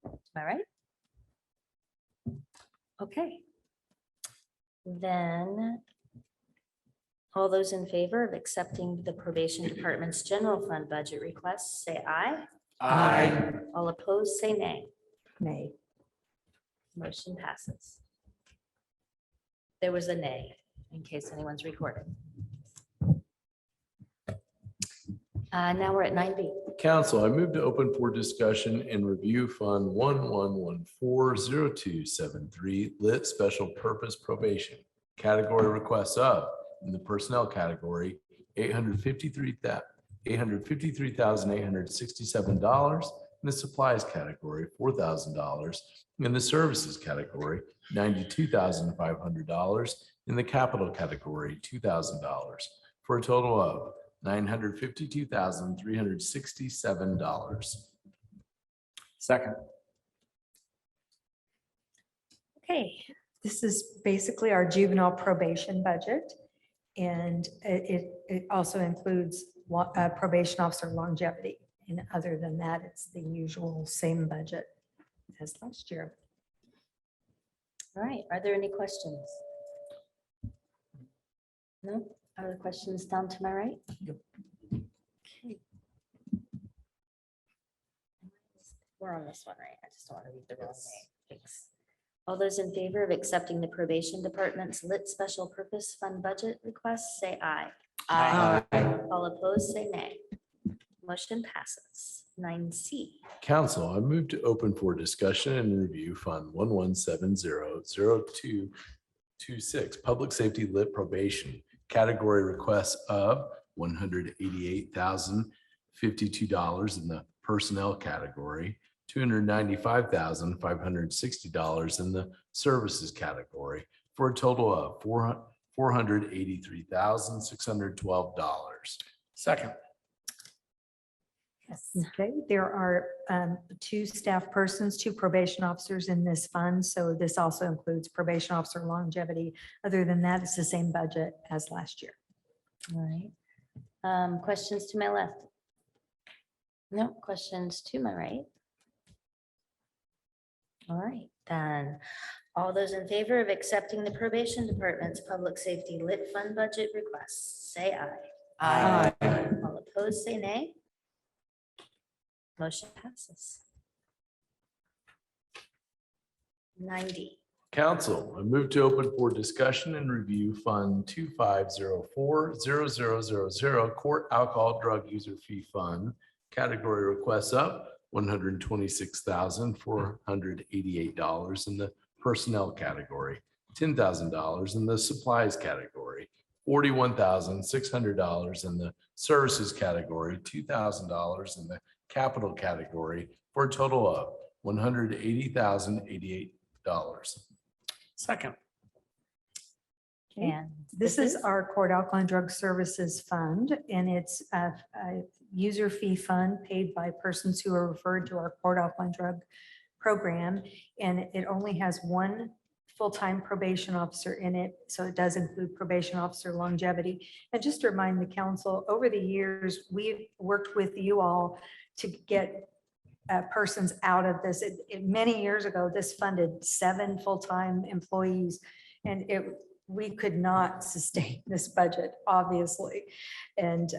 To my right? Okay. Then all those in favor of accepting the probation department's general fund budget requests, say aye.
Aye.
All opposed, say nay.
Nay.
Motion passes. There was a nay, in case anyone's recording. Now we're at 9B.
Council, I move to open for discussion and review Fund 11140273 Lit Special Purpose Probation. Category requests of, in the personnel category, $853,867. In the supplies category, $4,000. In the services category, $92,500. In the capital category, $2,000, for a total of $952,367.
Second.
Okay, this is basically our juvenile probation budget. And it also includes probation officer longevity. And other than that, it's the usual same budget as last year.
All right, are there any questions? No? Other questions down to my right? Okay. We're on this one, right? I just don't want to read the wrong way. Thanks. All those in favor of accepting the probation department's lit special purpose fund budget requests, say aye.
Aye.
All opposed, say nay. Motion passes. 9C.
Council, I move to open for discussion and review Fund 11700226 Public Safety Lit Probation. Category requests of $188,052 in the personnel category, $295,560 in the services category, for a total of $483,612.
Second.
Okay, there are 2 staff persons, 2 probation officers in this fund, so this also includes probation officer longevity. Other than that, it's the same budget as last year.
All right. Questions to my left? No questions to my right. All right, then. All those in favor of accepting the probation department's public safety lit fund budget requests, say aye. All opposed, say nay. Motion passes. 90.
Council, I move to open for discussion and review Fund 2504-0000 Court Alcohol Drug User Fee Fund. Category requests up $126,488 in the personnel category, $10,000 in the supplies category, $41,600 in the services category, $2,000 in the capital category, for a total of $180,088.
Second.
And this is our Court Alkaline Drug Services Fund, and it's a user fee fund paid by persons who are referred to our Court Alkaline Drug Program. And it only has 1 full-time probation officer in it, so it does include probation officer longevity. And just to remind the council, over the years, we've worked with you all to get persons out of this. Many years ago, this funded 7 full-time employees, and we could not sustain this budget, obviously, and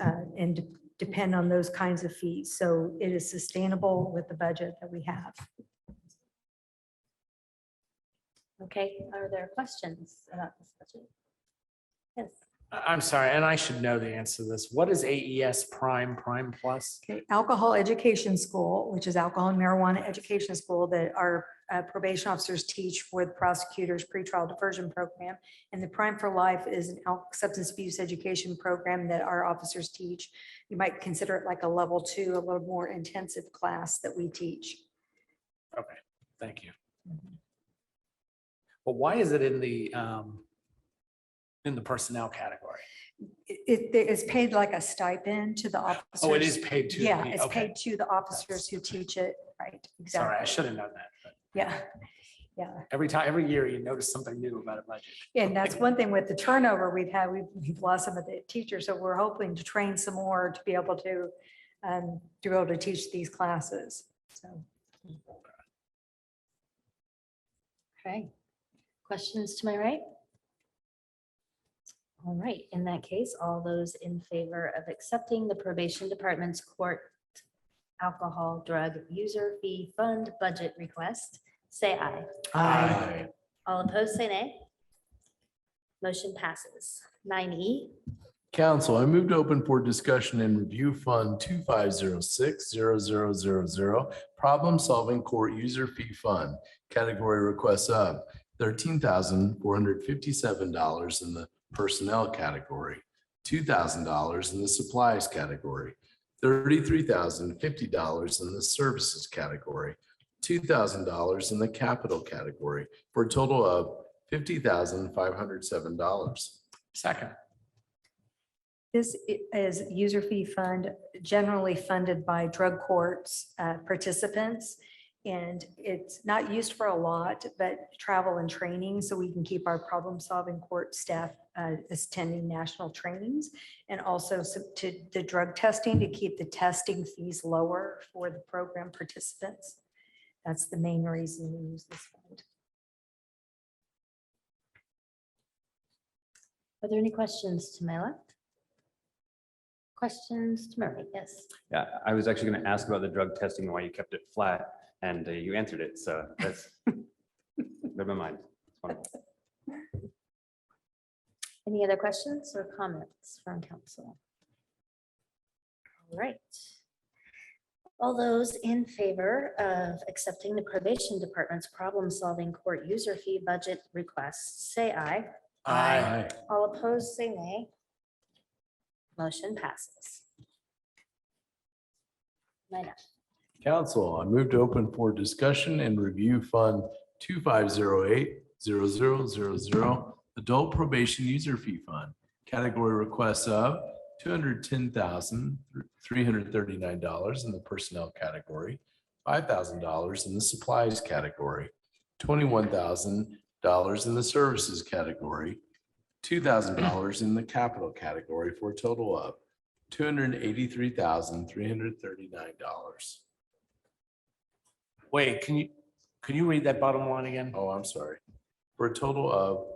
depend on those kinds of fees. So it is sustainable with the budget that we have.
Okay, are there questions about this budget? Yes.
I'm sorry, and I should know the answer to this. What is AES Prime Plus?
Okay, Alcohol Education School, which is Alcohol and Marijuana Education School that our probation officers teach for the prosecutor's pretrial diversion program. And the Prime for Life is an substance abuse education program that our officers teach. You might consider it like a level 2, a little more intensive class that we teach.
Okay, thank you. But why is it in the personnel category?
It's paid like a stipend to the officers.
Oh, it is paid to.
Yeah, it's paid to the officers who teach it, right? Exactly.
Sorry, I should have known that. But
Yeah, yeah.
every year you notice something new about a budget.
And that's one thing with the turnover we've had, we've lost some of the teachers, so we're hoping to train some more to be able to teach these classes, so.
Okay. Questions to my right? All right, in that case, all those in favor of accepting the probation department's court alcohol drug user fee fund budget request, say aye.
Aye.
All opposed, say nay. Motion passes. 9E.
Council, I move to open for discussion and review Fund 2506-0000 Problem Solving Court User Fee Fund. Category requests up $13,457 in the personnel category, $2,000 in the supplies category, $33,050 in the services category, $2,000 in the capital category, for a total of $50,507.
Second.
This is user fee fund generally funded by drug courts participants. And it's not used for a lot, but travel and training, so we can keep our problem-solving court staff attending national trainings, and also to the drug testing to keep the testing fees lower for the program participants. That's the main reason we use this fund.
Are there any questions to my left? Questions to my right? Yes.
Yeah, I was actually going to ask about the drug testing and why you kept it flat, and you answered it. So that's never mind. It's wonderful.
Any other questions or comments from council? All right. All those in favor of accepting the probation department's problem-solving court user fee budget requests, say aye.
Aye.
All opposed, say nay. Motion passes. 9F.
Council, I move to open for discussion and review Fund 2508-0000 Adult Probation User Fee Fund. Category requests of $210,339 in the personnel category, $5,000 in the supplies category, $21,000 in the services category, $2,000 in the capital category, for a total of $283,339.
Wait, can you read that bottom line again?
Oh, I'm sorry. For a total of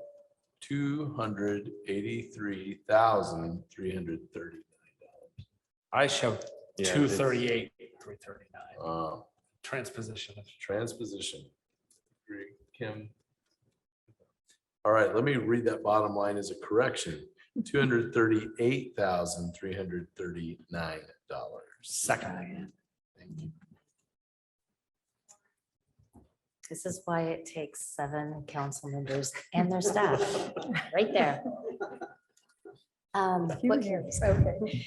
$283,339.
I show
Yeah,
238, 339. Transposition.
Transposition. Agree, Kim. All right, let me read that bottom line as a correction. $238,339.
Second.
Thank you.
This is why it takes 7 council members and their staff, right there. What can-
Okay.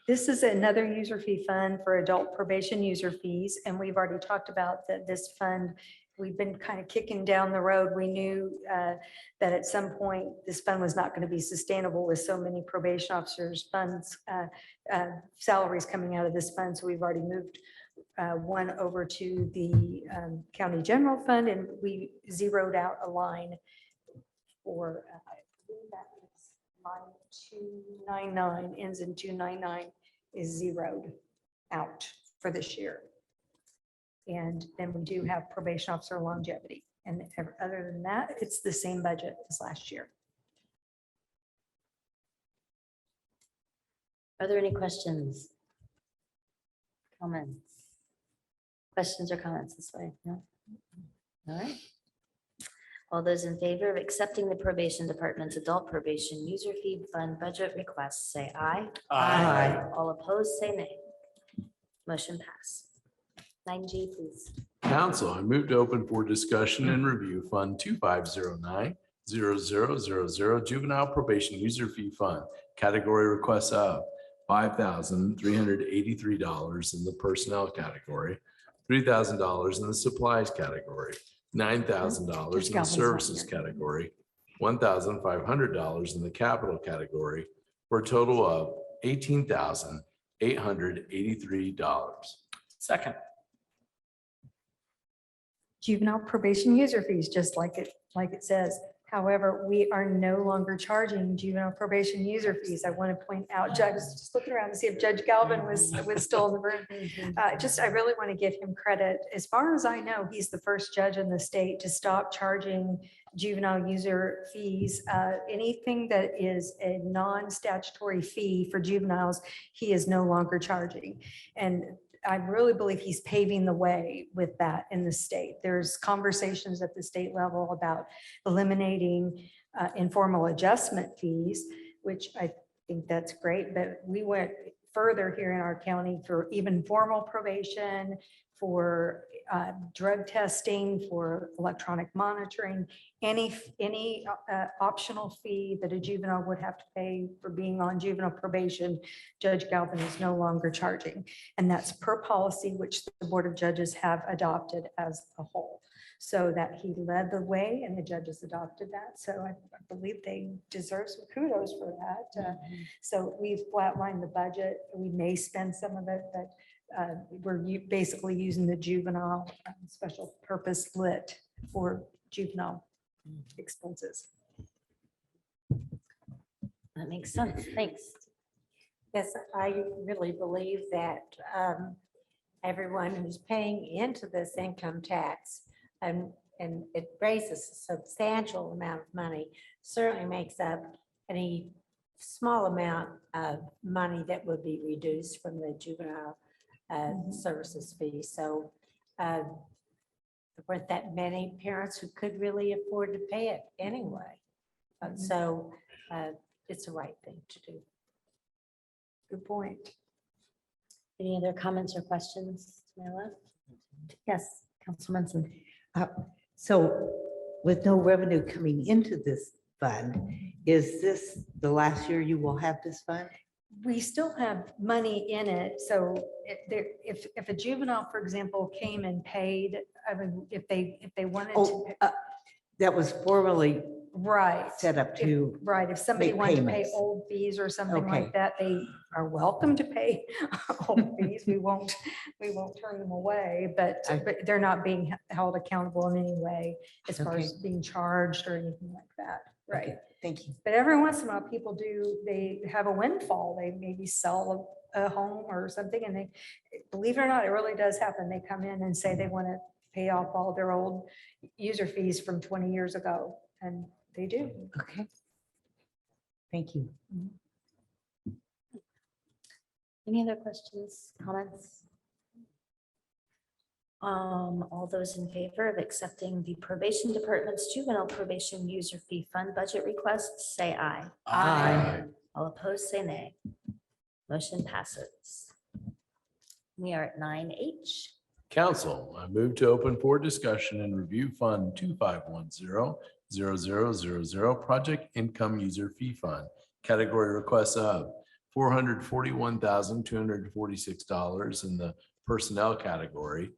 This is another user fee fund for adult probation user fees, and we've already talked about that this fund, we've been kind of kicking down the road. We knew that at some point, this fund was not going to be sustainable with so many probation officers' funds, salaries coming out of this fund, so we've already moved one over to the county general fund, and we zeroed out a line for I believe that is line 299, ends in 299, is zeroed out for this year. And then we do have probation officer longevity, and other than that, it's the same budget as last year.
Are there any questions? Comments? Questions or comments this way? No? All right. All those in favor of accepting the probation department's adult probation user fee fund budget request, say aye.
Aye.
All opposed, say nay. Motion pass. 9G, please.
Council, I move to open for discussion and review Fund 2509-0000 Juvenile Probation User Fee Fund. Category requests of $5,383 in the personnel category, $3,000 in the supplies category, $9,000 in the services category, $1,500 in the capital category, for a total of $18,883.
Second.
Juvenile probation user fees, just like it says. However, we are no longer charging juvenile probation user fees. I want to point out, I was just looking around to see if Judge Galvin was still in the room. I really want to give him credit. As far as I know, he's the first judge in the state to stop charging juvenile user fees. Anything that is a non-statutory fee for juveniles, he is no longer charging. And I really believe he's paving the way with that in the state. There's conversations at the state level about eliminating informal adjustment fees, which I think that's great, but we went further here in our county for even formal probation, for drug testing, for electronic monitoring, any optional fee that a juvenile would have to pay for being on juvenile probation, Judge Galvin is no longer charging. And that's per policy, which the Board of Judges have adopted as a whole. So that he led the way and the judges adopted that. So I believe they deserve some kudos for that. So we've flatlined the budget. We may spend some of it, but we're basically using the juvenile special purpose lit for juvenile expenses.
That makes sense. Thanks.
Yes, I really believe that everyone who's paying into this income tax and it raises a substantial amount of money, certainly makes up any small amount of money that would be reduced from the juvenile services fee. So there weren't that many parents who could really afford to pay it anyway. So it's the right thing to do.
Good point.
Any other comments or questions to my left? Yes, Councilman Munson.
So with no revenue coming into this fund, is this the last year you will have this fund?
We still have money in it. So if a juvenile, for example, came and paid, I mean, if they wanted to.
That was formerly
Right.
set up to,
Right, if somebody
make
wanted to pay
payments.
old fees or something
Okay.
like that, they are welcome to pay old fees. We won't turn them away, but they're not being held accountable in any way as far
Okay.
as being charged or anything like that. Right.
Okay, thank you.
But every once in a while, people they have a windfall. They maybe sell a home or something, and they, believe it or not, it really does happen. They come in and say they want to pay off all their old user fees from 20 years ago, and they do.
Okay. Thank you.
Any other questions, comments? All those in favor of accepting the probation department's juvenile probation user fee fund budget requests, say aye.
Aye.
All opposed, say nay. Motion passes. We are at 9H.
Council, I move to open for discussion and review Fund 2510-0000 Project Income User Fee Fund. Category requests of $441,246 in the personnel category,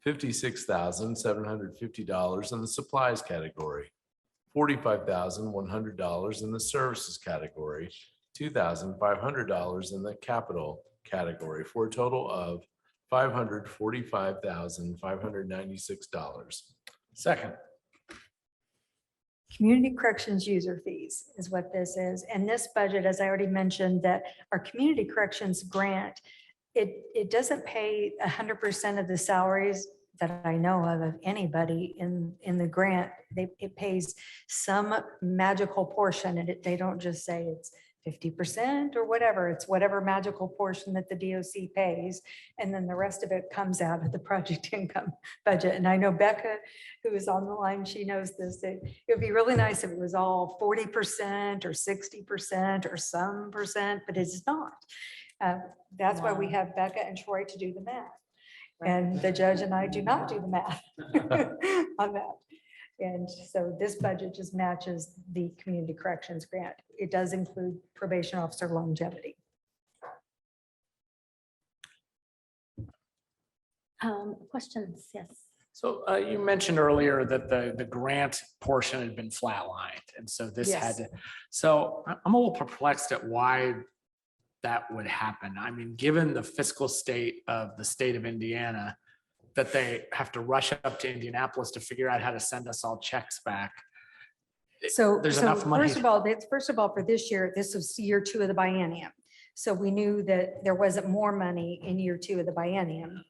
$56,750 in the supplies category, $45,100 in the services category, $2,500 in the capital category, for a total of $545,596.
Second.
Community corrections user fees is what this is. And this budget, as I already mentioned, that our community corrections grant, it doesn't pay 100% of the salaries that I know of anybody in the grant. It pays some magical portion, and they don't just say it's 50% or whatever. It's whatever magical portion that the DOC pays. And then the rest of it comes out of the project income budget. And I know Becca, who is on the line, she knows this. It would be really nice if it was all 40% or 60% or some percent, but it's not. That's why we have Becca and Troy to do the math. And the judge and I do not do the math on that. And so this budget just matches the community corrections grant. It does include probation officer longevity.
Questions? Yes.
So you mentioned earlier that the grant portion had been flatlined. And so this had
Yes.
to, so I'm a little perplexed at why that would happen. I mean, given the fiscal state of the state of Indiana, that they have to rush up to Indianapolis to figure out how to send us all checks back.
So,
There's enough money.
First of all, for this year, this was year 2 of the biennium. So we knew that there wasn't more money in year 2 of the biennium.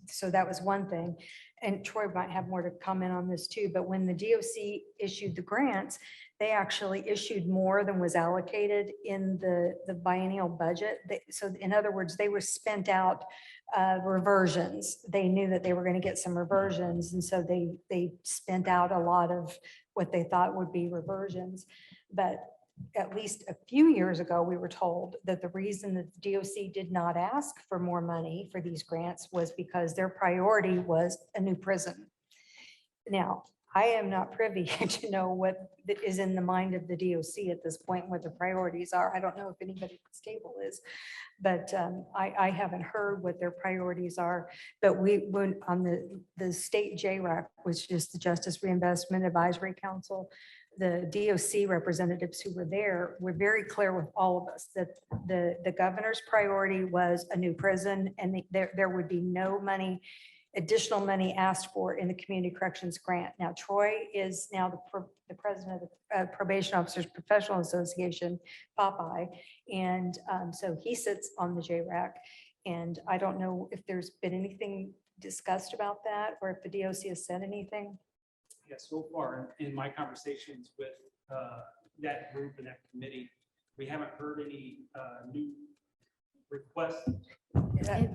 So that was one thing. And Troy might have more to comment on this too, but when the DOC issued the grants, they actually issued more than was allocated in the biennial budget. So in other words, they were spent out reversions. They knew that they were going to get some reversions. And so they spent out a lot of what they thought would be reversions. But at least a few years ago, we were told that the reason that the DOC did not ask for more money for these grants was because their priority was a new prison. Now, I am not privy to know what is in the mind of the DOC at this point, what the priorities are. I don't know if anybody at this table is, but I haven't heard what their priorities are. But we went on the state JRAC, which is the Justice Reinvestment Advisory Council. The DOC representatives who were there were very clear with all of us that the governor's priority was a new prison, and there would be no money, additional money asked for in the Community Corrections Grant. Now, Troy is now the president of the Probation Officers Professional Association, Popeye, and so he sits on the JRAC. And I don't know if there's been anything discussed about that, or if the DOC has said anything.
Yeah, so far in my conversations with that group and that committee, we haven't heard any new requests.
Sorry.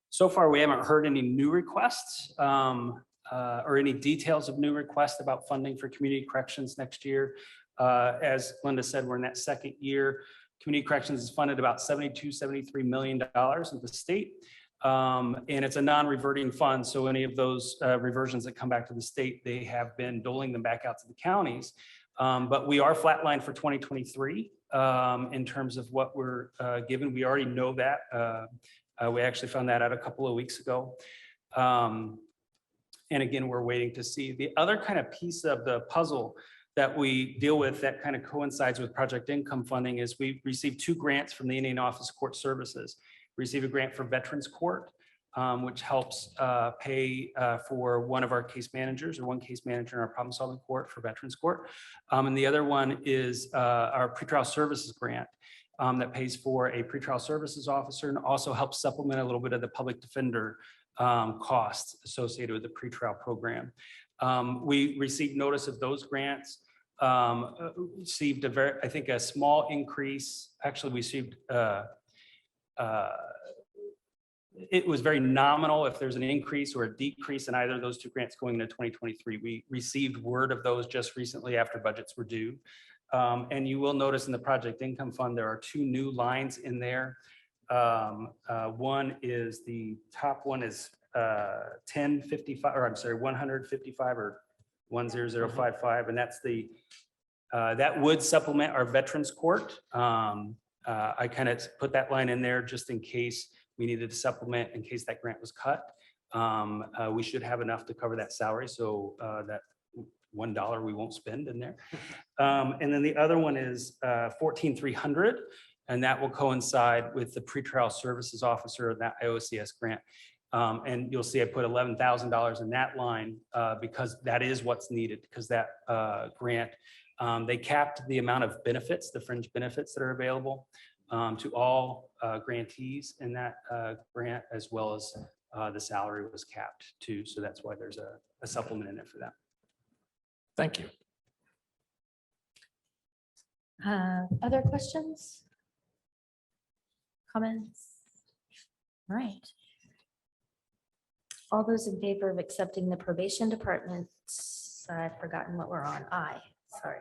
So far, we haven't heard any new requests or any details of new requests about funding for community corrections next year. As Linda said, we're in that second year. Community corrections is funded about $73 million in the state. And it's a non-reverting fund. So any of those reversions that come back to the state, they have been doling them back out to the counties. But we are flatlined for 2023 in terms of what we're given. We already know that. We actually found that out a couple of weeks ago. And again, we're waiting to see. The other kind of piece of the puzzle that we deal with that kind of coincides with project income funding is we received 2 grants from the Indian Office of Court Services. We received a grant for Veterans Court, which helps pay for one of our case managers or one case manager in our problem solving court for Veterans Court. And the other one is our pretrial services grant that pays for a pretrial services officer and also helps supplement a little bit of the public defender costs associated with the pretrial program. We received notice of those grants, received I think a small increase. Actually, we received, it was very nominal if there's an increase or a decrease in either of those 2 grants going into 2023. We received word of those just recently after budgets were due. And you will notice in the project income fund, there are 2 new lines in there. One is the top one is 1055, or I'm sorry, 155 or 10055, and that's the that would supplement our Veterans Court. I kind of put that line in there just in case we needed to supplement in case that grant was cut. We should have enough to cover that salary, so that $1 we won't spend in there. And then the other one is 14,300. And that will coincide with the pretrial services officer, that IOCS grant. And you'll see I put $11,000 in that line because that is what's needed, because that grant, they capped the amount of benefits, the fringe benefits that are available to all grantees in that grant, as well as the salary was capped too. So that's why there's a supplement in it for that.
Thank you.
Other questions? Comments? All right. All those in favor of accepting the probation department's, I've forgotten what we're on. Sorry.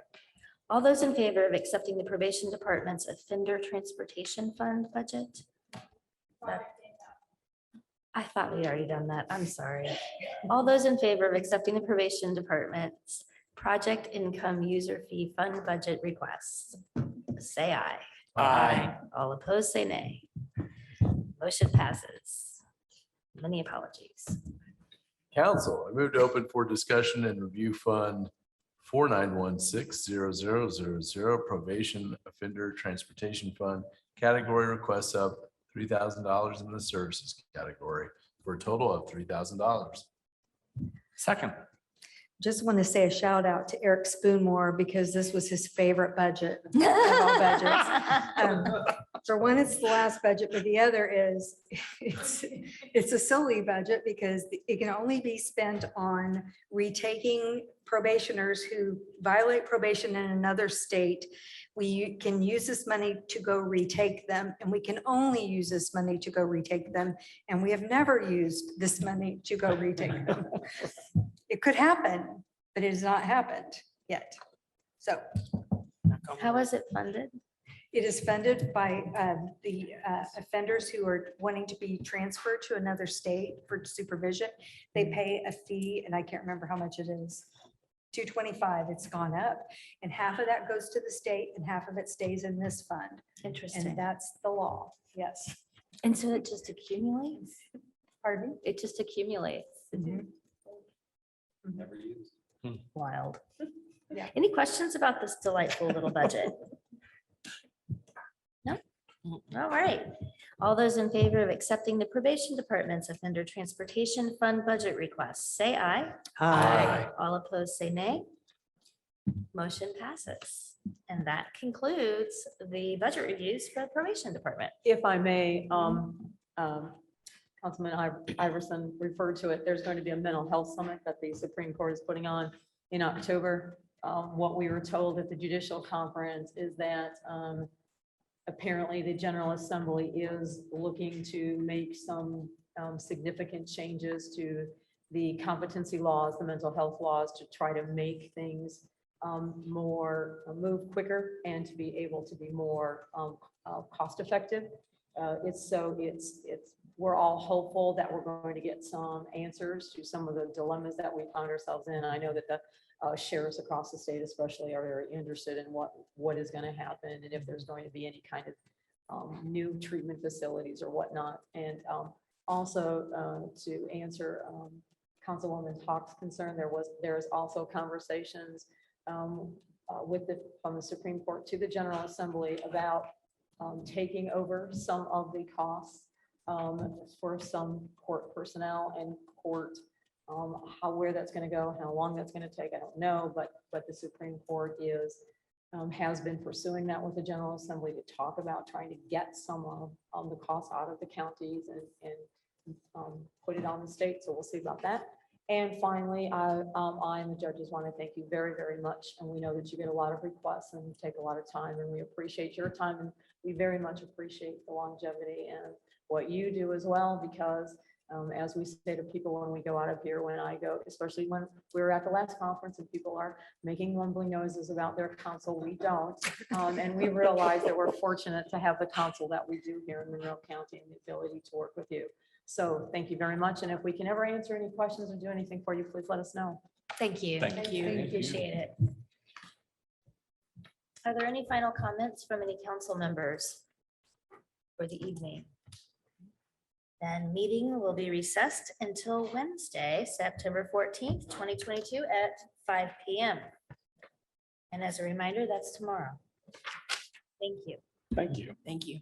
All those in favor of accepting the probation department's offender transportation fund budget? I thought we'd already done that. I'm sorry. All those in favor of accepting the probation department's project income user fee fund budget requests, say aye.
Aye.
All opposed, say nay. Motion passes. Many apologies.
Council, I move to open for discussion and review fund 49160000 probation offender transportation fund category requests of $3,000 in the services category for a total of $3,000.
Second.
Just want to say a shout out to Eric Spoonmore because this was his favorite budget of all budgets. For one, it's the last budget, but the other is it's a silly budget because it can only be spent on retaking probationers who violate probation in another state. We can use this money to go retake them, and we can only use this money to go retake them. And we have never used this money to go retake them. It could happen, but it has not happened yet. So
how is it funded?
It is funded by the offenders who are wanting to be transferred to another state for supervision. They pay a fee, and I can't remember how much it is. $225, it's gone up, and half of that goes to the state and half of it stays in this fund.
Interesting.
And that's the law, yes.
And so it just accumulates?
Pardon?
It just accumulates.
Never used.
Wild.
Yeah.
Any questions about this delightful little budget? No? All right. All those in favor of accepting the probation department's offender transportation fund budget requests, say aye.
Aye.
All opposed, say nay. Motion passes. And that concludes the budget reviews for the probation department.
If I may, Councilman Iverson referred to it, there's going to be a mental health summit that the Supreme Court is putting on in October. What we were told at the judicial conference is that apparently the General Assembly is looking to make some significant changes to the competency laws, the mental health laws, to try to make things move quicker and to be able to be more cost effective. We're all hopeful that we're going to get some answers to some of the dilemmas that we found ourselves in. I know that the sheriffs across the state especially are very interested in what is going to happen and if there's going to be any kind of new treatment facilities or whatnot. And Also, to answer Councilwoman Hawks' concern, there is also conversations from the Supreme Court to the General Assembly about taking over some of the costs for some court personnel and court, where that's going to go, how long that's going to take, I don't know, but the Supreme Court has been pursuing that with the General Assembly to talk about trying to get some of the costs out of the counties and put it on the state. So we'll see about that. And finally, I and the judges want to thank you very, very much. And we know that you get a lot of requests and take a lot of time, and we appreciate your time, and we very much appreciate the longevity and what you do as well, because as we say to people when we go out of here, when I go, especially when we were at the last conference and people are making mumbling noises about their council, we don't. And we realize that we're fortunate to have the council that we do here in Monroe County and the ability to work with you. So thank you very much. And if we can ever answer any questions or do anything for you, please let us know.
Thank you.
Thank you.
We appreciate it. Are there any final comments from any council members for the evening? Then meeting will be recessed until Wednesday, September 14th, 2022 at 5 p.m. And as a reminder, that's tomorrow. Thank you.
Thank you.
Thank you.